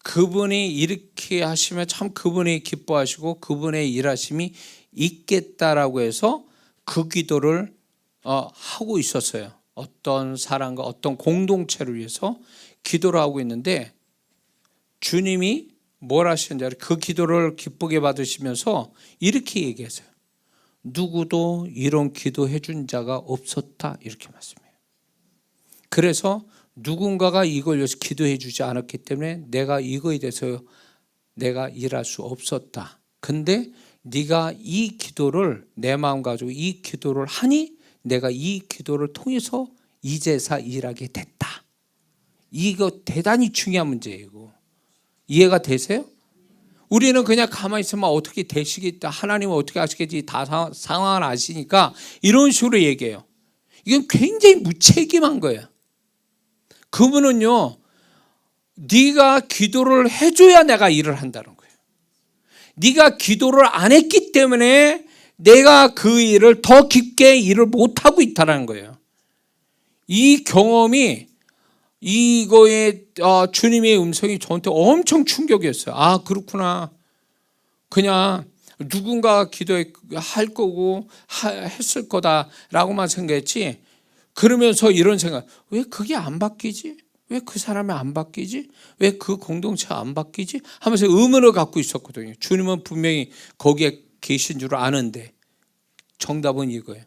그분이 이렇게 하시면 참 그분이 기뻐하시고 그분의 일하심이 있겠다라고 해서 그 기도를 하고 있었어요. 어떤 사람과 어떤 공동체를 위해서 기도를 하고 있는데, 주님이 뭘 하시는지 그 기도를 기쁘게 받으시면서 이렇게 얘기했어요. 누구도 이런 기도해 준 자가 없었다, 이렇게 말씀해요. 그래서 누군가가 이걸 위해서 기도해 주지 않았기 때문에 내가 이거에 대해서 내가 일할 수 없었다. 근데 네가 이 기도를 내 마음 가지고 이 기도를 하니 내가 이 기도를 통해서 이제서 일하게 됐다. 이거 대단히 중요한 문제예요. 이거. 이해가 되세요? 우리는 그냥 가만히 있으면 어떻게 되시겠다, 하나님은 어떻게 하시겠지, 다 상황을 아시니까 이런 식으로 얘기해요. 이건 굉장히 무책임한 거예요. 그분은요, 네가 기도를 해줘야 내가 일을 한다는 거예요. 네가 기도를 안 했기 때문에 내가 그 일을 더 깊게 일을 못하고 있다는 거예요. 이 경험이, 이거에 주님의 음성이 저한테 엄청 충격이었어요. 아, 그렇구나. 그냥 누군가 기도할 거고 했을 거다라고만 생각했지, 그러면서 이런 생각, 왜 그게 안 바뀌지? 왜 그 사람이 안 바뀌지? 왜 그 공동체가 안 바뀌지? 하면서 의문을 갖고 있었거든요. 주님은 분명히 거기에 계신 줄 아는데, 정답은 이거예요.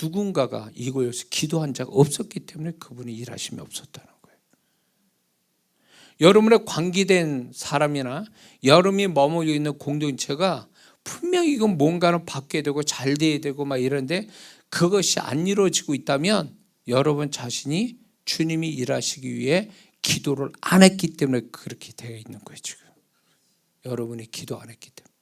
누군가가 이거에서 기도한 자가 없었기 때문에 그분이 일하심이 없었다는 거예요. 여러분의 관계된 사람이나 여러분이 머물러 있는 공동체가 분명히 이건 뭔가는 바뀌어야 되고 잘 돼야 되고 막 이런데, 그것이 안 이루어지고 있다면 여러분 자신이 주님이 일하시기 위해 기도를 안 했기 때문에 그렇게 되어 있는 거예요. 지금 여러분이 기도 안 했기 때문에.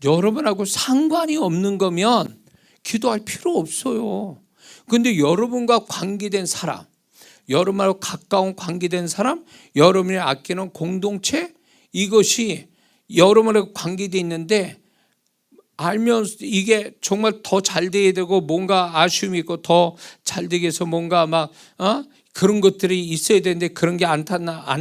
여러분하고 상관이 없는 거면 기도할 필요 없어요. 그런데 여러분과 관계된 사람, 여러분하고 가까운 관계된 사람, 여러분이 아끼는 공동체, 이것이 여러분하고 관계되어 있는데, 알면서 이게 정말 더 잘 돼야 되고 뭔가 아쉬움이 있고 더 잘 되기 위해서 뭔가 막 그런 것들이 있어야 되는데 그런 게 안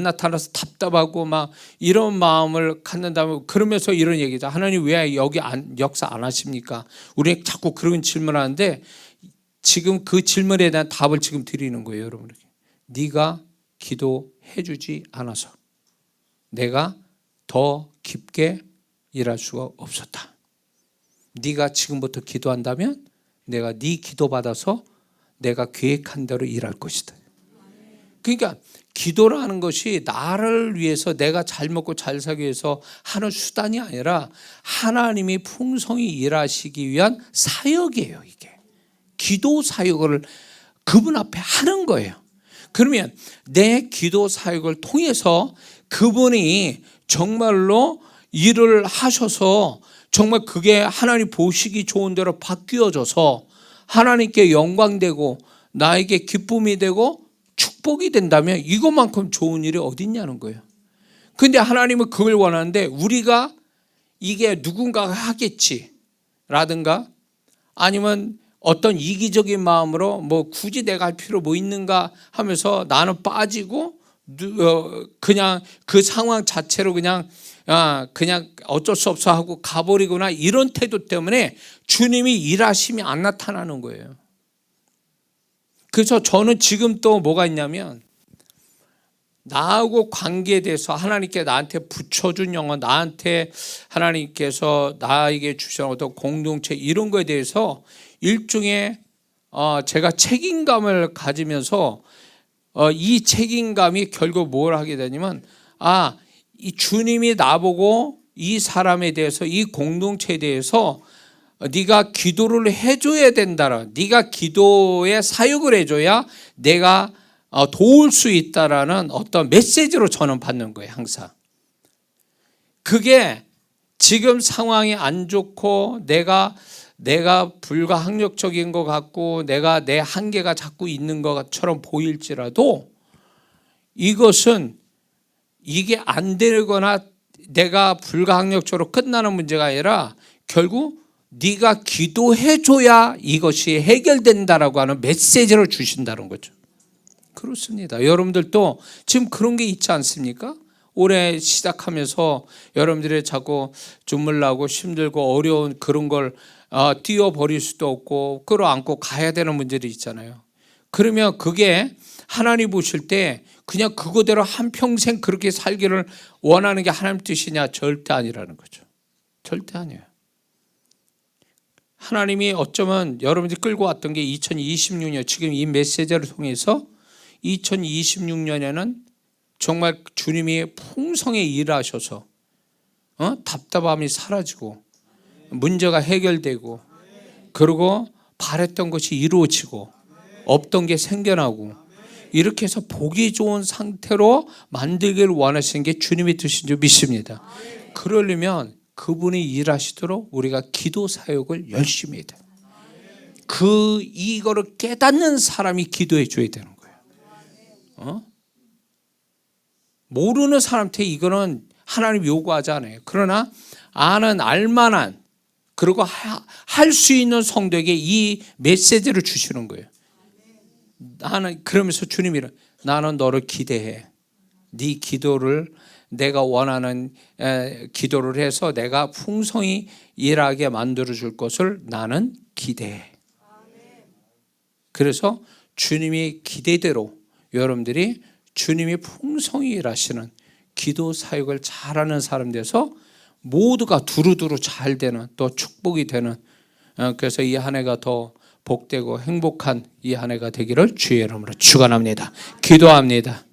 나타나서 답답하고 막 이런 마음을 갖는다면, 그러면서 이런 얘기죠. 하나님 왜 여기 역사 안 하십니까? 우리 자꾸 그런 질문하는데, 지금 그 질문에 대한 답을 지금 드리는 거예요. 여러분에게. 네가 기도해 주지 않아서 내가 더 깊게 일할 수가 없었다. 네가 지금부터 기도한다면 내가 네 기도 받아서 내가 계획한 대로 일할 것이다. 그러니까 기도를 하는 것이 나를 위해서, 내가 잘 먹고 잘 살기 위해서 하는 수단이 아니라 하나님이 풍성히 일하시기 위한 사역이에요. 이게 기도 사역을 그분 앞에 하는 거예요. 그러면 내 기도 사역을 통해서 그분이 정말로 일을 하셔서 정말 그게 하나님 보시기 좋은 대로 바뀌어져서 하나님께 영광되고 나에게 기쁨이 되고 축복이 된다면 이것만큼 좋은 일이 어디 있냐는 거예요. 근데 하나님은 그걸 원하는데, 우리가 이게 누군가가 하겠지 라든가 아니면 어떤 이기적인 마음으로 뭐 굳이 내가 할 필요 뭐 있는가 하면서 나는 빠지고 그냥 그 상황 자체로 그냥 어쩔 수 없어 하고 가버리거나, 이런 태도 때문에 주님이 일하심이 안 나타나는 거예요. 그래서 저는 지금 또 뭐가 있냐면 나하고 관계에 대해서 하나님께 나한테 붙여준 영혼, 나한테 하나님께서 나에게 주신 어떤 공동체 이런 거에 대해서 일종의 제가 책임감을 가지면서 이 책임감이 결국 뭘 하게 되냐면 이 주님이 나보고 이 사람에 대해서 이 공동체에 대해서 네가 기도를 해줘야 된다라, 네가 기도에 사역을 해줘야 내가 도울 수 있다라는 어떤 메시지로 저는 받는 거예요. 항상 그게 지금 상황이 안 좋고 내가 불가항력적인 것 같고 내가 내 한계가 자꾸 있는 것처럼 보일지라도 이것은 이게 안 되거나 내가 불가항력적으로 끝나는 문제가 아니라 결국 네가 기도해줘야 이것이 해결된다라고 하는 메시지를 주신다는 거죠. 그렇습니다. 여러분들도 지금 그런 게 있지 않습니까? 올해 시작하면서 여러분들이 자꾸 눈물 나고 힘들고 어려운 그런 걸 띄워버릴 수도 없고 끌어안고 가야 되는 문제들이 있잖아요. 그러면 그게 하나님 보실 때 그냥 그거대로 한평생 그렇게 살기를 원하는 게 하나님 뜻이냐? 절대 아니라는 거죠. 절대 아니에요. 하나님이 어쩌면 여러분들이 끌고 왔던 게 2026년 지금 이 메시지를 통해서 2026년에는 정말 주님이 풍성히 일하셔서 답답함이 사라지고 문제가 해결되고 그리고 바랬던 것이 이루어지고 없던 게 생겨나고 이렇게 해서 보기 좋은 상태로 만들기를 원하시는 게 주님의 뜻인 줄 믿습니다. 그러려면 그분이 일하시도록 우리가 기도 사역을 열심히 해야 돼요. 이거를 깨닫는 사람이 기도해 줘야 되는 거예요. 모르는 사람한테 이거는 하나님 요구하지 않아요. 그러나 알만한 그리고 할 수 있는 성도에게 이 메시지를 주시는 거예요. 그러면서 주님이 나는 너를 기대해. 네 기도를 내가 원하는 기도를 해서 내가 풍성히 일하게 만들어줄 것을 나는 기대해. 그래서 주님의 기대대로 여러분들이 주님이 풍성히 일하시는 기도 사역을 잘하는 사람 돼서 모두가 두루두루 잘 되는 또 축복이 되는 그래서 이 한 해가 더 복되고 행복한 이 한 해가 되기를 주의 이름으로 축원합니다. 기도합니다.